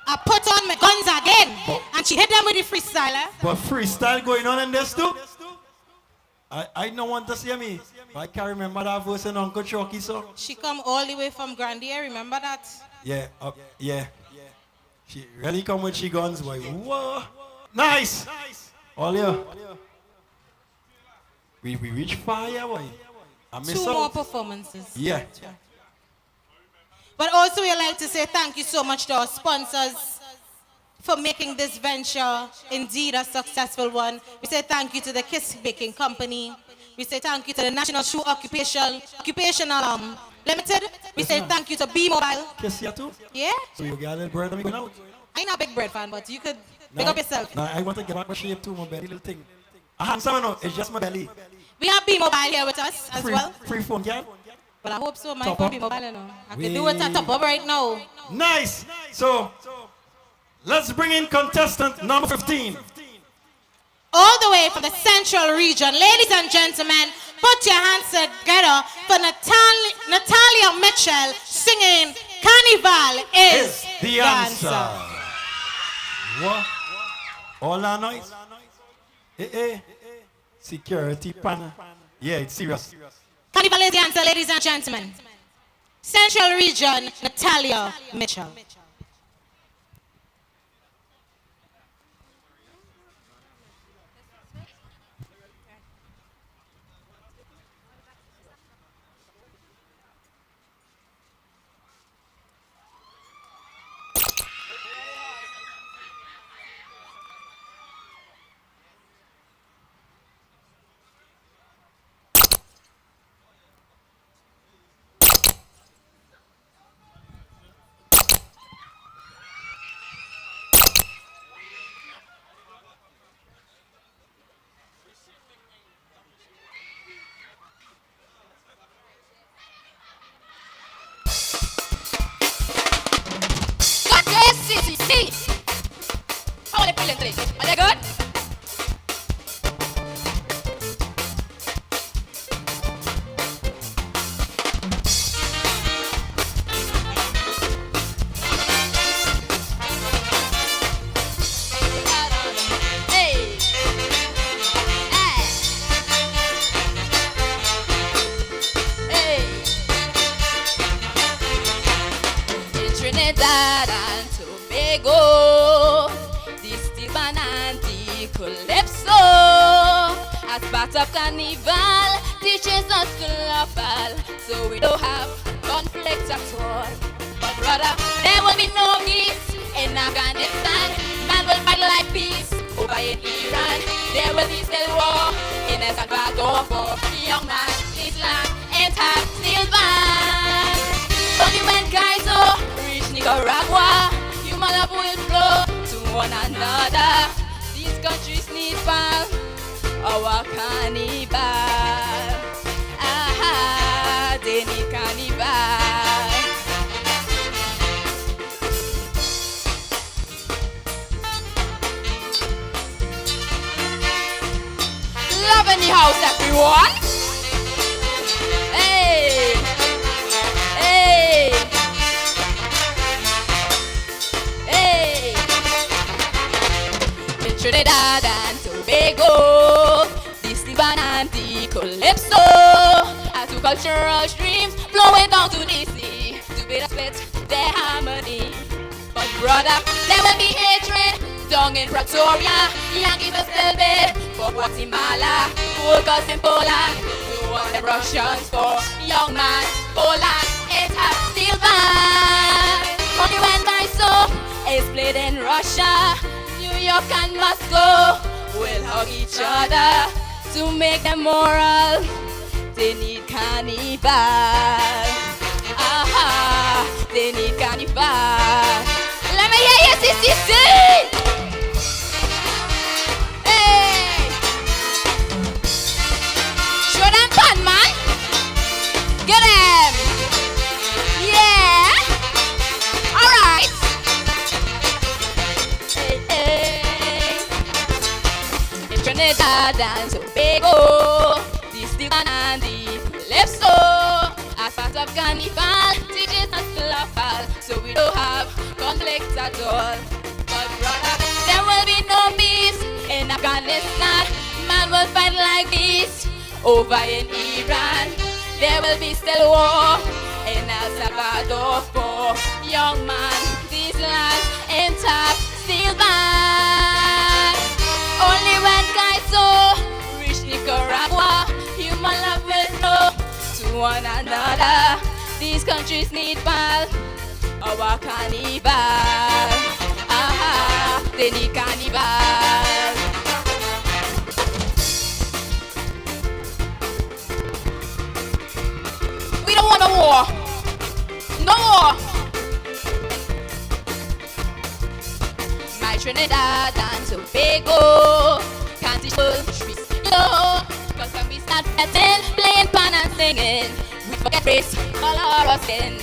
I put on my guns again. And she hit them with the freestyler. But freestyle going on in this too? I don't want to see me. I can't remember that verse in Uncle Chucky song. She come all the way from Grandier, remember that? Yeah, yeah. She really come with she guns, boy. Whoa. Nice. All you. We reach fire, boy. Two more performances. Yeah. But also we'd like to say thank you so much to our sponsors for making this venture indeed a successful one. We say thank you to the Kiss Baking Company. We say thank you to the National Shoe Occupational Limited. We say thank you to B-Mobile. Kiss here too? Yeah. So you get a little bread and we going out? I'm not a big bread fan, but you could pick up yourself. No, I want to get back my shape too, my belly little thing. Handsome no, it's just my belly. We have B-Mobile here with us as well. Free phone, girl? Well, I hope so. My phone B-Mobile, you know. I can do it at top up right now. Nice. So, let's bring in contestant number 15. All the way from the Central Region. Ladies and gentlemen, put your hands together for Natalia Mitchell singing Carnival is the answer. What? All that noise? Security panel. Yeah, it's serious. Carnival is the answer, ladies and gentlemen. Central Region, Natalia Mitchell. How are they feeling today? Are they good? Hey. Hey. In Trinidad and Tobago, and the Calypso, as part of Carnival, teaches us to love all, so we don't have conflict at all. But brother, there will be no peace in Afghanistan. Man will fight like peace over in Iran. There will be still war in El Salvador for young man. Islam ain't have still banned. guys so reach Nicaragua, human love will flow to one another. These countries need pal, our cannibal. Aha, they need cannibal. Love in the house, everyone. Hey, hey, hey. In Trinidad and Tobago, this the and the Calypso, as two cultural streams flowing down to the sea to beat us with their harmony. But brother, there will be hatred down in Pretoria. Yankees are still bid for Guatemala, Focus in Poland, to what the Russians for young man, Poland, it's a steel band. Only when my soul is played in Russia, New York and Moscow will hug each other to make them moral. They need cannibal. Aha, they need cannibal. Let me hear you, CCC. Hey, show them fun, man. Get them. Yeah. All right. Hey, hey. In Trinidad and Tobago, this the one and the Calypso, as part of carnival, teaches us to love, so we don't have conflict at all. But brother, there will be no peace in Afghanistan. Man will fight like this over in Iran. There will be still war in El Salvador for young man. These lands intact, still bad. Only when guys so reach Nicaragua, human love will flow to one another. These countries need pal, our cannibal. Aha, they need cannibal. We don't want no war. No war. My Trinidad and Tobago can't teach full streets. No, cause when we start betting, playing pan and singing, we forget race, color or skin.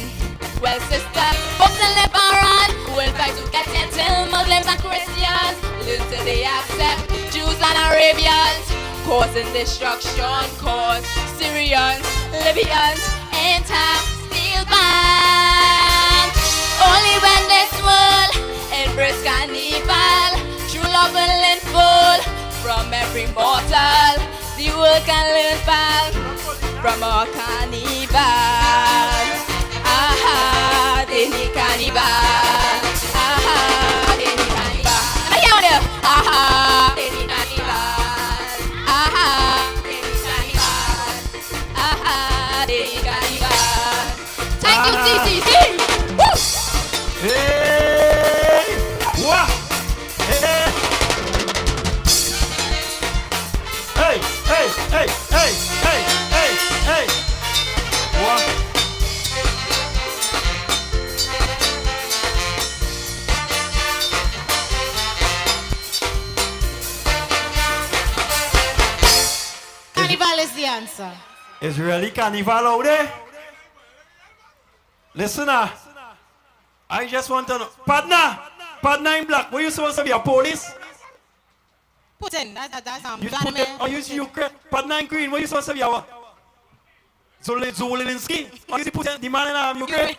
Well, sister, folks in Lebanon will fight to get it till Muslims and Christians learn till they accept Jews and Arabians, causing destruction, cause Syrians, Libyans, intact, still banned. Only when this world embrace carnival, true love will unfold from every mortal. The world can learn pal from our carnival. Aha, they need cannibal. Aha, they need cannibal. Let me hear you. Aha, they need cannibal. Aha, they need cannibal. Aha, they need cannibal. Thank you, CCC. Woo! Hey! Wah! Hey! Hey! Hey! Hey! Hey! Hey! Hey! Hey! Wah! Carnival is the answer. It's really carnival out there. Listen now. I just want to know. Partner in black, were you supposed to be a police? Putin, that's You Putin, or you Ukraine? Partner in green, were you supposed to be a what? Zelensky? Or you see Putin, the man in Ukraine?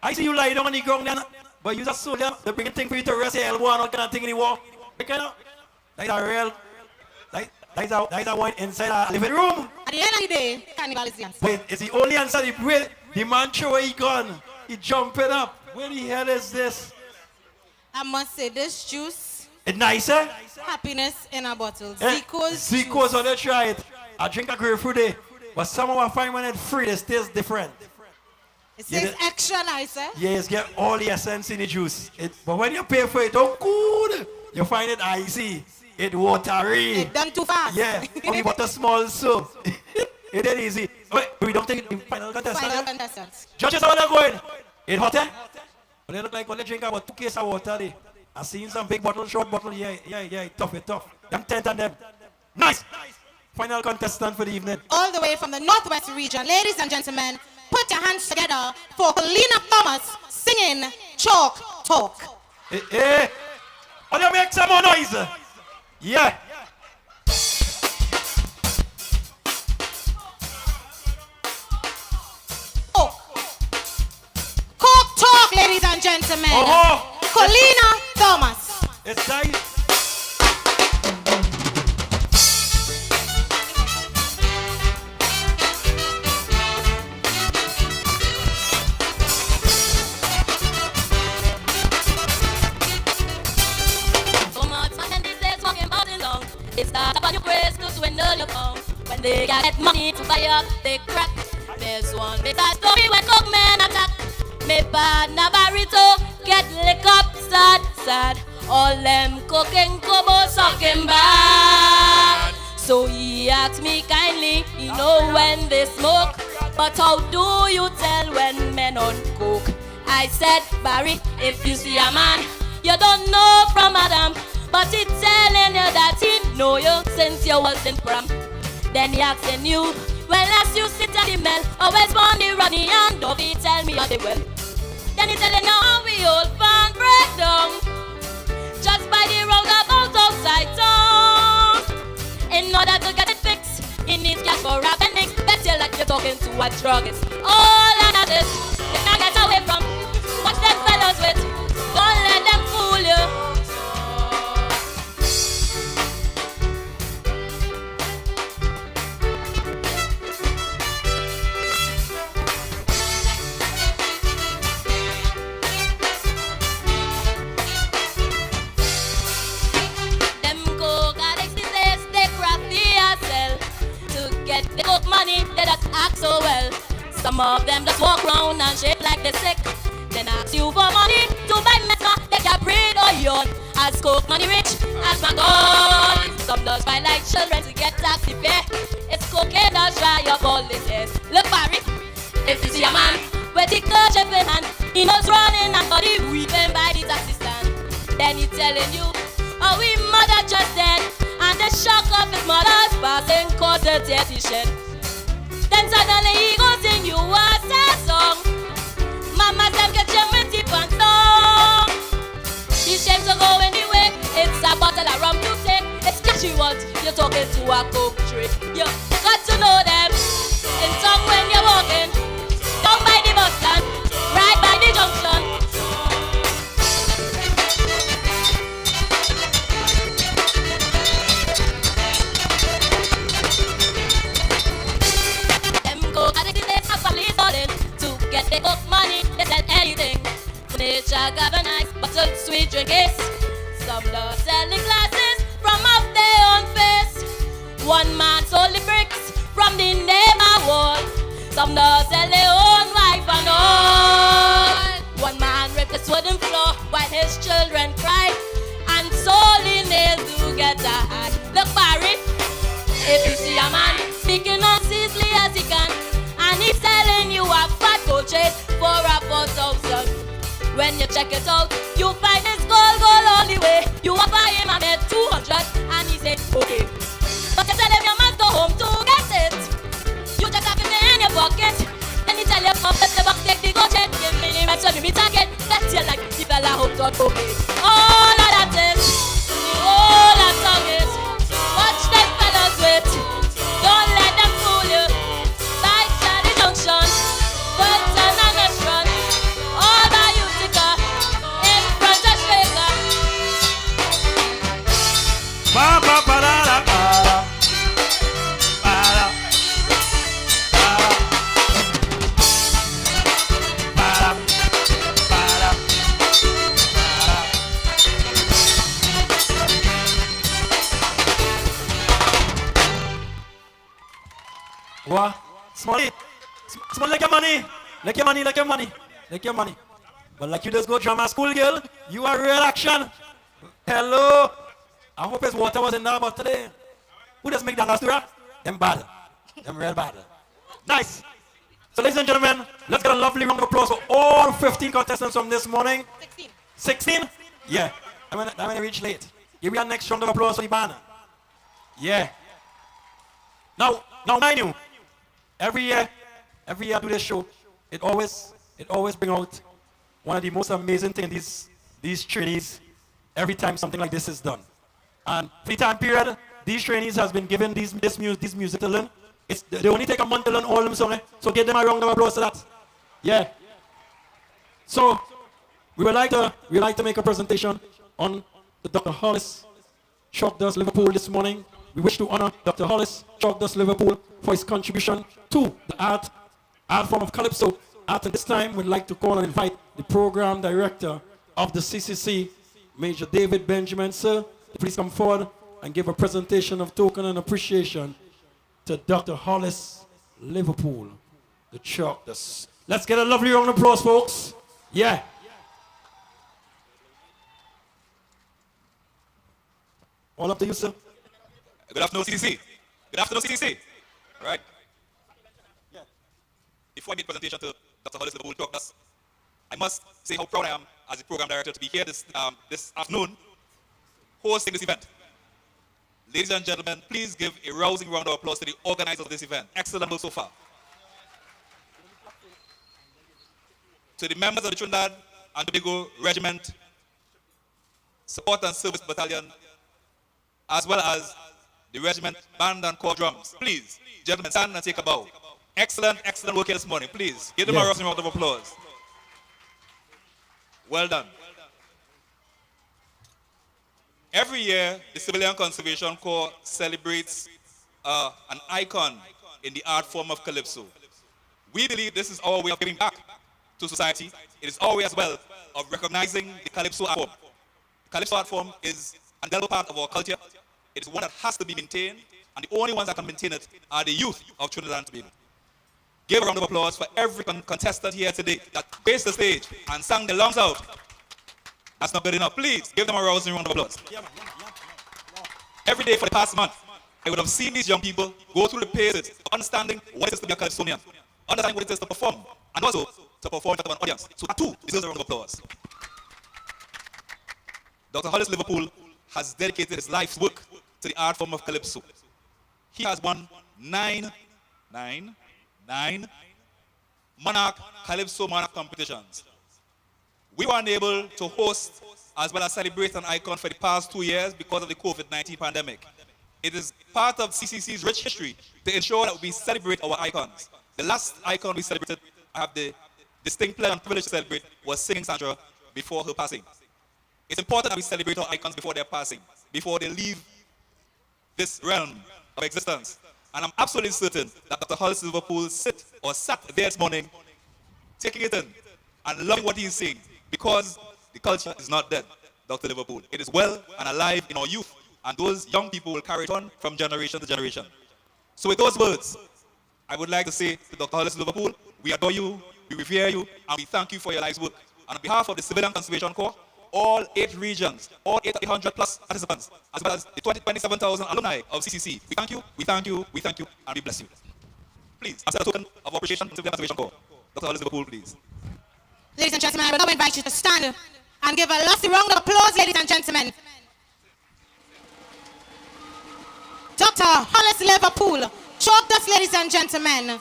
I see you lie down on the ground there, but you just soldier. They bring a thing for you to rest your elbow and all kind of thing in the war. That's a real... That's a one inside a living room. At the end of the day, carnival is the answer. Wait, it's the only answer. The man throw away his gun. He jumping up. Where the hell is this? I must say, this juice, It's nice, eh? happiness in a bottle. Zico's on the try it. I drink a grapefruit day. But some of I find when it's free, it tastes different. It tastes extra nice, eh? Yes, get all the essence in the juice. But when you pay for it, oh good. You find it icy. It watery. It done too fast. Yeah, only but a small soup. It ain't easy. Wait, we don't take the final contestant. Final contestant. Judges, how are they going? It hot, eh? But they look like when they drink about 2 cases of water. I seen some big bottle, short bottle. Yeah, tough. Them tent on them. Nice. Final contestant for the evening. All the way from the Northwest region, ladies and gentlemen, put your hands together for Colina Thomas singing Chalk Talk. Hey. Will you make some more noise? Yeah. Coke Talk, ladies and gentlemen. Colina Thomas. It's time. It's start up on your praise to swindle your phone. When they get money to buy up, they crack. There's one big story when coke men attack. Me partner Barito get lick up sad. All them cooking kobo sucking bad. So he asked me kindly, you know when they smoke, but how do you tell when men on coke? I said, Barry, if you see a man, you don't know from Adam, but he telling you that he know you since you wasn't from. Then he asking you, well, as you sit at the mill, always born the Ronnie and Dovey, tell me how they will. Then he telling you how we old fan break down, just by the roundabout outside town. In order to get it fixed, he needs cash for appendix. Bet you like you're talking to a druggist. All of this, you can't get away from. Watch them fellas with, don't let them fool you. They got money, they just act so well. Some of them just walk around and shape like they sick. Then ask you for money to buy mecca. They can breed or yawn. As coke money rich, as my God. Some does buy like children to get taxi fare. It's cocaine does dry up all this is. Look Barry, if you see a man with the clutch in hand, he knows running and body weeping by the taxi stand. Then he telling you, oh we mother just dead. And the shock of his mother's passing caused a tearty shed. Then suddenly he goes in you a sad song. Mama said get your minty pants on. These shames are going anyway. It's a bottle of rum to take. It's catchy words. You're talking to a coke tree. You got to know them. In song when you're walking down by the bus stand, right by the junction. Get the coke money, they sell anything. Nature galvanized, bottled sweet drink is. Some love selling glasses from off their own face. One man sold the bricks from the neighbor wall. Some love sell their own wife and all. One man ripped his wooden floor while his children cried, and sold the nails to get a high. Look Barry, if you see a man speaking as easily as he can, and he's telling you a fat coaches for a 4,000. When you check it out, you find his gold all the way. You offer him a net 200 and he said okay. But you tell him you must go home to get it. You just have it in your pocket. Then he tell you come let the box take the coaches. Give me the rest of the target. That's you like the fella hooked on okay. All of that is, all that song is. Watch them fellas with. Don't let them fool you. Junction, Fulton and restaurant, all by Utica, in front of Shaker. Ba ba ba da da ba da. Ba da. Ba da. Ba da. Ba da. What? Small. Small like your money. Like your money, like your money. Like your money. But like you just go drama school, girl, you are real action. Hello. I hope his water was in there, but today, who does McDonald's do that? Them bad. Them real bad. Nice. So ladies and gentlemen, let's get a lovely round of applause for all 15 contestants from this morning. 16. 16? Yeah. I'm gonna reach late. Give me a next round of applause for the banner. Yeah. Now mind you, every year I do this show, it always bring out one of the most amazing things these trainees every time something like this is done. And for the time period, these trainees has been given this music to learn. They only take a month to learn all them songs, so give them a round of applause for that. Yeah. So we would like to make a presentation on the Dr. Hollis Chalk Dust Liverpool this morning. We wish to honor Dr. Hollis Chalk Dust Liverpool for his contribution to the art form of Calypso. At this time, we'd like to call and invite the program director of the CCC, Major David Benjamin, sir, to please come forward and give a presentation of token and appreciation to Dr. Hollis Liverpool, the Chalk Dust. Let's get a lovely round of applause, folks. Yeah. All up to you, sir. Good afternoon, CCC. Good afternoon, CCC. All right. Yeah. Before I make presentation to Dr. Hollis Liverpool Chalk Dust, I must say how proud I am as the program director to be here this afternoon hosting this event. Ladies and gentlemen, please give a rousing round of applause to the organizers of this event. Excellent work so far. To the members of the Trinidad and Tobago Regiment, Support and Service Battalion, as well as the regiment band and corps drums. Please, gentlemen, stand and take a bow. Excellent work here this morning. Please, give them a rousing round of applause. Well done. Every year, the Civilian Conservation Corps celebrates an icon in the art form of Calypso. We believe this is our way of giving back to society. It is our way as well of recognizing the Calypso art form. The Calypso art form is an indelible part of our culture. It is one that has to be maintained, and the only ones that can maintain it are the youth of Trinidad and Tobago. Give a round of applause for every contestant here today that graced the stage and sang the lungs out. That's not good enough. Please give them a rousing round of applause. Every day for the past month, I would have seen these young people go through the paces of understanding what it is to be a Calypsonian, understanding what it is to perform, and also to perform in front of an audience. So that too deserves a round of applause. Dr. Hollis Liverpool has dedicated his life's work to the art form of Calypso. He has won 9 Calypso Monarch competitions. We were unable to host as well as celebrate an icon for the past 2 years because of the COVID-19 pandemic. It is part of CCC's rich history to ensure that we celebrate our icons. The last icon we celebrated, I have the distinct pleasure and privilege to celebrate, was Singing Sandra before her passing. It's important that we celebrate our icons before their passing, before they leave this realm of existence. And I'm absolutely certain that Dr. Hollis Liverpool sat there this morning, taking it in and loving what he's saying, because the culture is not dead, Dr. Liverpool. It is well and alive in our youth, and those young people will carry it on from generation to generation. So with those words, I would like to say to Dr. Hollis Liverpool, we adore you, we revere you, and we thank you for your life's work. And on behalf of the Civilian Conservation Corps, all 8 regions, all 800 plus participants, as well as the 27,000 alumni of CCC, we thank you, and we bless you. Please, as a token of appreciation to the Civilian Conservation Corps, Dr. Hollis Liverpool, please. Ladies and gentlemen, I will now invite you to stand and give a lusty round of applause, ladies and gentlemen. Dr. Hollis Liverpool, Chalk Dust, ladies and gentlemen.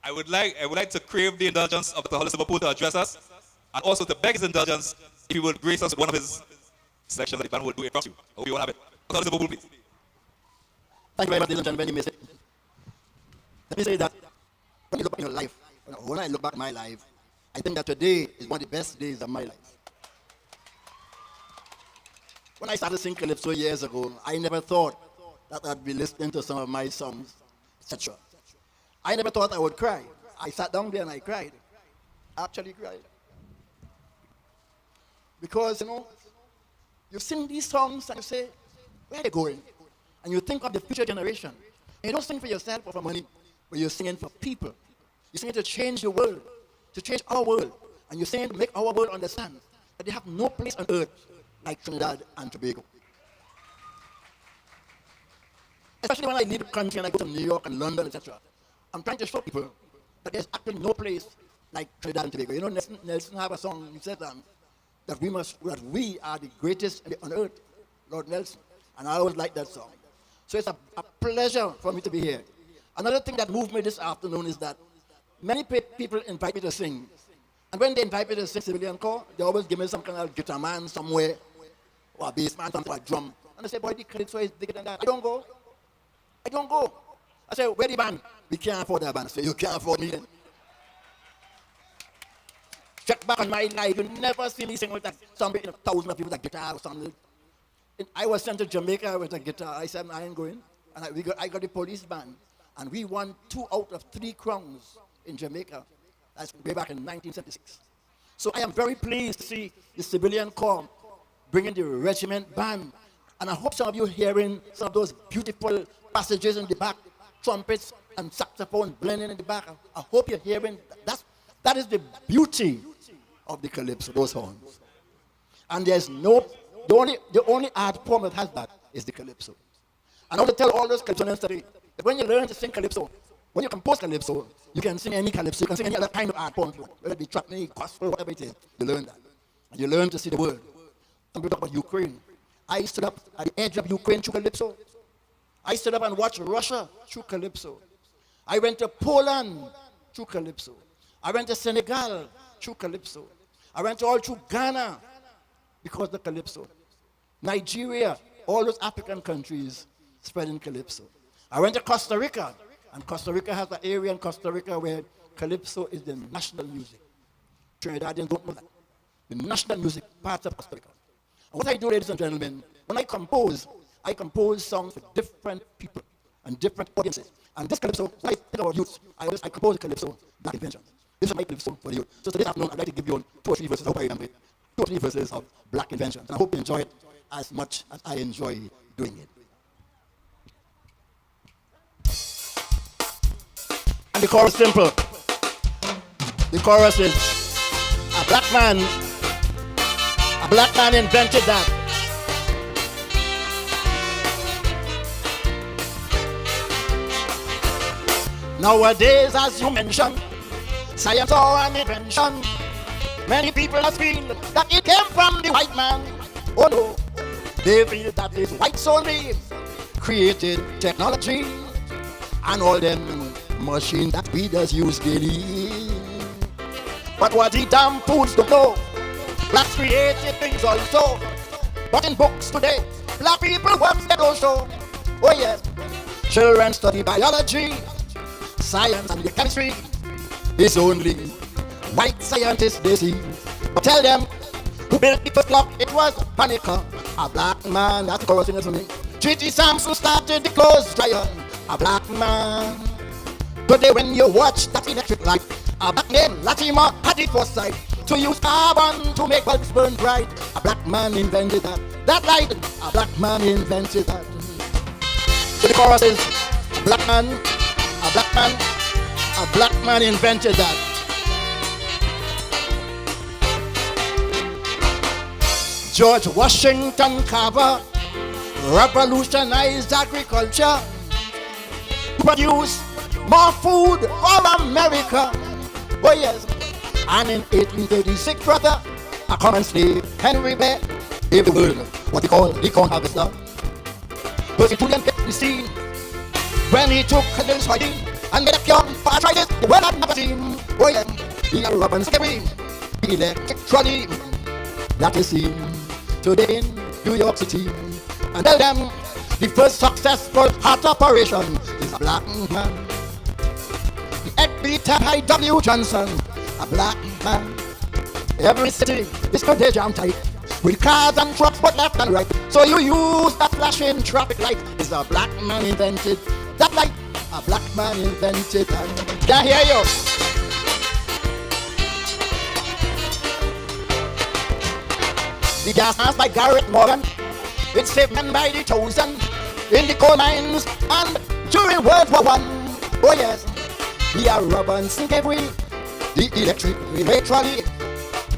I would like to crave the indulgence of Dr. Hollis Liverpool to address us, and also to beg his indulgence if he would grace us with one of his selections that the band will do across you. I hope you all have it. Dr. Hollis Liverpool, please. Thank you very much, ladies and gentlemen. You may say. Let me say that when you look back in your life, when I look back at my life, I think that today is one of the best days of my life. When I started singing Calypso years ago, I never thought that I'd be listening to some of my songs, etc. I never thought I would cry. I sat down there and I cried. I actually cried. Because, you sing these songs and you say, where are they going? And you think of the future generation. And you don't sing for yourself or for money, but you're singing for people. You're singing to change the world, to change our world, And you're saying to make our world understand that they have no place on earth like Trinidad and Tobago. Especially when I leave the country and I go to New York and London, etc. I'm trying to show people that there's actually no place like Trinidad and Tobago. You know, Nelson have a song, he said that we are the greatest on earth, Lord Nelson. And I always like that song. So it's a pleasure for me to be here. Another thing that moved me this afternoon is that many people invite me to sing. And when they invite me to sing civilian corps, they always give me some kind of guitar man somewhere, or a bass man, or a drum. And I say, boy, the Calypso is bigger than that. I don't go. I say, where the band? We can't afford that band. I say, you can't afford me then. Check back on my life, you never see me sing with that somebody, 1,000 of people with a guitar or something. I was sent to Jamaica with a guitar. I said, I ain't going. And I got the police band. And we won 2 out of 3 crowns in Jamaica. That's way back in 1976. So I am very pleased to see the civilian corps bringing the regiment band. And I hope some of you hearing some of those beautiful passages in the back, trumpets and saxophone blending in the back. I hope you're hearing that is the beauty of the Calypso, those horns. And there's the only art form that has that is the Calypso. And I want to tell all those Calypsonians today that when you learn to sing Calypso, when you compose Calypso, you can sing any Calypso, you can sing any other kind of art form, whether it be trapney, gospel, whatever it is. You learn that. And you learn to see the word. Some people talk about Ukraine. I stood up at the edge of Ukraine through Calypso. I stood up and watched Russia through Calypso. I went to Poland through Calypso. I went to Senegal through Calypso. I went all through Ghana because of the Calypso. Nigeria, all those African countries spreading Calypso. I went to Costa Rica, and Costa Rica has an area in Costa Rica where Calypso is the national music. Trinidadians don't know that. The national music part of Costa Rica. And what I do, ladies and gentlemen, when I compose songs for different people and different audiences. And this Calypso, when I think about youth, I compose a Calypso, Black Invention. This is my Calypso for the youth. So today afternoon, I'd like to give you 2 or 3 verses, I hope I remember it. 2 or 3 verses of Black Invention. And I hope you enjoy it as much as I enjoy doing it. And the chorus is simple. The chorus is, a black man invented that. Nowadays, as you mentioned, science or an invention, many people have feel that it came from the white man. Oh no, they feel that it's whites only created technology and all them machines that we just use daily. But what the damn fools don't know, blacks created things also. But in books today, black people work they don't show. Oh yes, children study biology, science and the chemistry. It's only white scientists they see. But tell them who built the first clock, it was Panicker, a black man. That's the chorus in it for me. G.T. Samson started the clothes dryer, a black man. Today when you watch that electric light, a black named Latimer had it foresight to use carbon to make bulbs burn bright. A black man invented that. That light, a black man invented that. So the chorus is, a black man invented that. George Washington Carver revolutionized agriculture, produced more food for America. Oh yes. And in 1836, brother, a common slave, Henry Bear, gave the world what he called the corn harvester. Percy Julian kept the scene when he took a little soybean and made a cure for arthritis the world had never seen. Oh yeah, he had Robin's carry the electric trolley that is seen today in New York City. And tell them the first successful heart operation is a black man. The Edward I.W. Johnson, a black man. Every city is today jam tight with cars and trucks but left and right. So you use that flashing traffic light. Is a black man invented that light. A black man invented that. Can't hear you. The gas mask by Garrett Morgan, it saved men by the thousand in the coal mines and during World War I. Oh yes, the Robinson gave way the electric relay trolley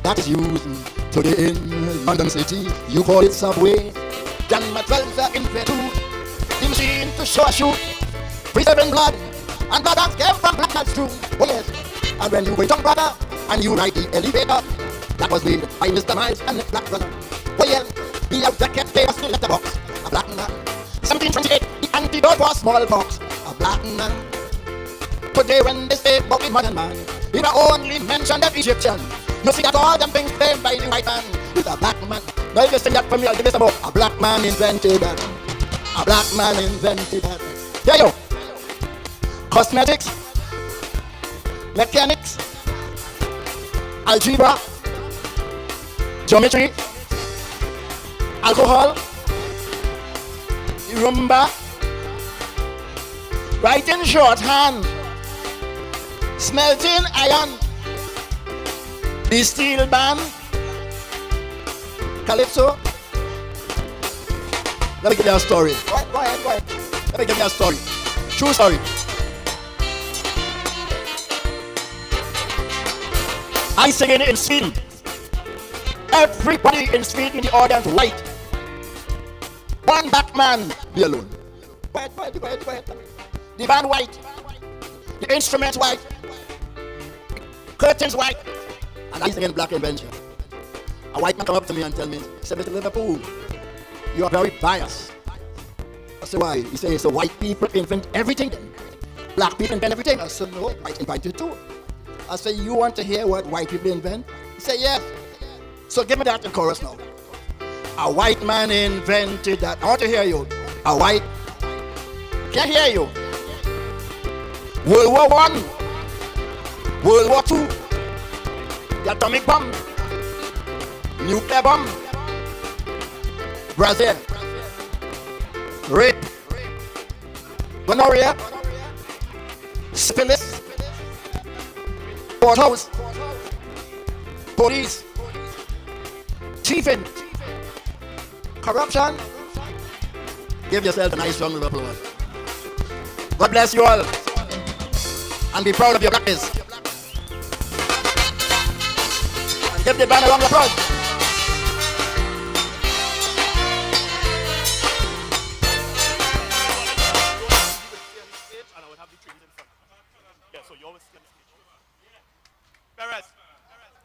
that is used today in London City. You call it subway. John Maxwell's invented the machine to show a shoe, preserving blood, and blood that came from black cats too. Oh yes, and when you wait on brother and you ride the elevator, that was made by Mr. Miles and the Black Brother. Oh yes, the object kept famous in the letterbox. A black man. 1728, the antidote was smallpox. A black man. Today when they say about the modern man, it only mention the Egyptian. You see that all them things claimed by the white man is a black man. Now you sing that for me, I'll give this about. A black man invented that. A black man invented that. There you go. Cosmetics, mechanics, algebra, geometry, alcohol, rumba, writing shorthand, smelting iron, the steel band, Calypso. Let me give you a story. Go ahead. Let me give you a story. True story. I singing in Sweden. Everybody in Sweden in the audience white. One black man be alone. Quiet. The band white. The instruments white. Curtains white. And I sing in black invention. A white man come up to me and tell me, he said, Mr. Liverpool, you are very biased. I said, why? He said, so white people invent everything then. Black people invent everything. I said, no, white invented too. I said, you want to hear what white people invent? He said, yes. So give me that in chorus now. A white man invented that. I want to hear you. A white. Can't hear you. World War I. World War II. The atomic bomb. Nuclear bomb. Brazil. Rape. Gonorrhea. Syphilis. Courthouse. Police. Thieving. Corruption. Give yourself a nice round of applause. God bless you all. And be proud of your blackness. And give the band a round of applause.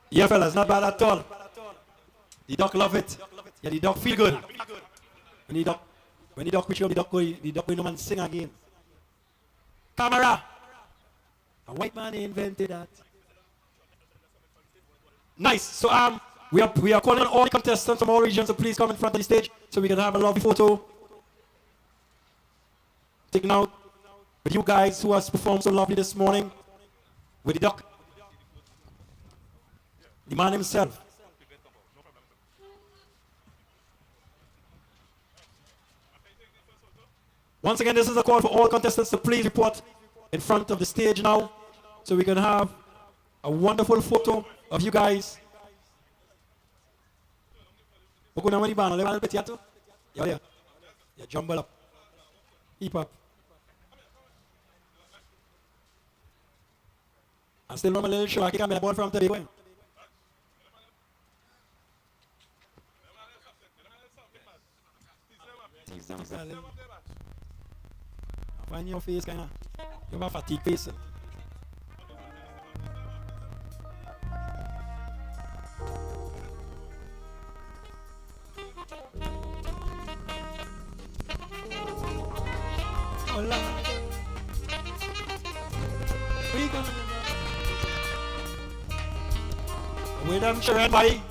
Yeah, fellas, not bad at all. The duck love it. Yeah, the duck feel good. When the duck reach up, the duck go in and sing again. Camera. A white man invented that. Nice. So we are calling on all the contestants from all regions to please come in front of the stage so we can have a lovely photo taken out with you guys who has performed so lovely this morning with the duck. The man himself. Once again, this is a call for all contestants to please report in front of the stage now so we can have a wonderful photo of you guys. Yeah, jumble up. Keep up. I'm still on my little show. I can't get a ball from today. Find your face, kind of. You have a fatigue face. Hola. Wait, I'm sure, buddy.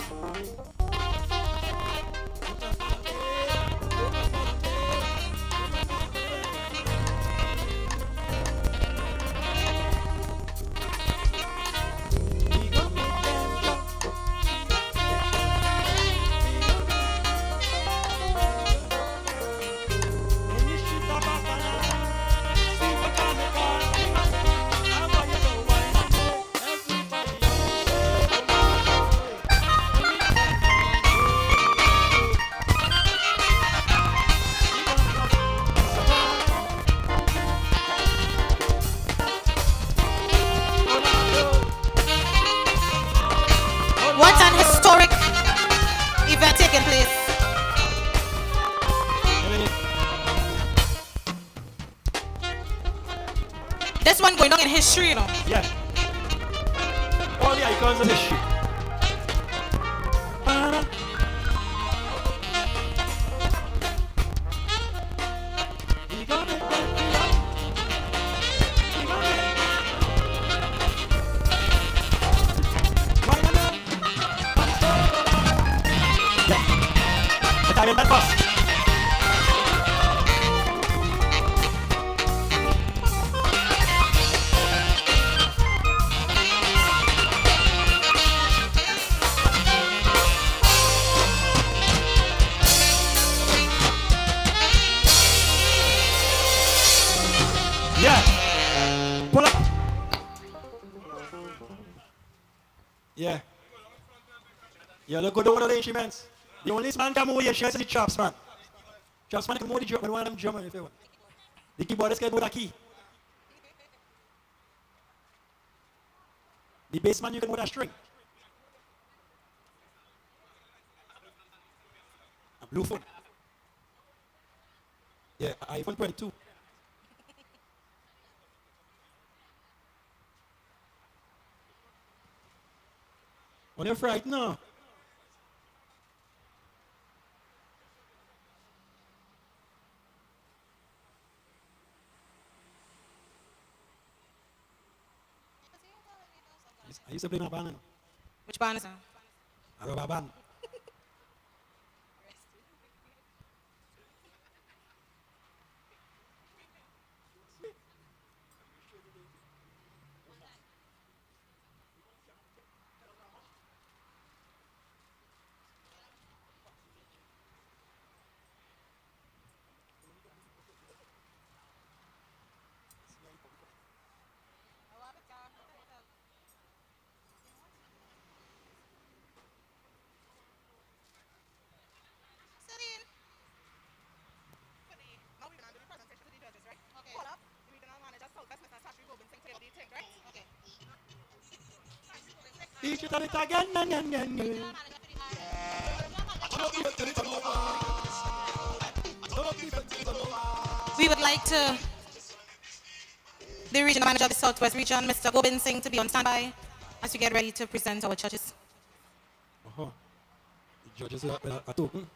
This one going down in history, you know. Yeah. All the icons of history. Time in that bus. Yeah. Pull up. Yeah. Yeah, look good over the instruments. The only man can move your shirts is the chops, man. Chops man can move the drum, but one of them drummer if you want. The keyboardist can move the key. The bass man you can move the string. A blue phone. Yeah, iPhone 22. When you're frightened, no. I used to play in a band. Which band is that? A rubber band. Teach it again. We would like to the regional manager of the Southwest region, Mr. Gobind Singh, to be on standby as we get ready to present our judges. The judges are open.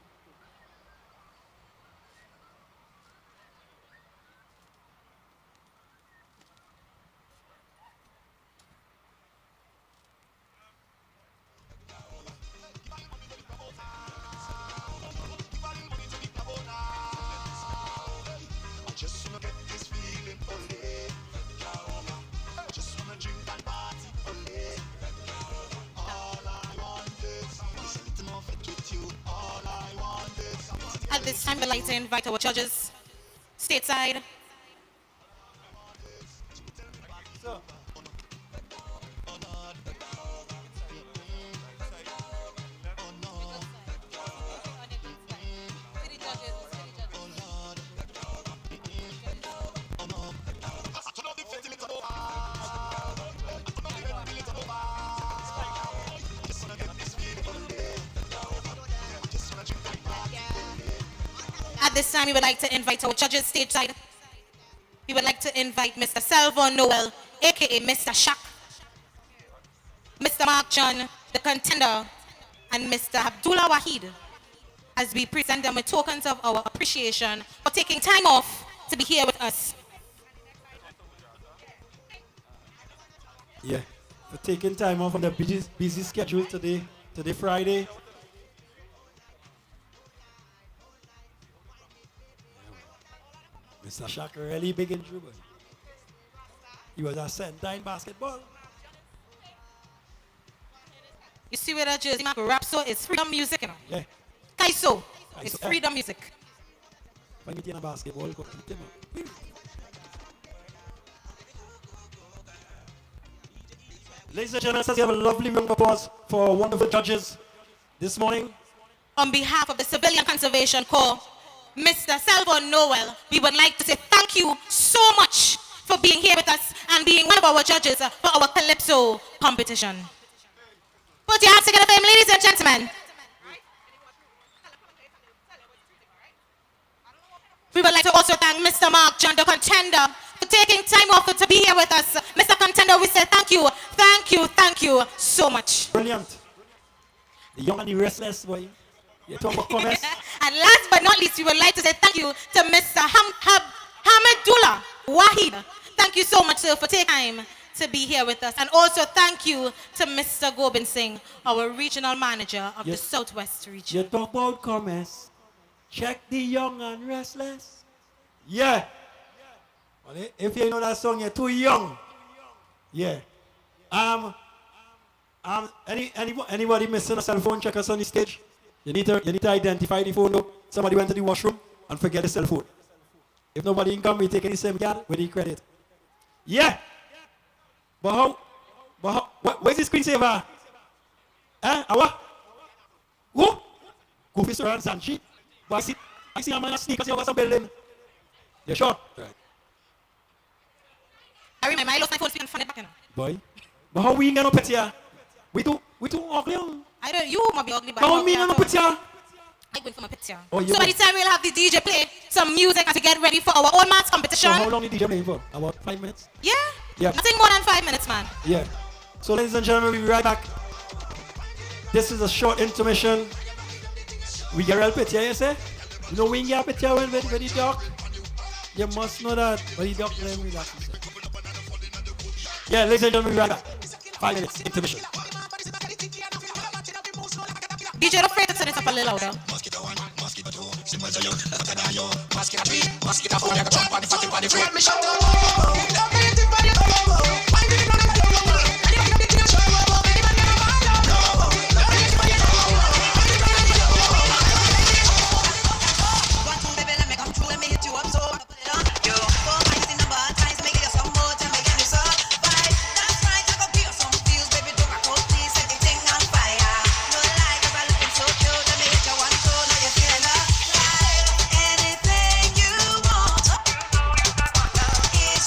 At this time, we'd like to invite our judges stateside. At this time, we would like to invite our judges stateside. We would like to invite Mr. Salvo Noel, aka Mr. Shaq, Mr. Mark John, the contender, and Mr. Abdullah Wahid, as we present them with tokens of our appreciation for taking time off to be here with us. Yeah, for taking time off on the busy schedule today Friday. Mr. Shaq really big in dribble. He was a center in basketball. You see where that jersey mark Rapso is freedom music, you know? Yeah. Calypso is freedom music. When you in basketball, go to him. Ladies and gentlemen, we have a lovely round of applause for our wonderful judges this morning. On behalf of the Civilian Conservation Corps, Mr. Salvo Noel, we would like to say thank you so much for being here with us and being one of our judges for our Calypso competition. Put your hands together for him, ladies and gentlemen. We would like to also thank Mr. Mark John, the contender, for taking time off to be here with us. Mr. Contender, we say thank you, thank you so much. Brilliant. The young and the restless, boy. You talk about comments. And last but not least, we would like to say thank you to Mr. Hamidullah Wahid. Thank you so much, sir, for taking time to be here with us. And also thank you to Mr. Gobind Singh, our regional manager of the Southwest region. You talk about comments. Check the young and restless. Yeah. Well, if you know that song, you're too young. Yeah. Anybody missing a cell phone? Check us on the stage. You need to identify the phone. Look, somebody went to the washroom and forget the cell phone. If nobody can come, we take any SIM card with the credit. Yeah. But where's the screensaver? What? Who? Goofy Sir and Sanchi. But I see a man sneak because over some building. You sure? Right. I remember I lost my phone and found it back in. Boy. But how we ain't got no picture? We too ugly. I don't, you might be ugly, but how we ain't got no picture? I'm going for my picture. Oh, so by the time we'll have the DJ play some music and to get ready for our own match competition. So how long the DJ playing for? About 5 minutes? Yeah. Yeah. I think more than 5 minutes, man. Yeah. So ladies and gentlemen, we'll be right back. This is a short intermission. We get real picture, you say? You know we get a picture when the duck? You must know that. When the duck, let me relax. Yeah, ladies and gentlemen, we'll be right back. 5 minutes, intermission. DJ, don't afraid to turn it up a little louder. It's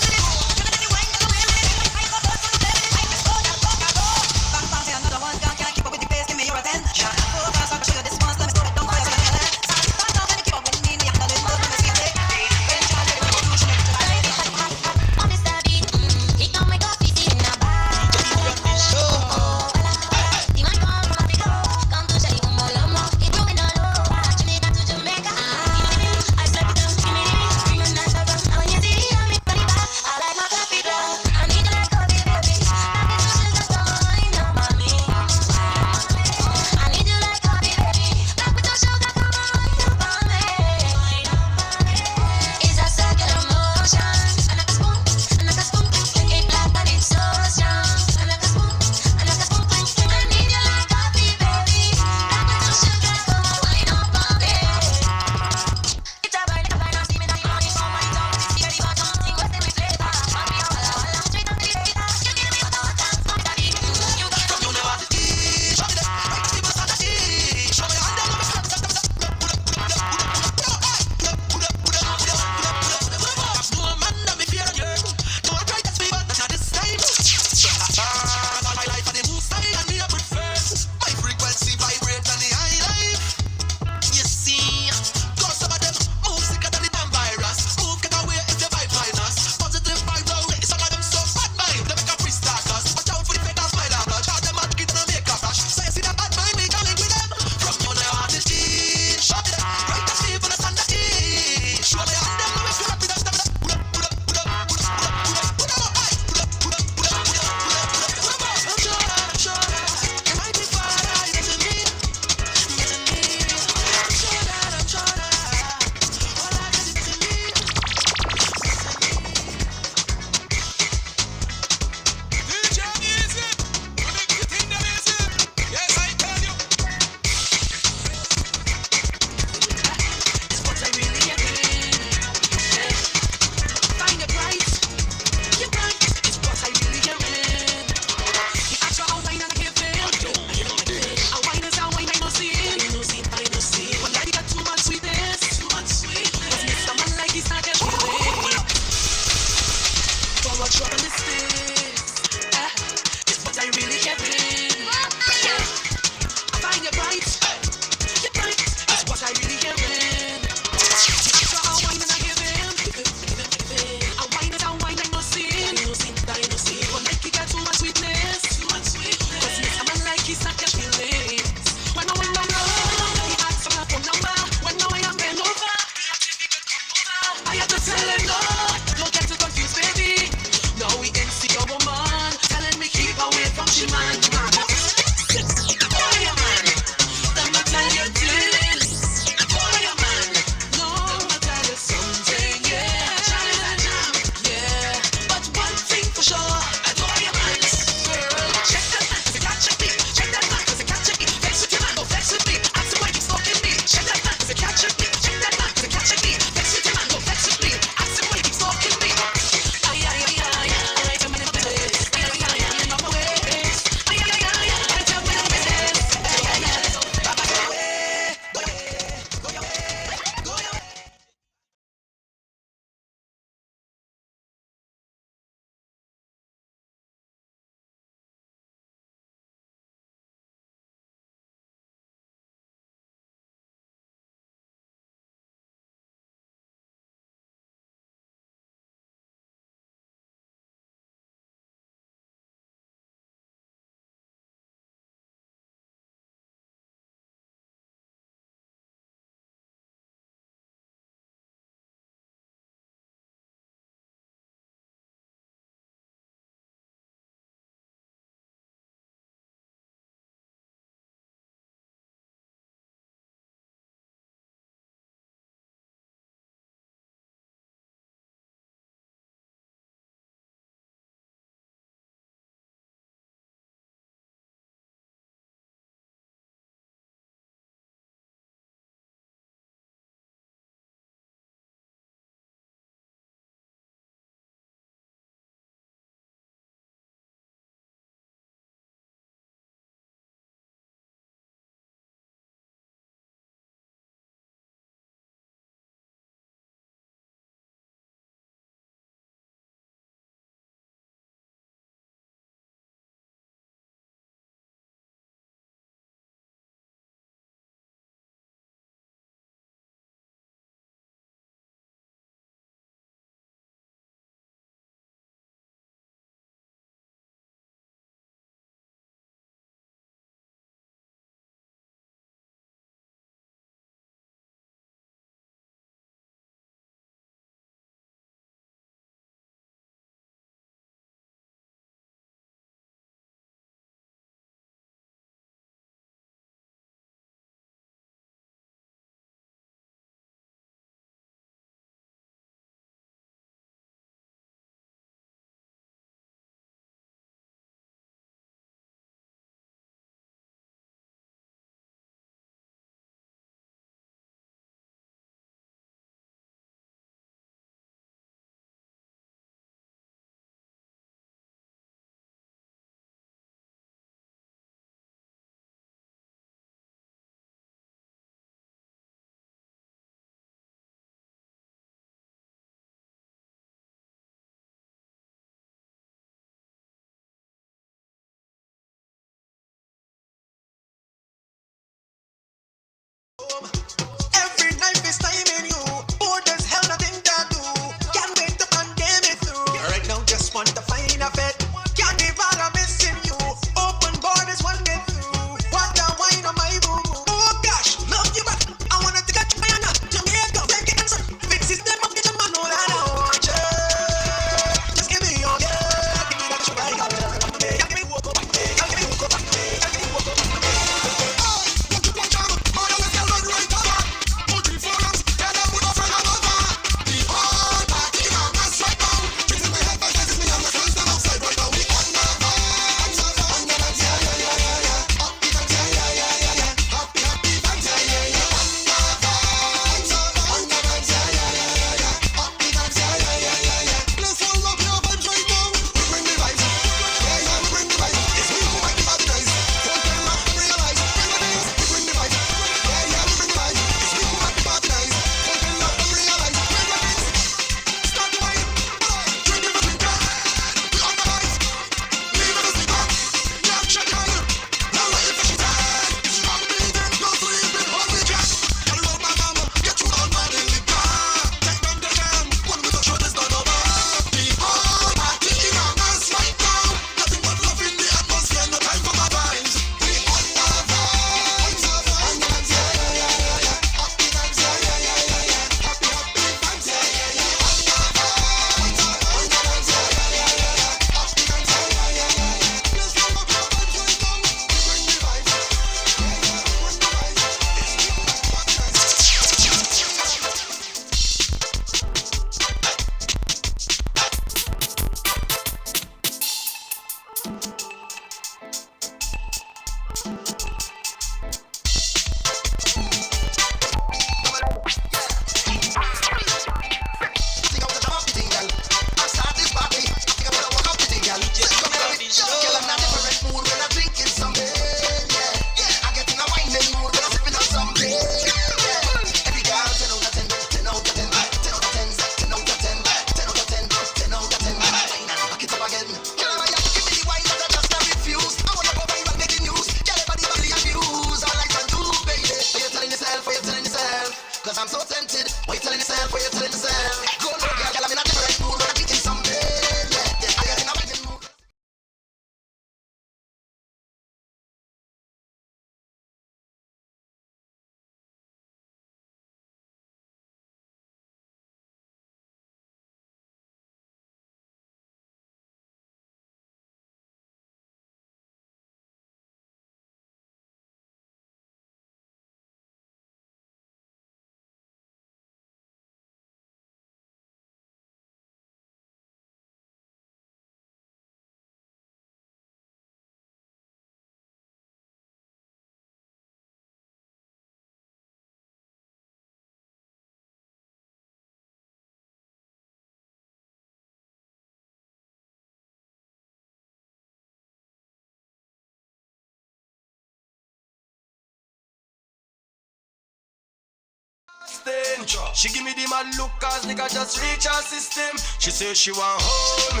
She give me the mad look cause nigga just reach her system. She say she want hold me.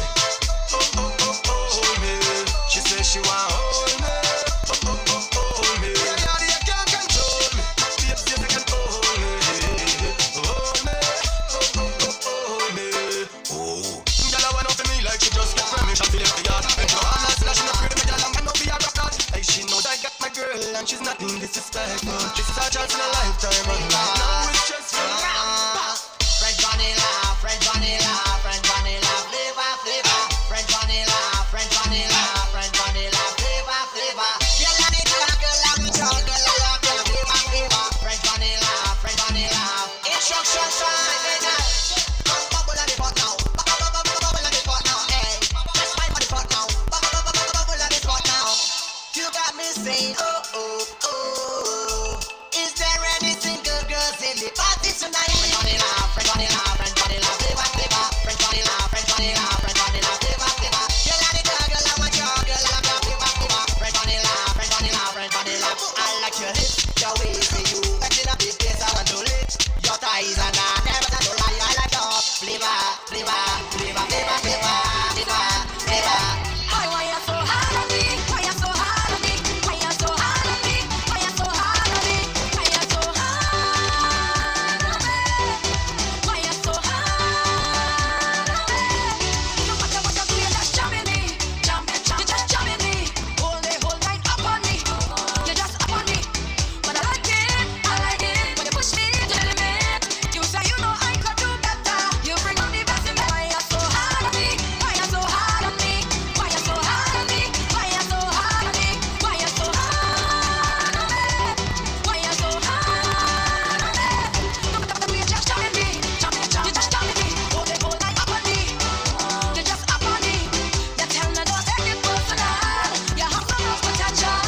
Hold me. She say she want hold me. Hold me. Yeah, you can't control me. Baby, you can hold me. Hold me. Hold me. Oh. Girl, I went up to me like she just got permission to leave the yard. And she want us like she not afraid of me, girl, I'm gonna be a rock hard. Hey, she knows I got my girl and she's not in disrespect. This is our chance in a lifetime. Now it's just French vanilla, French vanilla, French vanilla, flavor, flavor. French vanilla, French vanilla, French vanilla, flavor, flavor. Girl, I need you, girl, I'm the child, girl, I love you, flavor, flavor. French vanilla, French vanilla. Instruction sign, come bubble on the pot now, bubble on the pot now, hey. Let's fight for the pot now, bubble on the pot now. You got me saying, oh, oh, oh. Is there any single girls in the party tonight? French vanilla, French vanilla, flavor, flavor. French vanilla, French vanilla, French vanilla, flavor, flavor. Girl, I need a girl, I want your girl, I love your flavor, flavor. French vanilla, French vanilla, French vanilla. I like your hips, your waist, you. Acting a big place, I want to lick your thighs and I never tell you lie. I like your flavor, flavor, flavor, flavor, flavor, flavor, flavor. Why you so hard on me? Why you so hard on me? Why you so hard on me? Why you so hard on me? Why you so hard on me? Why you so hard on me? No matter what you do, you're just jamming me. You're just jamming me. Whole night up on me. You're just up on me. But I like it when you push me to the limit. You say you know I could do better. You bring on the best in me. Why you so hard on me? Why you so hard on me? Why you so hard on me? Why you so hard on me? Why you so hard on me? Why you so hard on me? No matter what you just jamming me. You just jamming me. Whole night up on me. You just up on me. You tell me don't take it personal. You have so much potential.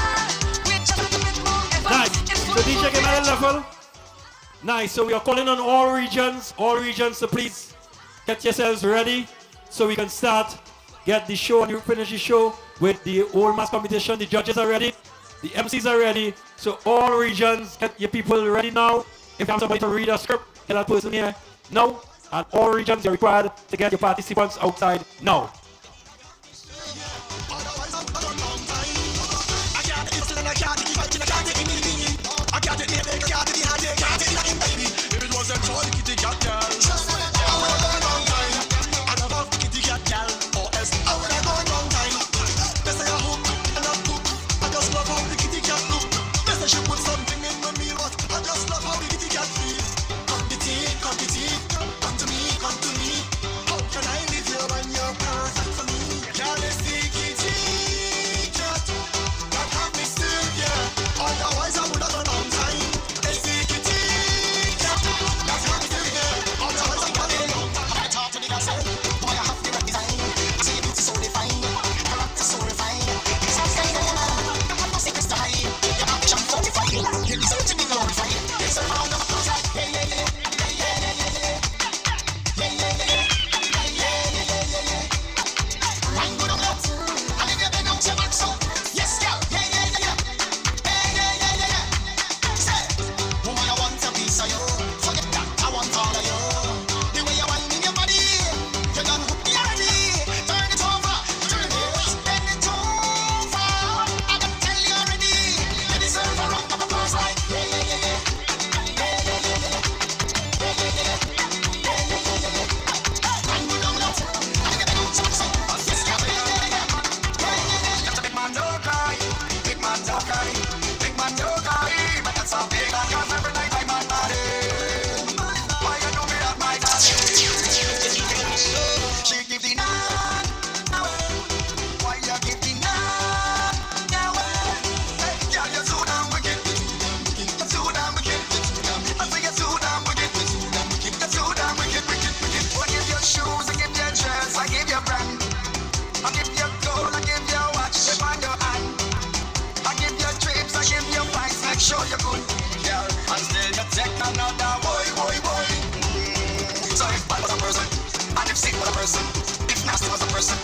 We just a little bit more effort. Nice. So DJ get another level. Nice. So we are calling on all regions to please get yourselves ready so we can start. Get the show and you finish the show with the old mass competition. The judges are ready. The MCs are ready. So all regions, get your people ready now. If you have somebody to read a script, get that person here now. And all regions, you're required to get your participants outside now. Otherwise I would have gone on time. Show you good, girl. And still you take another boy. So if bad was a person, and if sick was a person, if nasty was a person,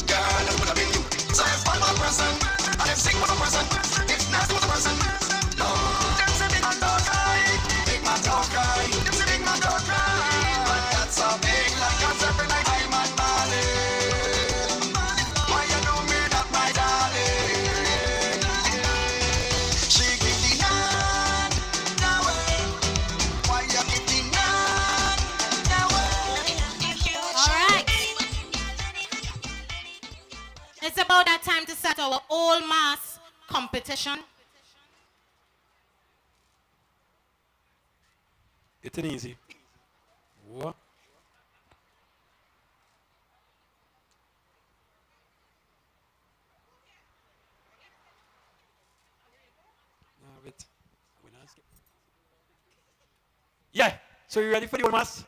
girl, it would have been you. So if bad was a person, and if sick was a person, if nasty was a person, no. Them say big man don't cry, big man don't cry. Them say big man don't cry, but that's a big like cause every night I'm at darling. Why you do me that, my darling? She give the hand away. Why you give the hand away? All right. It's about that time to start our all mass competition. It's an easy. What? Yeah. So you ready for the old mass?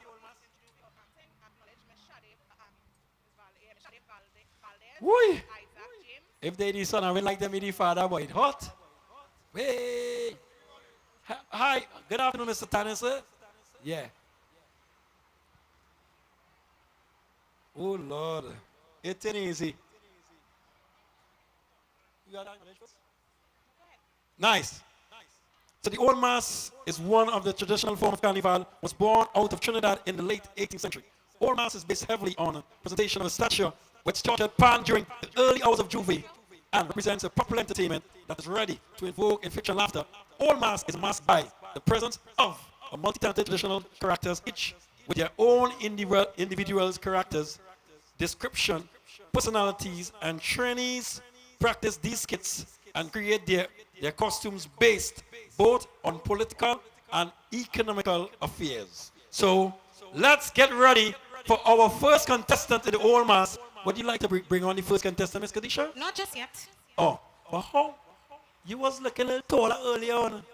Woo! If they the son, I will like them be the father, but it hot. Hey. Hi. Good afternoon, Mr. Tanner, sir. Yeah. Oh Lord. It's an easy. You got that? Nice. So the Old Mass is one of the traditional forms of carnival, was born out of Trinidad in the late 18th century. Old Mass is based heavily on a presentation of a statue which started pan during the early hours of Juve and represents a popular entertainment that is ready to invoke in fiction laughter. Old Mass is masked by the presence of a multi-talented traditional characters, each with their own individual characters, description, personalities, and trainees practice these skits and create their costumes based both on political and economical affairs. So let's get ready for our first contestant in the Old Mass. Would you like to bring on the first contestant, Miss Kadisha? Not just yet. Oh, well, how? You was looking a little taller earlier on.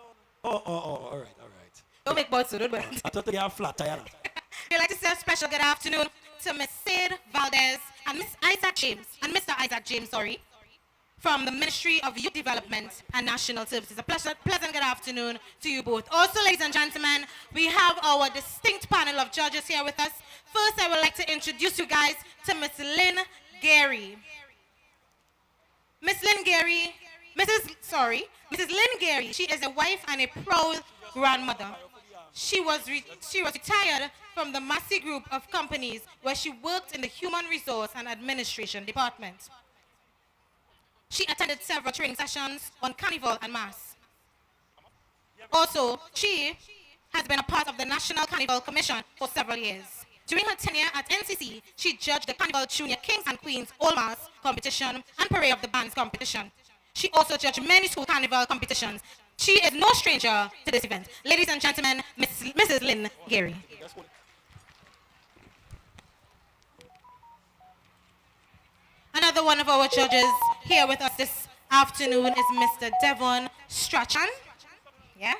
Oh, all right. Don't make boats, so don't worry. I thought they had flat tire. We'd like to say a special good afternoon to Miss Sid Valdez and Mr. Isaac James, from the Ministry of Youth Development and National Services. A pleasant good afternoon to you both. Also, ladies and gentlemen, we have our distinct panel of judges here with us. First, I would like to introduce you guys to Miss Lynn Gary. Mrs. Lynn Gary, she is a wife and a proud grandmother. She was retired from the Massey Group of companies where she worked in the Human Resource and Administration Department. She attended several training sessions on Carnival and Mass. Also, she has been a part of the National Carnival Commission for several years. During her tenure at NCC, she judged the Carnival Junior Kings and Queens All Mass competition and Parade of the Bands competition. She also judged many school carnival competitions. She is no stranger to this event. Ladies and gentlemen, Mrs. Lynn Gary. Another one of our judges here with us this afternoon is Mr. Devon Strachan. Yeah?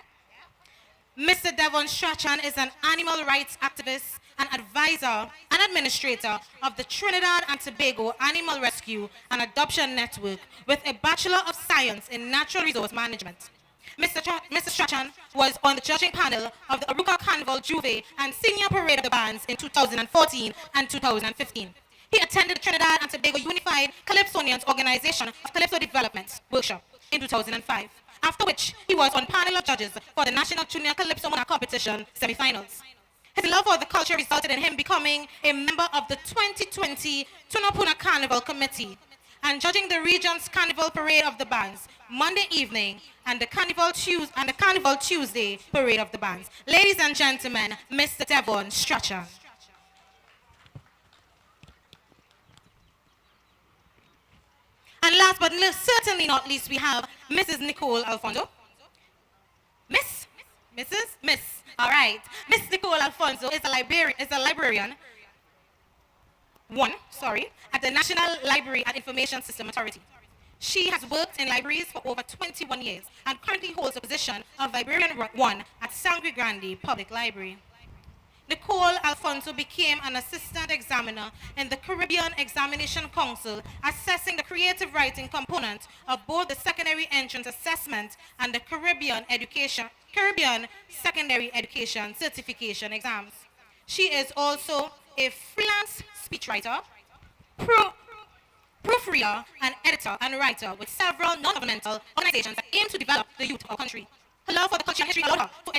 Mr. Devon Strachan is an animal rights activist, an advisor and administrator of the Trinidad and Tobago Animal Rescue and Adoption Network with a Bachelor of Science in Natural Resource Management. Mr. Strachan was on the judging panel of the Aruka Carnival Juve and Senior Parade of the Bands in 2014 and 2015. He attended the Trinidad and Tobago Unified Calypsonians Organization of Calypso Development workshop in 2005, after which he was on panel of judges for the National Junior Calypso Monarch Competition semifinals. His love for the culture resulted in him becoming a member of the 2020 Tunapuna Carnival Committee and judging the region's Carnival Parade of the Bands Monday evening and the Carnival Tuesday Parade of the Bands. Ladies and gentlemen, Mr. Devon Strachan. And last but certainly not least, we have Mrs. Nicole Alfonso. Miss. All right. Miss Nicole Alfonso is a librarian at the National Library and Information System Authority. She has worked in libraries for over 21 years and currently holds the position of Librarian 1 at Sangre Grande Public Library. Nicole Alfonso became an assistant examiner in the Caribbean Examination Council, assessing the creative writing component of both the secondary entrance assessment and the Caribbean Secondary Education Certification exams. She is also a freelance speechwriter, proofreader, and editor and writer with several non-governmental organizations that aim to develop the youth of our country. Her love for the culture and history allowed her to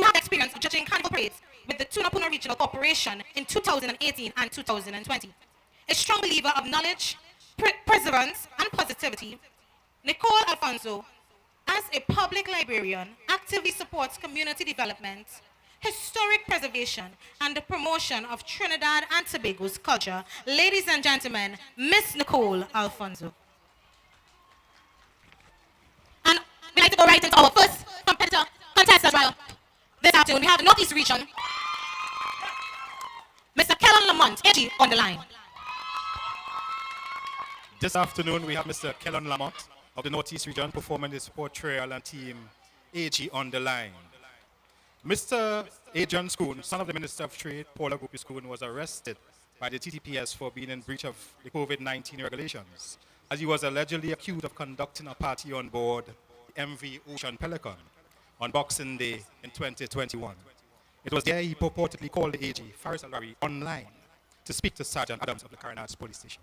have the experience of judging carnival parades with the Tunapuna Regional Corporation in 2018 and 2020. A strong believer of knowledge, perseverance, and positivity, Nicole Alfonso, as a public librarian, actively supports community development, historic preservation, and the promotion of Trinidad and Tobago's culture. Ladies and gentlemen, Miss Nicole Alfonso. And we'd like to go right into our first contestant trial. This afternoon, we have the Northeast region. Mr. Kellen Lamont, AG, on the line. This afternoon, we have Mr. Kellen Lamont of the Northeast region performing his portrayal and team AG on the line. Mr. Adrian Schoon, son of the Minister of Trade, Paula Gopi Schoon, was arrested by the TTPS for being in breach of the COVID-19 regulations, as he was allegedly accused of conducting a party on board the MV Ocean Pelican on Boxing Day in 2021. It was there he purportedly called the AG, Faris Al-Rari, online to speak to Sergeant Adams of the Carinards Police Station.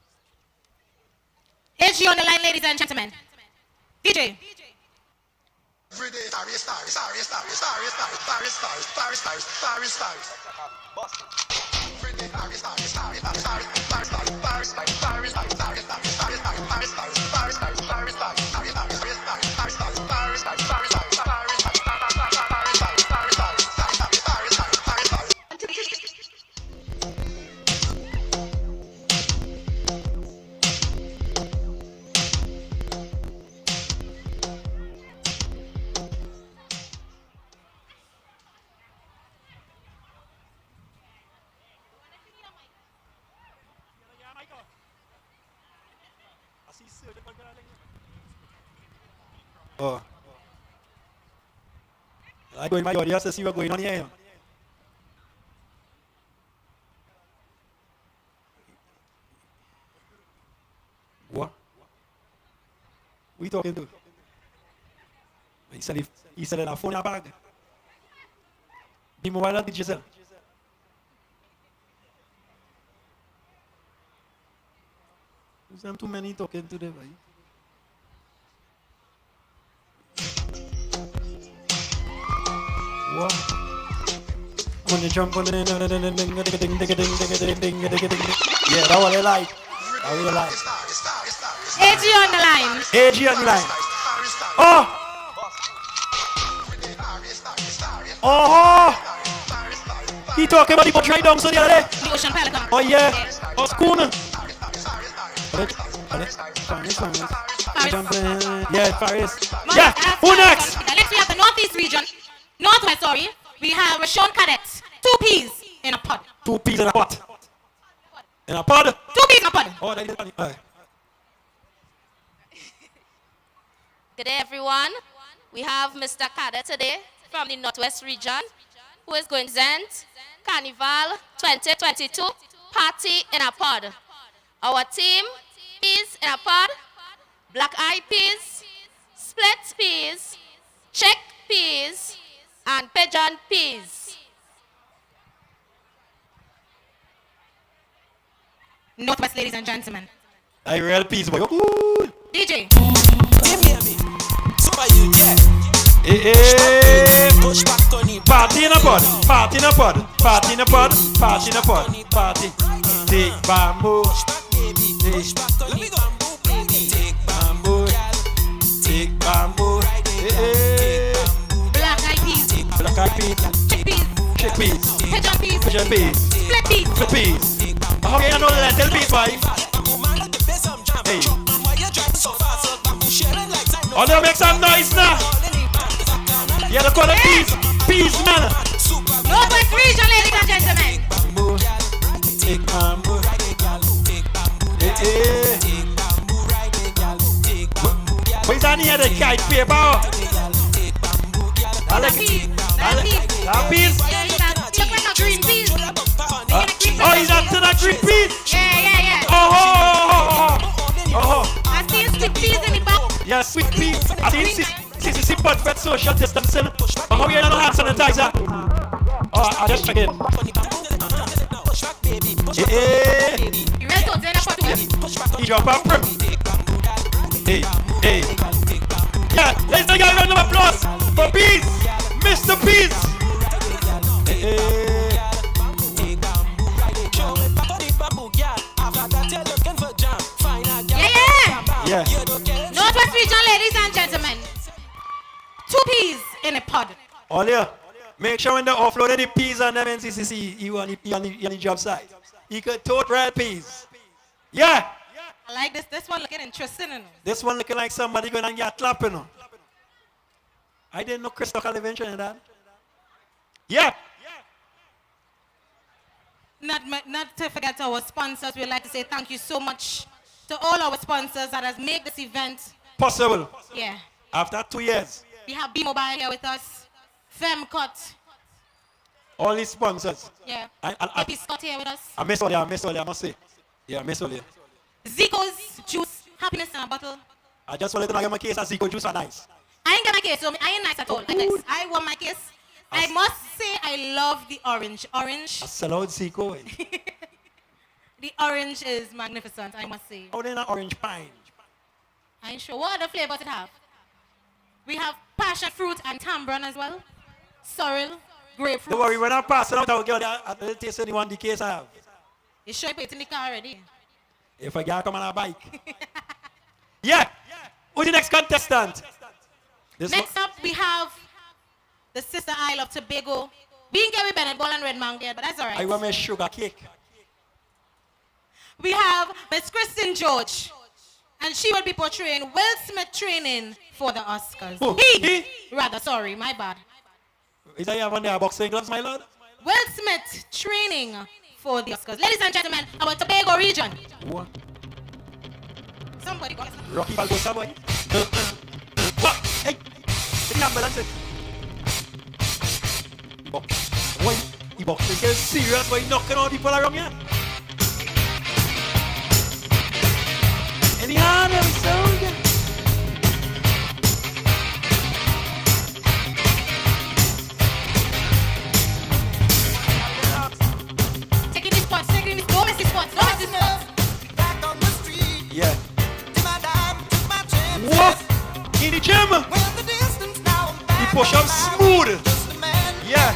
AG on the line, ladies and gentlemen. DJ. Every day, stars. Oh. I go in my audience to see what's going on here. What? Who you talking to? He said in a phone in a bag. The mobile and digital. There's too many talking to them. What? I'm gonna jump on the yeah, that what I like. I really like. AG on the line. AG on the line. Oh! Oh! He talking about the boat right down so the other day. The Ocean Pelican. Oh yeah. Oh, schooner. Yeah, Faris. Yeah, who next? Next we have the Northeast region. Northwest, sorry. We have Rashawn Cadets. 2 peas in a pod. 2 peas in a pot. In a pod? 2 peas in a pod. Oh, that is funny. Good day, everyone. We have Mr. Cadet today from the Northwest region who is going to present Carnival 2022 Party in a Pod. Our team, peas in a pod, black eyed peas, split peas, check peas, and pigeon peas. Northwest, ladies and gentlemen. I real peas, boy. Ooh. DJ. Party in a pod, party in a pod, party in a pod, party in a pod, party. Take bamboo, take bamboo, take bamboo. Black eyed peas, black eyed peas, chick peas, pigeon peas, pigeon peas, split peas, split peas. How can you know lentil peas, boy? Hey. Oh, they make some noise now. Yeah, they call it peas, man. Northwest region, ladies and gentlemen. Take bamboo, where's that near the kite paper? I like it. That piece. green peas. Oh, he's after that green peas. Yeah. Oh. I see sweet peas in the back. Yeah, sweet peas. I see CCC perfect social distancing. How you not hand sanitizer? Oh, I just check in. Yeah. He drop a prep. Hey. Yeah, let's take a round of applause for Peas, Mr. Peas. Yeah. Northwest Region, ladies and gentlemen. 2 peas in a pod. All here. Make sure when they offload the peas and them NCCC, you on the job site. You could tote red peas. Yeah. I like this. This one looking interesting. You know. This one looking like somebody going and get clapping. You know. I didn't know Crystal can mention that. Yeah. Not to forget our sponsors. We'd like to say thank you so much to all our sponsors that has made this event possible. Yeah. After 2 years. We have B-Mobile here with us. Femcut. All these sponsors. Yeah. I Scott here with us. I miss all you, I must say. Yeah, I miss all you. Zico's juice. Happiness in a bottle. I just wanted to get my case as Zico juice are nice. I ain't get my case, so I ain't nice at all. Like this. I want my case. I must say I love the orange. Orange. I sell out Zico. The orange is magnificent, I must say. Oh, they're not orange pine. I ain't sure. What other flavors it have? We have passion fruit and tambron as well. Sorrel, grapefruit. Don't worry, when I pass it out, I'll get I'll taste anyone the case I have. You sure you put it in the car already? If I get come on a bike. Yeah. Who's the next contestant? Next up, we have the Sister Isle of Tobago. We didn't get with Bennett Ball and Red Mountain, but that's all right. I want my sugar cake. We have Miss Kristen George, and she will be portraying Will Smith training for the Oscars. Who? He? Rather, sorry, my bad. Is that you have on their boxing gloves, my lord? Will Smith training for the Oscars. Ladies and gentlemen, our Tobago region. What? Somebody got it. Rocky Balboa, boy. What? Hey! Get the ambulance. Boy, he boxing is serious, boy. Knocking all people around here. Any hand every soldier. Taking these spots, taking these domestic spots, domestic spots. Yeah. What? In the gym? He push up smooth. Yeah.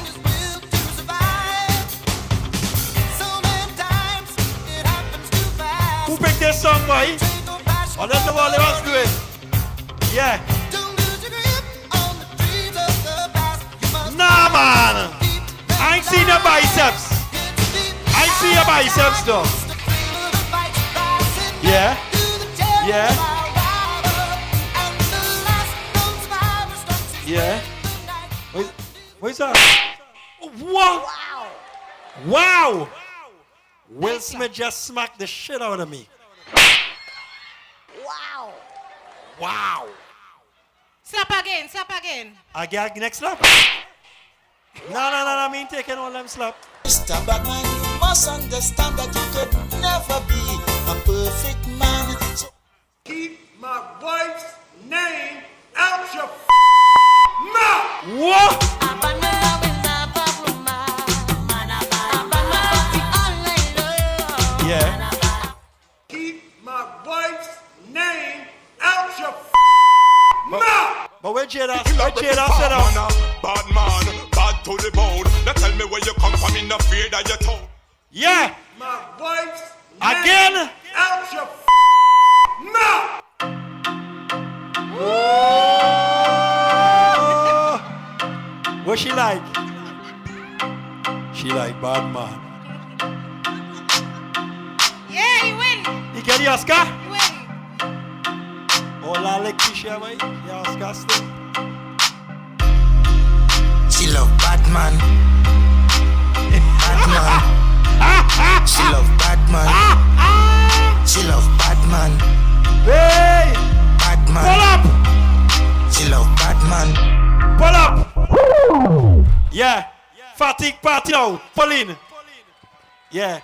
Who picked this song, boy? Oh, that's the one they was doing. Yeah. Nah, man. I ain't seen your biceps. I ain't see your biceps, though. Yeah. Yeah. Yeah. What's that? What? Wow. Will Smith just smacked the shit out of me. Wow. Slap again, slap again. I get next slap. No, I mean taking all them slap. Mr. Batman, you must understand that you could never be a perfect man. So keep my wife's name out your mouth. What? Yeah. Keep my wife's name out your mouth. But where Jada said up? Bad man, bad to the bone. Now tell me where you come from, in the fear that you told. Yeah. My wife's again name out your mouth. What she like? She like bad man. Yeah, he win. He get the Oscar? He win. Oh, la Letitia, boy. The Oscar still. she love Batman. Batman. She love Batman. She love Batman. Hey! Batman. Pull up! She love Batman. Pull up! Yeah. Fatigue party now. Pauline. Yeah.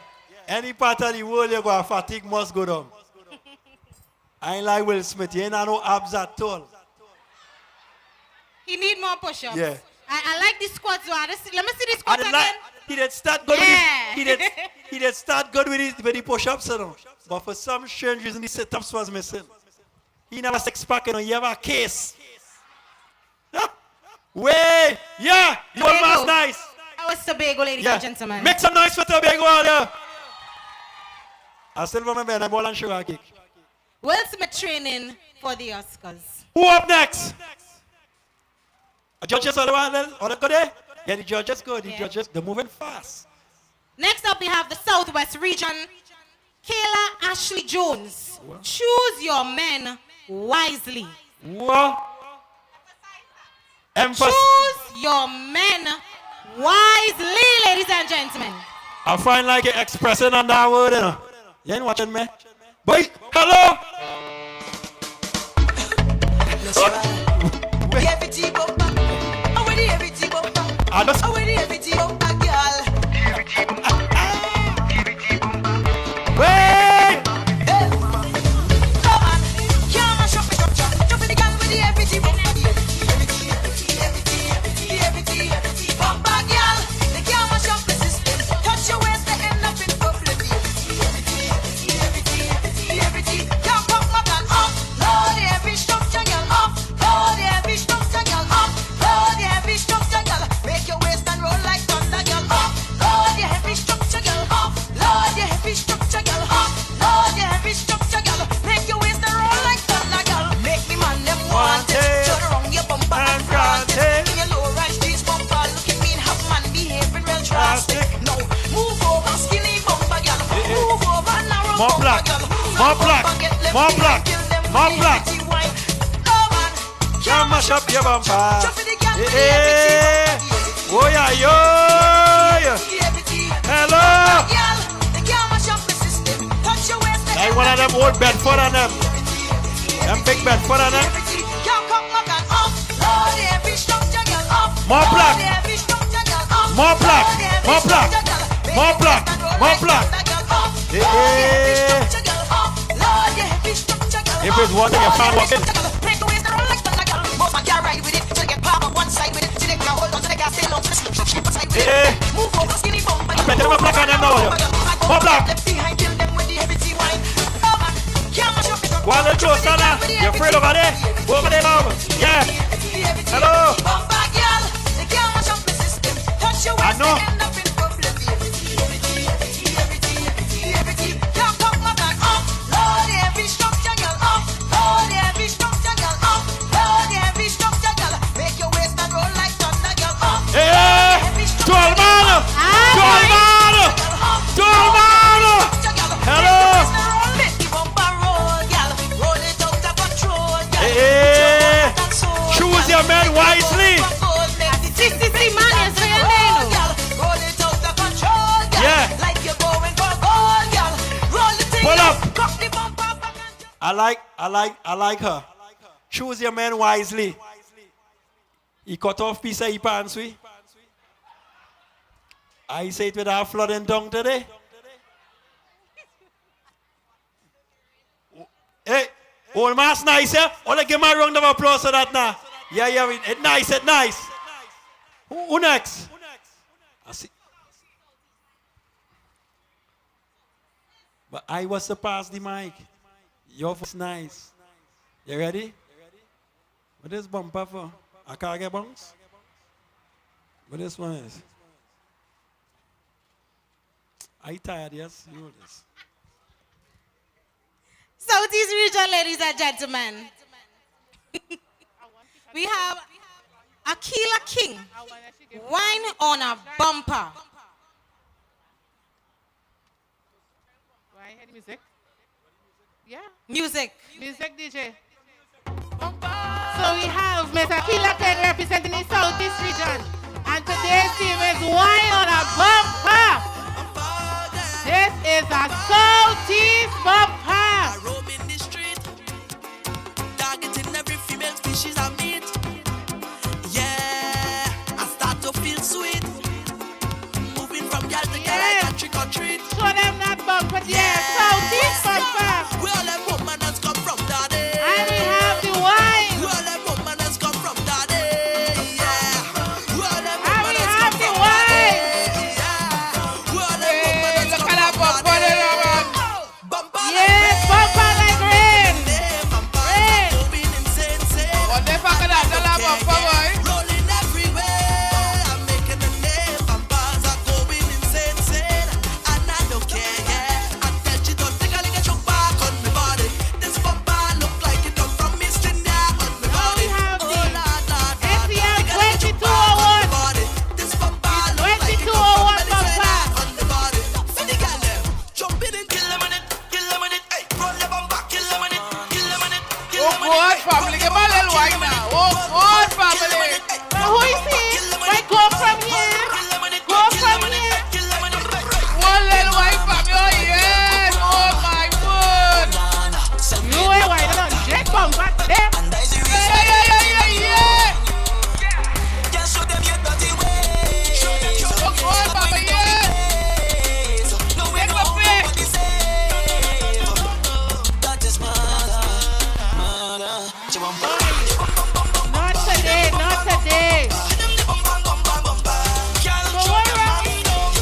Any part of the world you go, fatigue must go down. I ain't like Will Smith. He ain't have no abs at all. He need more push-ups. Yeah. I like the squats. Let me see the squats again. He did start good Yeah. with his, he did start good with the push-ups, you know. But for some strange reason, the sit-ups was missing. He never six-pack, you know. He have a case. Yeah. Way! Yeah! You all was nice. That was Tobago, ladies and gentlemen. Make some noise for Tobago out there. I still remember the ball and sugar cake. Will Smith training for the Oscars. Who up next? The judges are the one that go there? Yeah, the judges go. The judges, they're moving fast. Next up, we have the Southwest region. Kayla Ashley Jones. Choose your men wisely. What? Choose your men wisely, ladies and gentlemen. I find like you're expressing on that word, you know. You ain't watching me? Boy, hello? I just... Wait! More black, more black, more black, more black. Can't mash up your bumper. Hey, oh yeah, yo. Hello. Like one of them old Bedford on them. Them big Bedford on them. More black, more black, more black, more black, more black. Hey. If it's one thing you found walking. Hey. I bet them a black on them now. More black. Go on, let's go, Sana. You afraid over there? Go over there now. Yeah. Hello. I know. Choose your men wisely. Yeah. Pull up. I like her. Choose your men wisely. He cut off piece of his pants. I say it with our flooding tongue today. Hey, old man's nice, yeah? Only give me a round of applause for that now. Yeah, it's nice, it's nice. Who next? I see. But I was to pass the mic. Your voice nice. You ready? What this bumper for? I can't get bunks? What this one is? Are you tired, yes? You know this. Southeast region, ladies and gentlemen. We have Akila King. Wine on a bumper. Why hear music? Yeah. Music. Music DJ. So we have Miss Akila King representing the Southeast region. And today's theme is Wine on a Bumper. This is a Southeast bumper. I roam in the street, targeting every female species I meet. Yeah, I start to feel sweet. one them not bumper there. Southeast bumper. We all them woman has come from daddy. And we have the wine. We all them woman has come from daddy. Yeah. We all them And woman we has have come the from wine. daddy. Yeah. We all them woman has come from daddy. Bumper Yes, bumper like rain. Rain. What the fuck is that? Tell her bumper, boy. Rolling everywhere. I'm making a name. Bumpers are going insane. And I don't care, yeah. I tell you, don't think I'll get your back on my body. This bumper look like it come from East India on my body. Oh, Lord. SPF 2201. This bumper look like it come 2201 from bumper. on the body. For the girl, jump in and kill them on it. Kill them on it. Hey, roll your bumper. Kill them on it. Kill them on it. Kill Oh, them on God, it. family. Give me a little wine now. Oh, God, family. Now who is he? Wait, go from here. Go from here. One little wine, family. Oh, yes. Oh, my word. You ain't white, I don't jet bumper there. Yeah. Just show them your dirty ways. Oh, God, family, yes. No way, no nobody safe. That is murder. Not today, not today. So what wrong?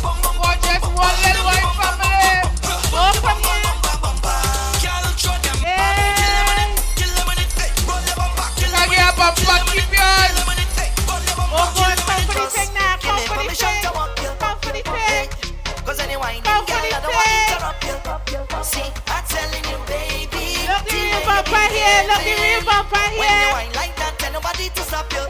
Oh, just one little wine, family. Go from here. Can you have a bumper? Keep yours. Oh God, come for the thing now, come for the thing. Come for the thing. Cause anyone Come for the thing. see, I'm telling you, baby. Look the real bumper here, look the real bumper When you here. wine like that, tell nobody to stop you. Oh,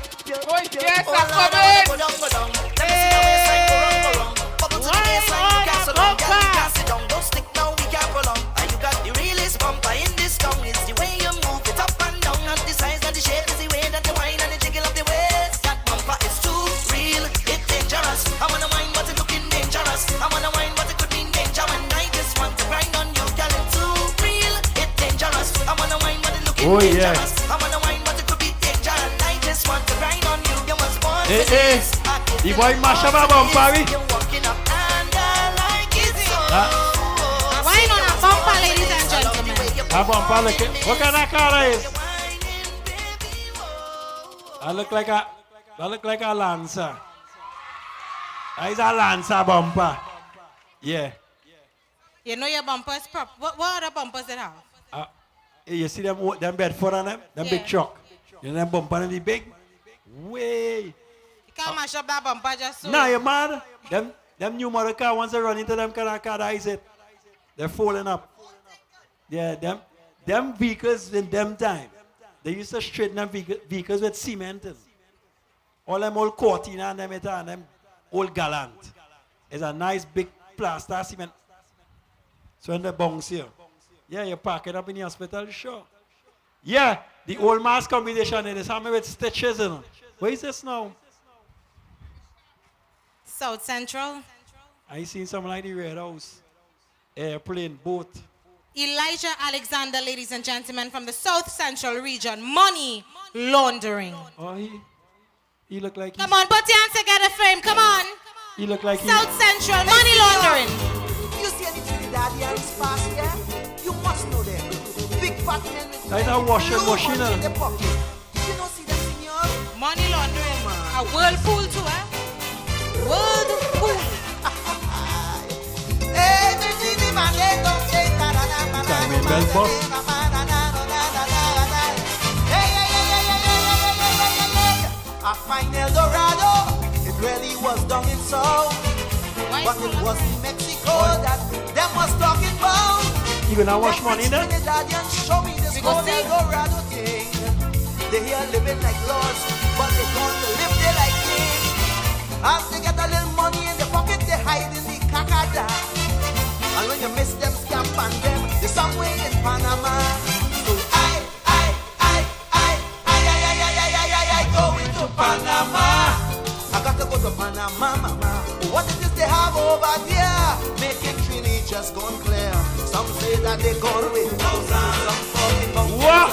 yes, Oh, I'm Lord, coming. go down, go down. Let me see the waistline go wrong, go wrong. Bubble to the Wine baseline, on you can't a sit down, girl, you bumper. can't sit down. Don't stick now, we can't prolong. And you got the realest bumper in this town. It's the way you move it up and down, and the size and the shape is the way that you wine and the jiggle of the waist. That bumper is too real, it's dangerous. I wanna wine, but it's looking dangerous. I wanna wine, but it could mean danger. And I just want to grind on you, girl, it's too real, it's dangerous. I wanna wine, but it's looking dangerous. I wanna wine, but it could be danger. And I just want to grind on you. You must want to this. The boy mash up a bumper. You're walking up and I like it so. Wine on a bumper, ladies and gentlemen. A bumper, look it. What kind of car that is? That look like a Lancer. That is a Lancer bumper. Yeah. You know your bumper is prop. What other bumpers it have? You see them Bedford on them? Them big truck. You know them bumper and the big? Way. You can't mash up that bumper just so. Nah, you mad? Them new model car, once they run into them kind of car, that is it. They're falling up. Yeah, them vehicles in them time, they used to straighten them vehicles with cement. All them old Cortina and them old Gallant. It's a nice big plaster cement. So when they bounce here, yeah, you park it up in the hospital, sure. Yeah, the old mass combination in this hammer with stitches in it. Where is this now? South Central. I seen something like the Red House. Airplane, boat. Elijah Alexander, ladies and gentlemen, from the South Central region. Money laundering. Oh, he look like Come on, put your hands together for him. Come on. He look like South Central, money laundering. You see any Trinidadians pass here? You must know them. Big fat men with That's a washing blue machine. money in their pocket. You don't see the seniors? Money laundering. A whirlpool too, eh? Whirlpool. Hey, they see the man, they don't say Time bell boss. I find El Dorado, it really was down in South. But it was in Mexico that them was talking about. You gonna wash money then? Trinidadians show me this whole El Dorado thing. They here living like lords, but they gonna live there like kings. As they get a little money in their pocket, they hide in the cacada. And when you miss them, scam on them, they're somewhere in Panama. So I going to Panama. I got to go to Panama, mama. What it is they have over there? Making Trini just gone clear. Some say that they gone with thousands. Some talking about what?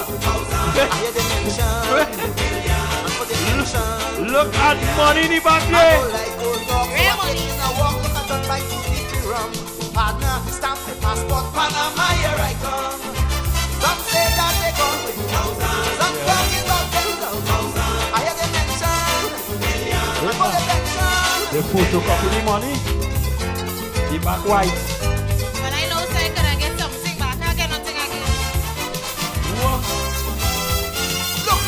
I hear them mention and for the mention. Look at money in the back I there. go like old dog. Real money. I walk, look at them like 2 people rum. Partner, stamp the passport, Panama, here I come. Some say that they gone with thousands. Some talking about 10,000. I hear they mention millions. For the pension. The photocopy the money. The back white. When I know say can I get something back, I get nothing again. Look,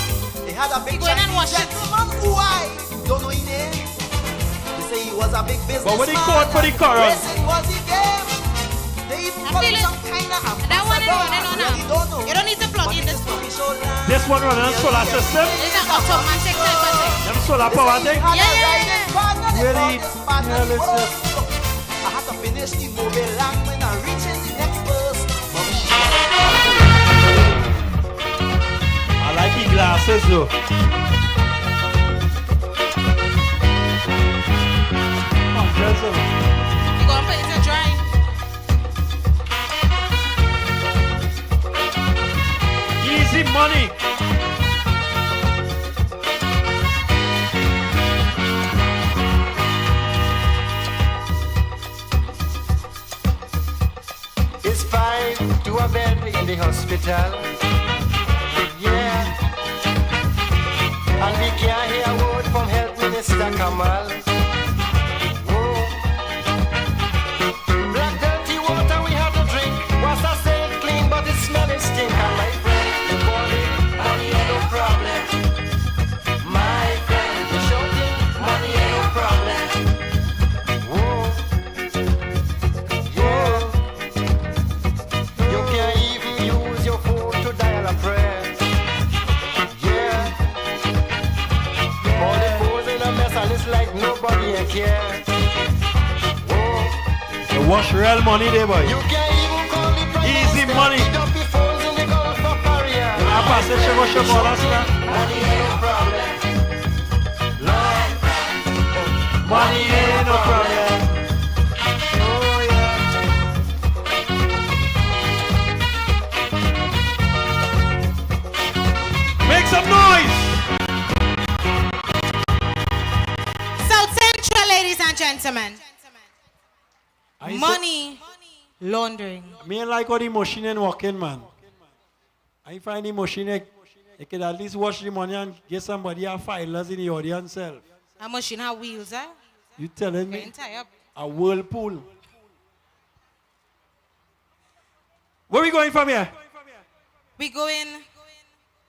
they had a big Chinese gentleman who I don't know his name. They say he was a big businessman. But when he called for the chorus, racing was the game. They even call him some kind of That one is running on now. don't know. You don't need to plug in this one. this one running on solar system. It's an automatic type of thing. Them solar power thing. Really? Yeah, listen. I had to finish the mobile lamp when I reach in the next verse. I like the glasses though. Come on, Drizzle. You go and put it to dry. Easy money. It's 5 to a bed in the hospital. Yeah. And we can't hear a word from Health Minister Kamal. Whoa. Black dirty water we had to drink. Was I say it clean, but it smelling stink. And my friend, the body, money ain't no problem. My friend, the shouting, money ain't no problem. Whoa. Yeah. You can't even use your phone to dial a prayer. Yeah. All the phones in a mess and it's like nobody care. Whoa. You wash real money there, boy. You can't even call the president. Easy money. Pick up the phones in the Gulf of Paria. I pass the sugar, sugar, that's that. Money ain't no problem. Lord. Money ain't no problem. Oh yeah. Make some noise. South Central, ladies and gentlemen. I Money laundering. Me ain't like how the machine ain't working, man. I find the machine, you can at least wash the money and get somebody a filers in the audience self. A machine have wheels, eh? You telling me? Getting tired. A whirlpool. Where we going from here? We going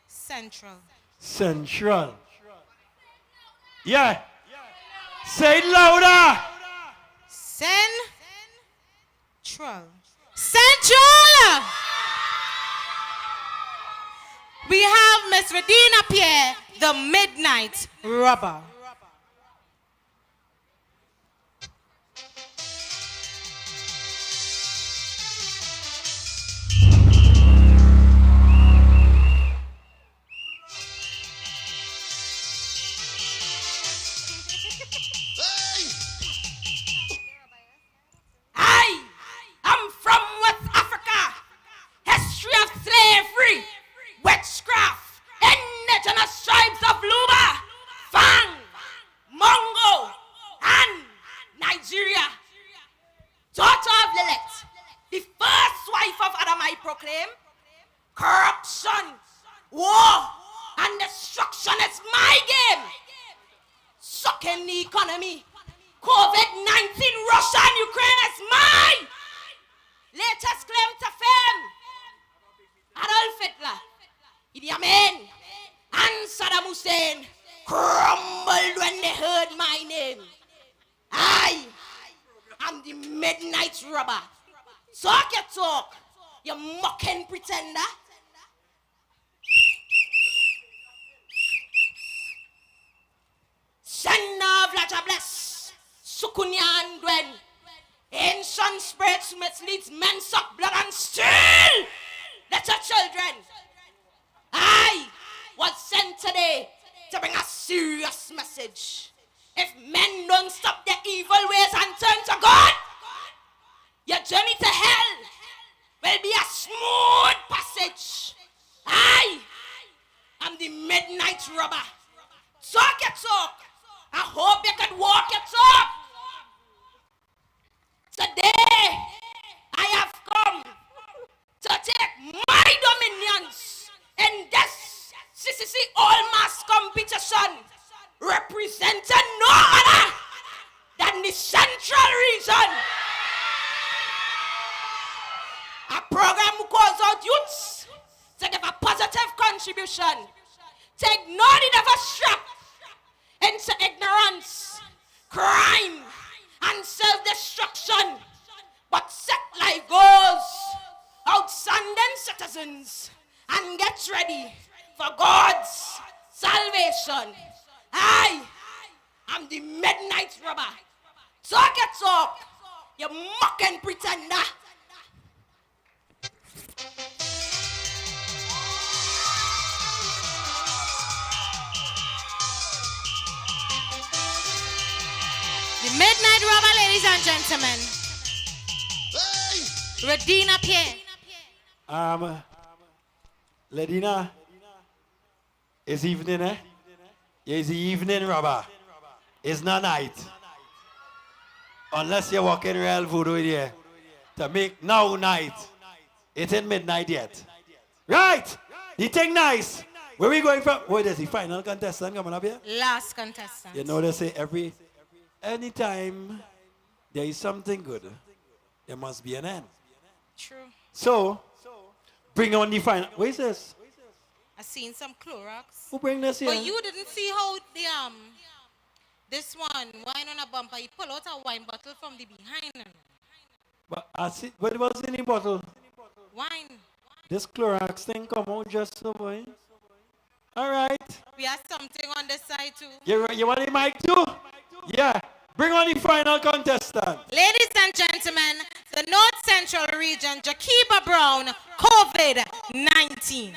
Central. Central. Yeah. Say it louder. Central. Central! We have Miss Redina Pierre, the Midnight Rubber. I'm from West Africa. History of slavery, witchcraft, indigenous tribes of Luba, Fang, Mongo, and Nigeria. Daughter of Lilith, the first wife of Adam, I proclaim. Corruption, war, and destruction is my game. Sucking the economy. COVID-19, Russia and Ukraine is mine. Latest claim to fame. Adolf Hitler, Idi Amin, and Saddam Hussein crumbled when they heard my name. I am the Midnight Rubber. Talk your talk, you mocking pretender. Shanna Vlaja bless, Sukunya and Gwen. Ancient spirits misleads men suck blood and steal little children. I was sent today to bring a serious message. If men don't stop their evil ways and turn to God, your journey to hell will be a smooth passage. I am the Midnight Rubber. Talk your talk. I hope you can walk your talk. Today, sanitation representing no other than the Central Region. A program who calls out youths to give a positive contribution, to ignore the never strap into ignorance, crime, and self-destruction, but set life goals, outstanding citizens, and get ready for God's salvation. I am the midnight robber. Talk it talk, you mocking pretender. The midnight robber, ladies and gentlemen. Radina Pierre. Ledina, it's evening, eh? It's the evening, robber. It's not night. Unless you're walking real voodoo in here to make now night. It ain't midnight yet. Right! The thing nice. Where we going from? What is the final contestant coming up here? Last contestant. You know they say anytime there is something good, there must be an end. True. So, bring on the final. What is this? I seen some Clorox. Who bring this here? But you didn't see how the this one wine on a bumper. He pull out a wine bottle from the behind. But I see. What was in the bottle? Wine. This Clorox thing come out just so boy. All right. We have something on this side too. You want the mic too? Yeah. Bring on the final contestant. Ladies and gentlemen, the North Central Region, Jakiba Brown, COVID-19.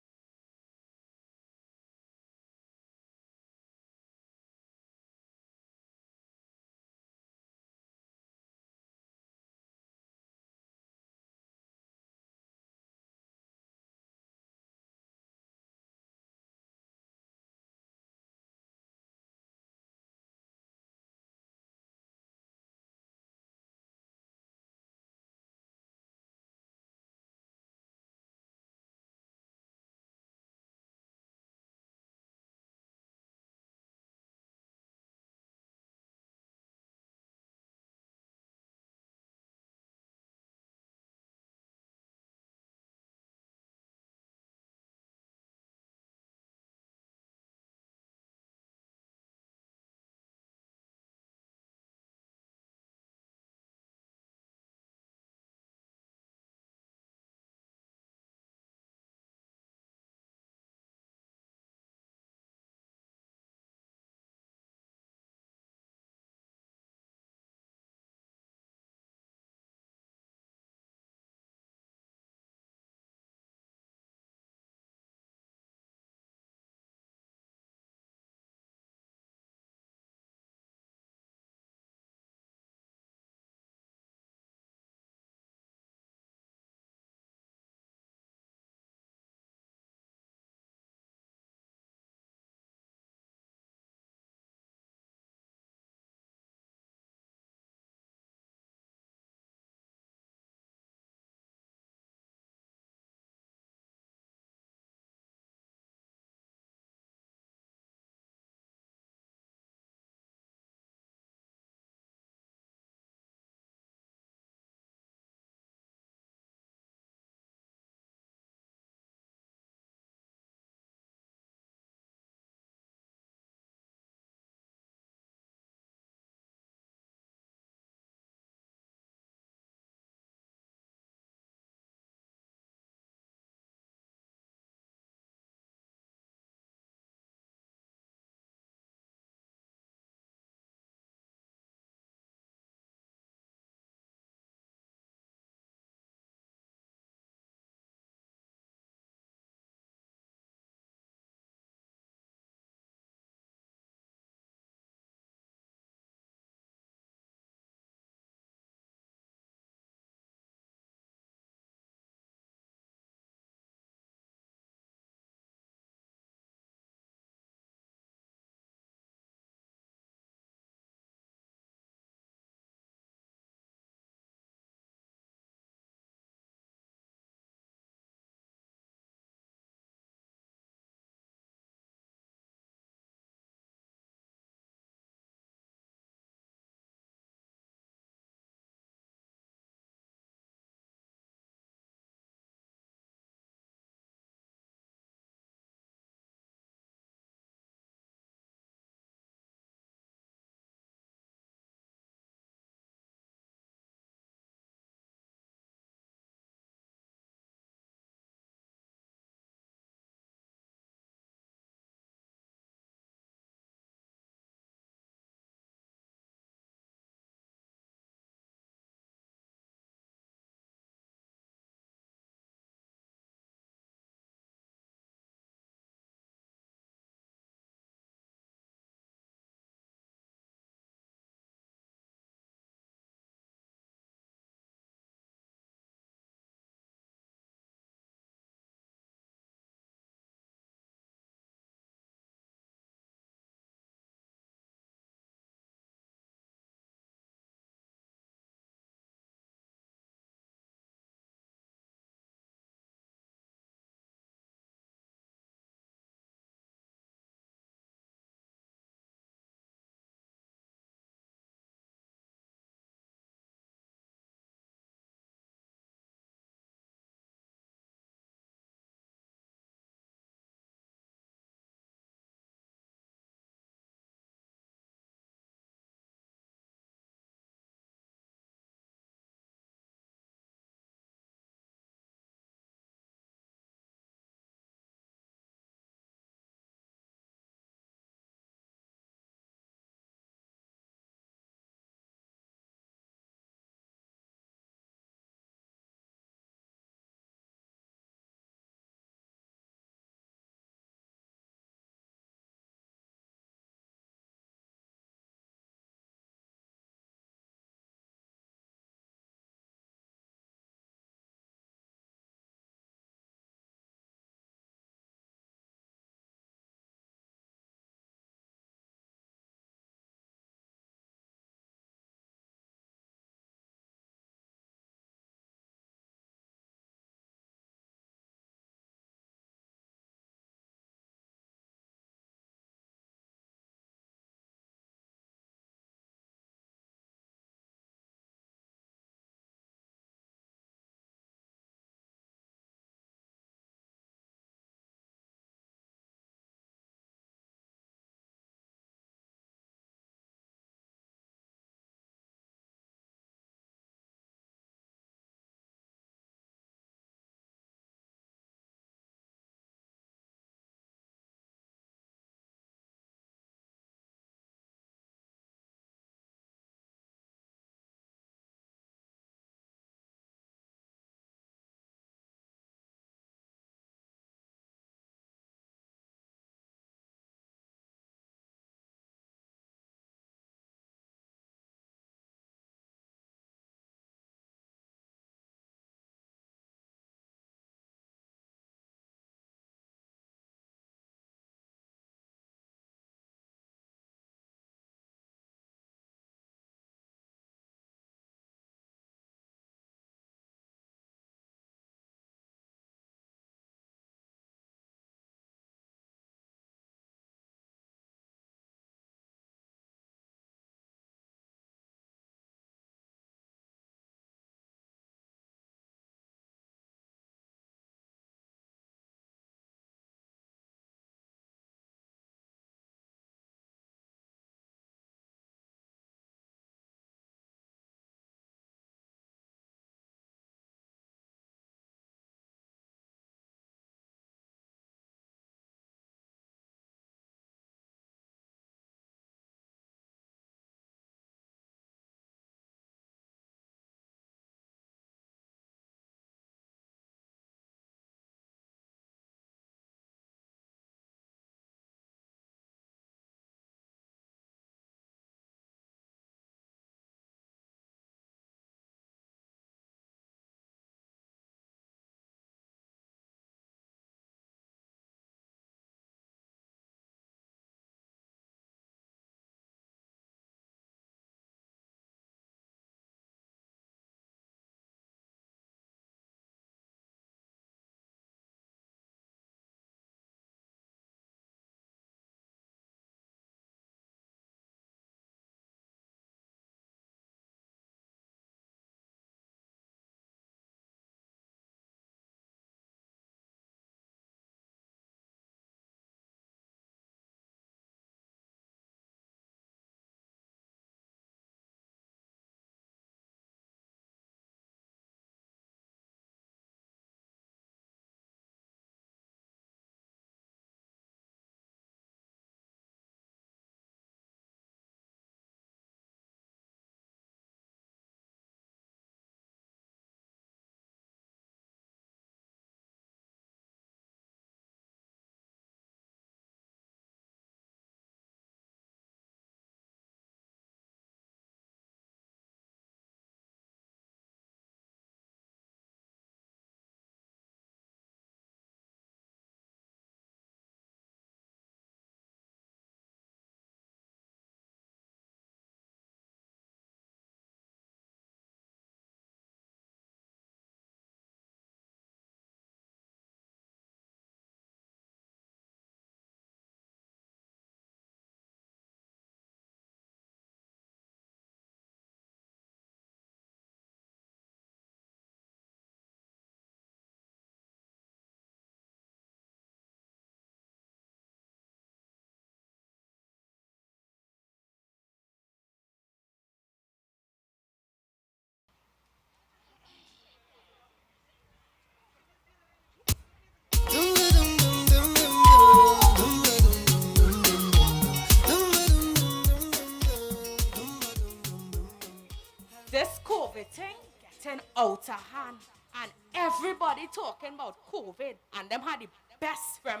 getting out of hand. And everybody talking about COVID. And them had the best from.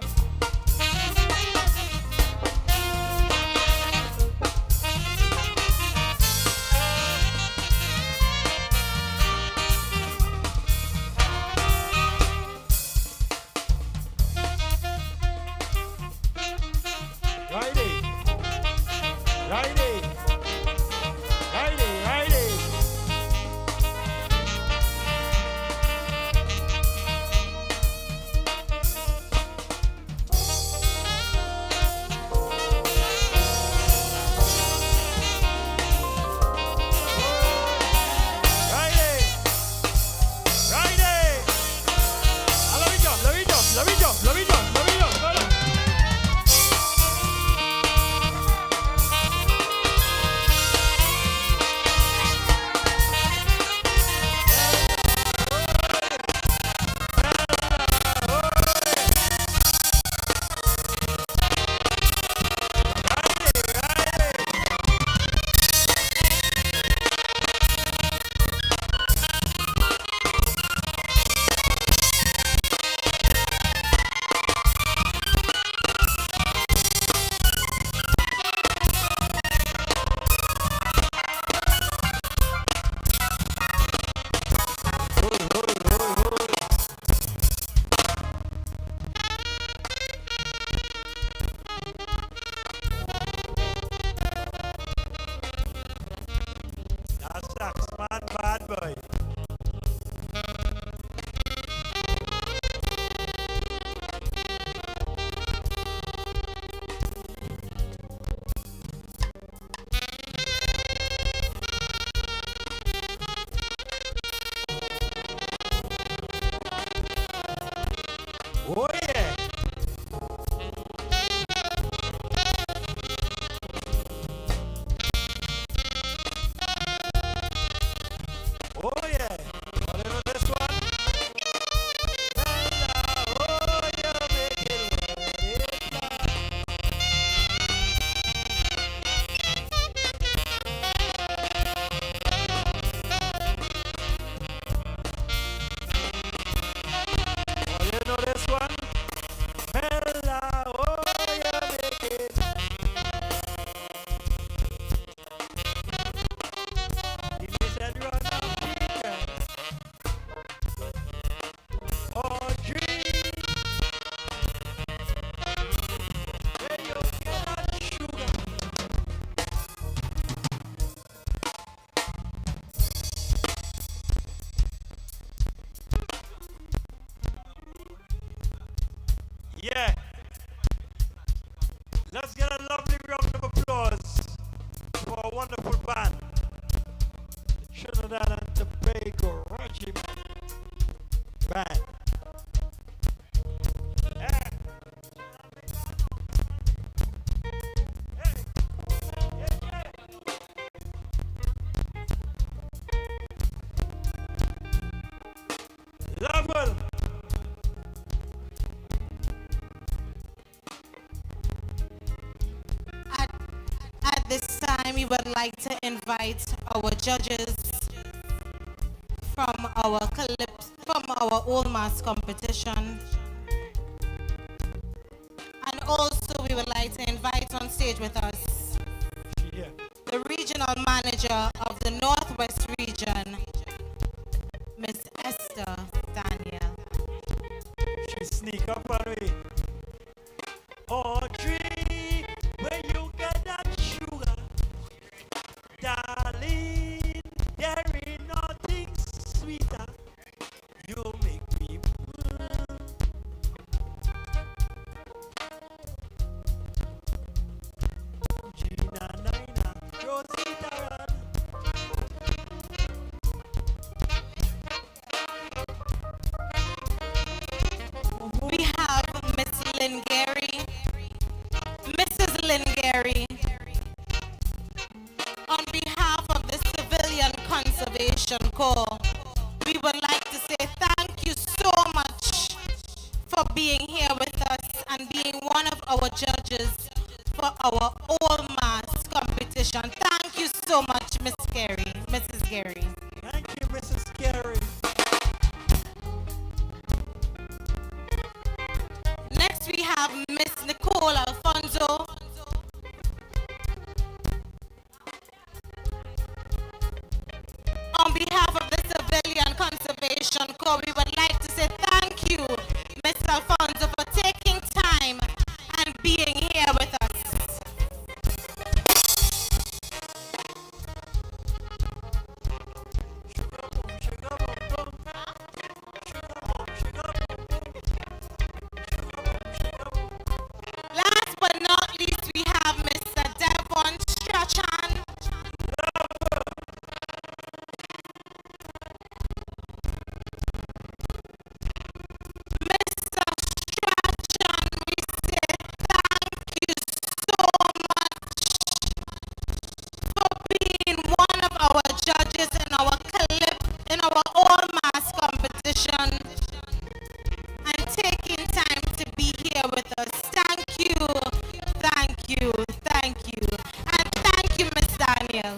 Righty. Righty. Righty, righty. Oh yeah. Oh yeah. Want to know this one? Oh, you make it Oh, you know this one? Bella, oh, you make it. If you said run out, chicken. Oh, drink. Where you get sugar. Yeah. Let's get a lovely round of applause for a wonderful band. Trinidad and Tobago Regiment Band. Yeah. Level. At this time, we would like to invite our judges from our Old Mass competition. And also, we would like to invite on stage with us the regional manager of the Northwest region, Miss Esther Daniel. She sneak up on me. Oh, tree, where you get that sugar, darling, there ain't nothing sweeter. You make me Gina, Nina, Rosita, run. We have Miss Lynn Gary, Mrs. Lynn Gary. On behalf of the Civilian Conservation Corps, we would like to say thank you so much for being here with us and being one of our judges for our All Mass competition. Thank you so much, Miss Gary, Mrs. Gary. Thank you, Mrs. Gary. all, we would like to say thank you, Mr. Alfonso, for taking time and being here with us. Last but not least, we have Mr. Devon Strachan. Mr. Strachan, we say thank you so much for being one of our judges in our all mass competition and taking time to be here with us. Thank you, thank you, thank you, and thank you, Miss Daniel.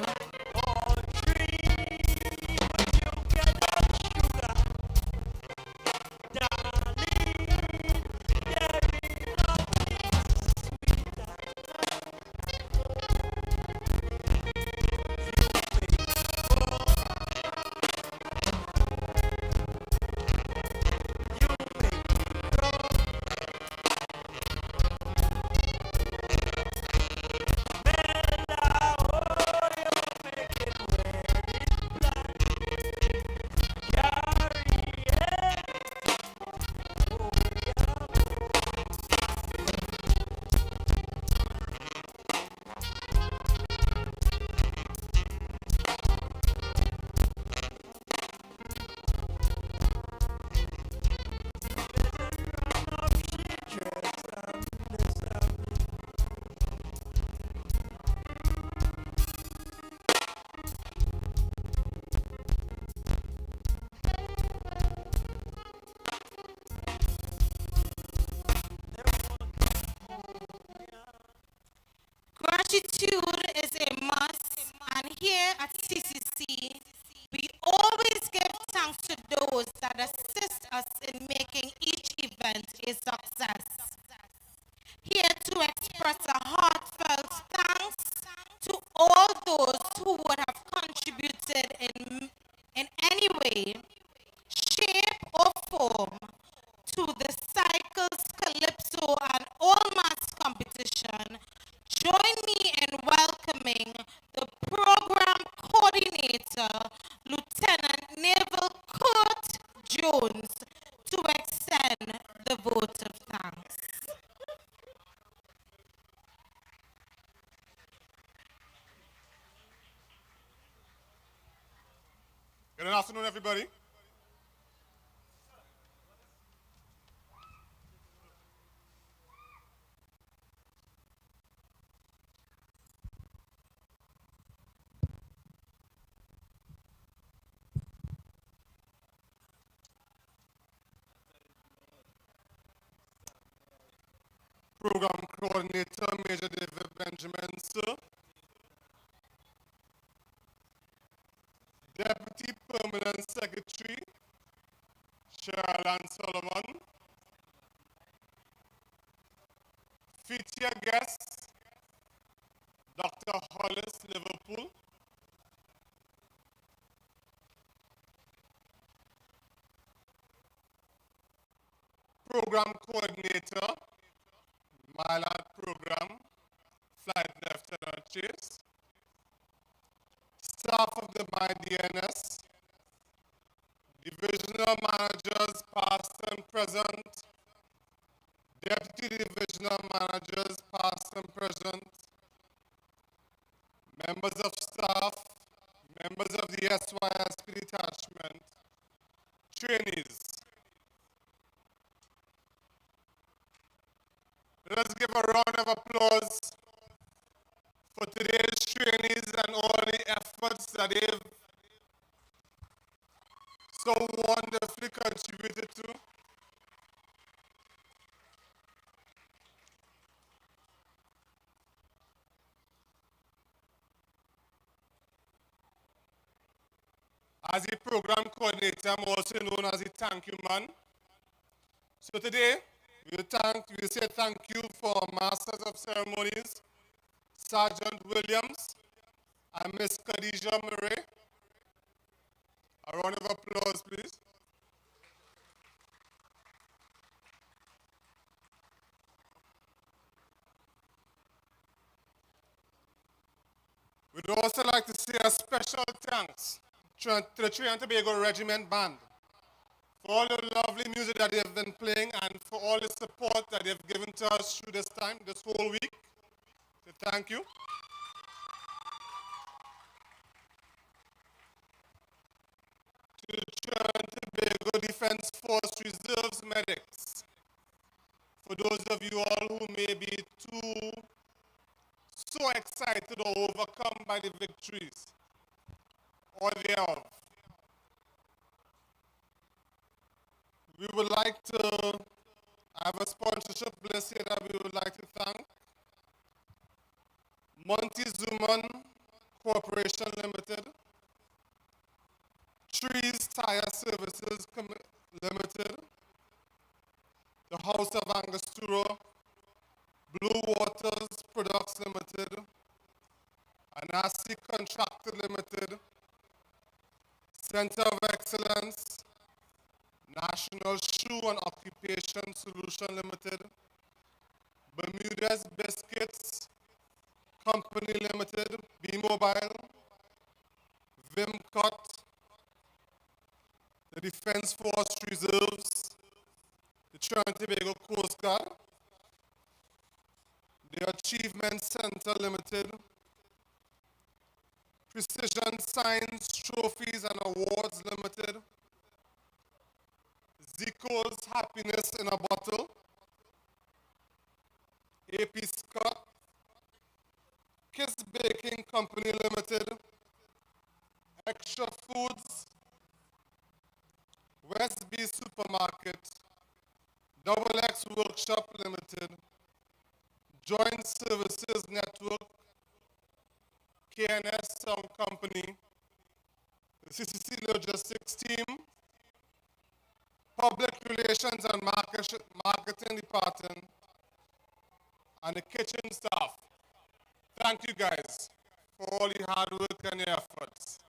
Gratitude is a must, and here at CCC, we always give thanks to those that assist us in making each event a success. Here to express a heartfelt thanks to all those who would have contributed in any way, shape, or form to the Cycles, Calypso, and All Mass competition. Join me in welcoming the program coordinator, Lieutenant Naval Kurt Jones, to extend the vote of thanks. Good afternoon, everybody. Program Coordinator, Major David Benjamin, sir. Deputy Permanent Secretary, Cheryl Solomon. Feature guest, Dr. Hollis, Liverpool. Program Coordinator, Myland Program, Flight Lieutenant Chase. Staff of the MyDNS, Divisional Managers past and present, Deputy Divisional Managers past and present, members of staff, members of the SYSP detachment, trainees. Let us give a round of applause for today's trainees and all the efforts that they've so wonderfully contributed to. As a program coordinator, I'm also known as a thank you man. So today, we say thank you for Masters of Ceremonies, Sergeant Williams and Miss Khadija Murray. A round of applause, please. We'd also like to say a special thanks to the Trinidad and Tobago Regiment Band for all the lovely music that they have been playing and for all the support that they have given to us through this time, this whole week. So thank you. To the Trinidad and Tobago Defense Force Reserves Medics, for those of you all who may be too so excited or overcome by the victories or thereof. We would like to have a sponsorship list here that we would like to thank. Monty Zuman Corporation Limited, Trees Tire Services Limited, the House of Angostura, Blue Waters Products Limited, Anasi Contractor Limited, Center of Excellence, National Shoe and Occupation Solution Limited, Bermuda's Biscuits Company Limited, B-Mobile, Vimcot, the Defense Force Reserves, the Trinidad and Tobago Coast Guard, the Achievement Center Limited, Precision Science Trophies and Awards Limited, Zico's Happiness in a Bottle, AP Scott, Kiss Baking Company Limited, Extra Foods, Westby Supermarket, Double X Workshop Limited, Joint Services Network, KNS Sound Company, the CCC Logistics Team, Public Relations and Marketing Department, and the kitchen staff. Thank you guys for all your hard work and your efforts.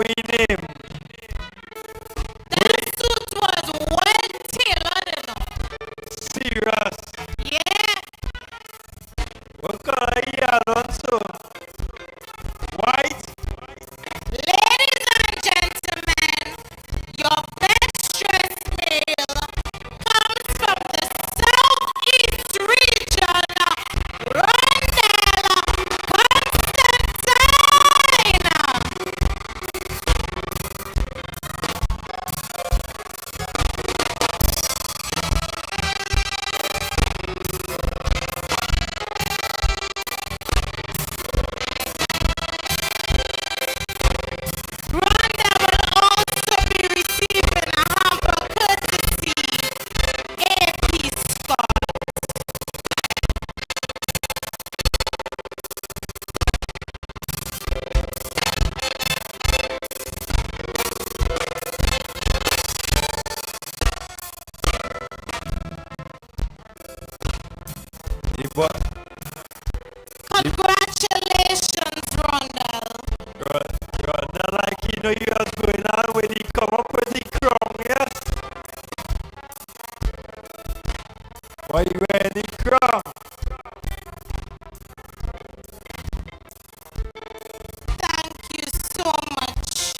we name? That suit was well tailored enough. Serious. Yeah. What color you are also? White? Ladies and gentlemen, your best dressed male comes from the southeast region, Rondell Constantine. Rhonda will also be receiving a humble courtesy AP Scott. Congratulations, Rondell. You're not like you know you are going on when you come up with the crown, yes? Why you wearing the crown? Thank you so much.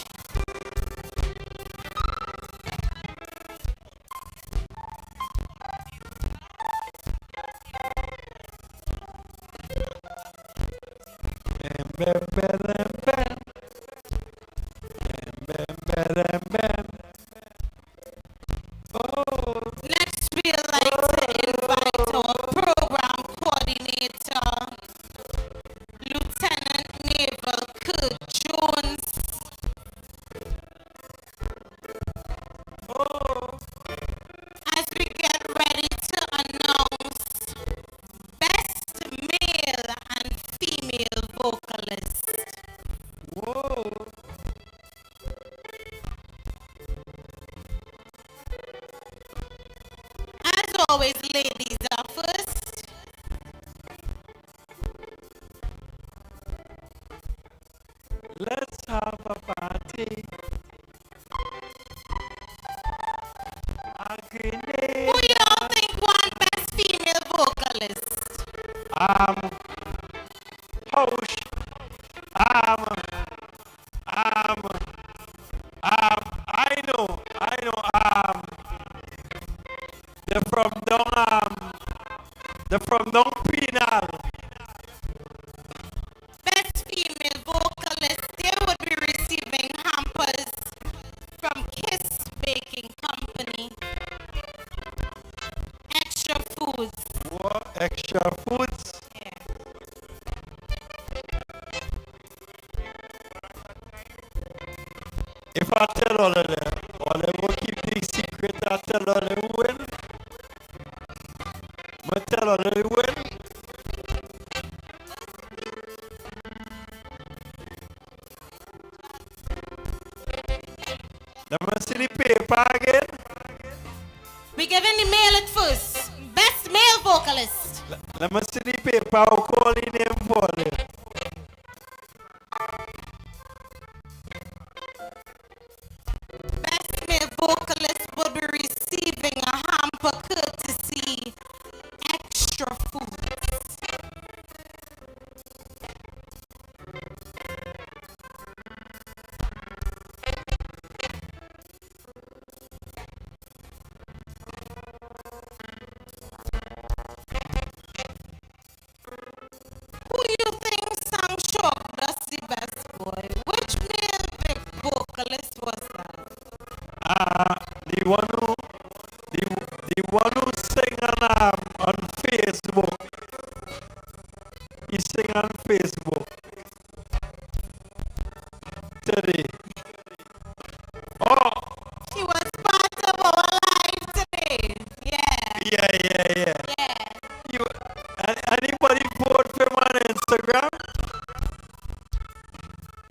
Bam, bam, bam, bam. Bam, bam, bam, bam. Oh. Next, we'd like to invite our program coordinator, Lieutenant Naval Kurt Jones. As we get ready to announce Best Male and Female Vocalist. Whoa. As always, ladies are first. Let's have a party. A grenade. Who y'all think won Best Female Vocalist? House. I know, they're from down Penal. Best Female Vocalist, they would be receiving hampers from Kiss Baking Company. Extra foods. What? Extra foods? If I tell all of them, all them will keep the secret, I tell all them when. I tell all them when. Let me see the paper again. We giving the male at first. Best male vocalist. Let me see the paper. I'll call the name for it. Best male vocalist will be receiving a hamper courtesy Extra Foods. Who you think sang Shock Dusty Best Boy? Which male vocalist was that? The one who sing on Facebook. He sing on Facebook today. Oh. He was part of our life today. Yeah. Yeah. Anybody vote for him on Instagram?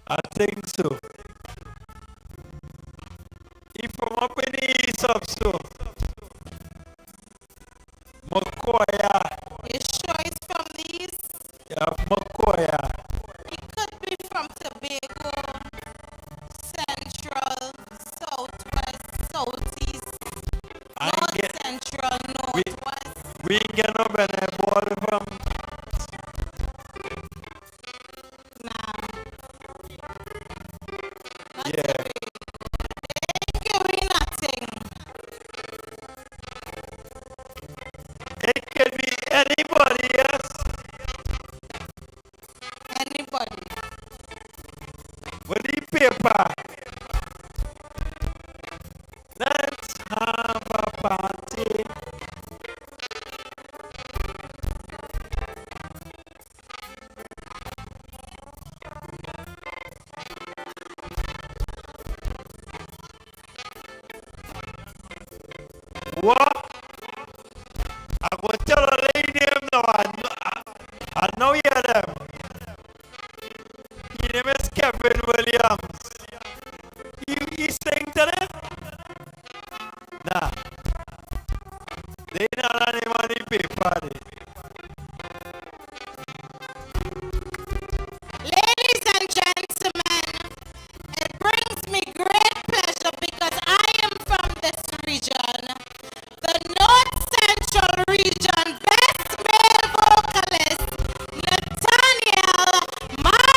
I think so. He from up in the east up so. Makoya. You sure he's from the east? Yeah, Makoya. He could be from Tobago, We ain't get no better ball from. Yeah. It could be anybody, yes. Anybody. With the paper. Let's have a party. What? I will tell a lady name now. I know you them. His name is Kevin Williams. He sing to them? Nah. They not on him on the paper. Ladies and gentlemen, it brings me great pleasure because I am from this region, the North Central region, best male vocalist, Nathaniel Martin.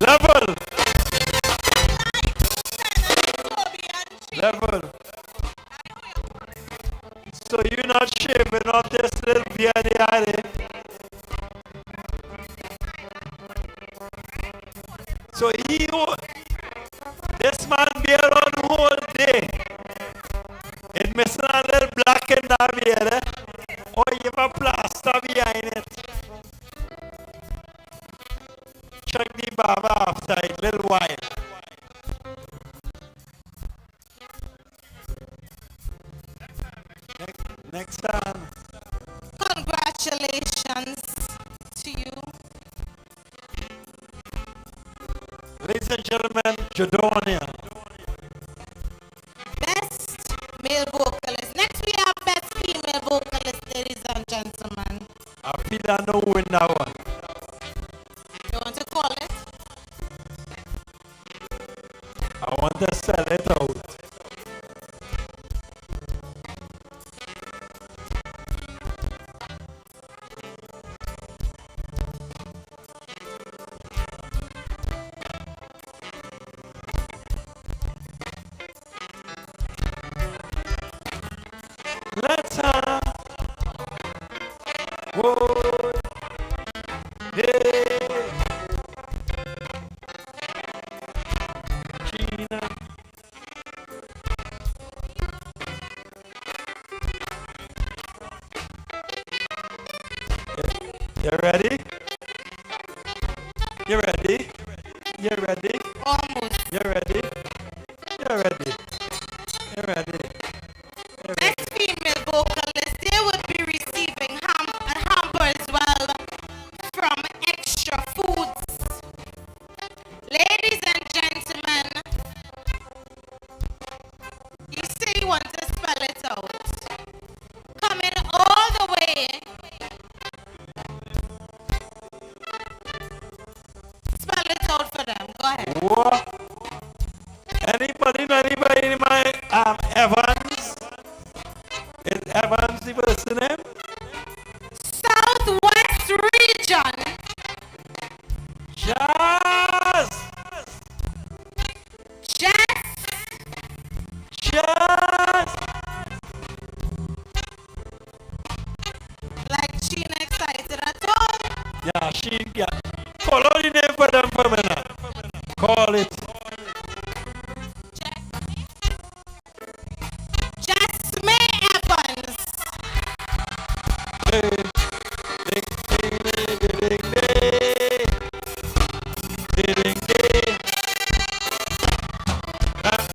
Level. Level. So you're not shaving off this little beard here. So this man beard on the whole day. It missing a little black in that beard, eh? Or you have a plaster behind it. Check the barber after a little while. Next time. Congratulations to you. Ladies and gentlemen, Jadonia. Best male vocalist. Next we have best female vocalist, ladies and gentlemen. I feel I know who win that one. You want to call it? I want to sell it out. Let's whoa, yeah, Gina. You ready? You ready? You ready? Almost. You ready? You ready? You ready? Best female vocalist, they would be receiving a hamper as well from Extra Foods. Ladies and gentlemen, you say you want to spell it out. Coming all the way. Spell it out for them. Go ahead. What? Anybody in my Evans? Is Evans the person name?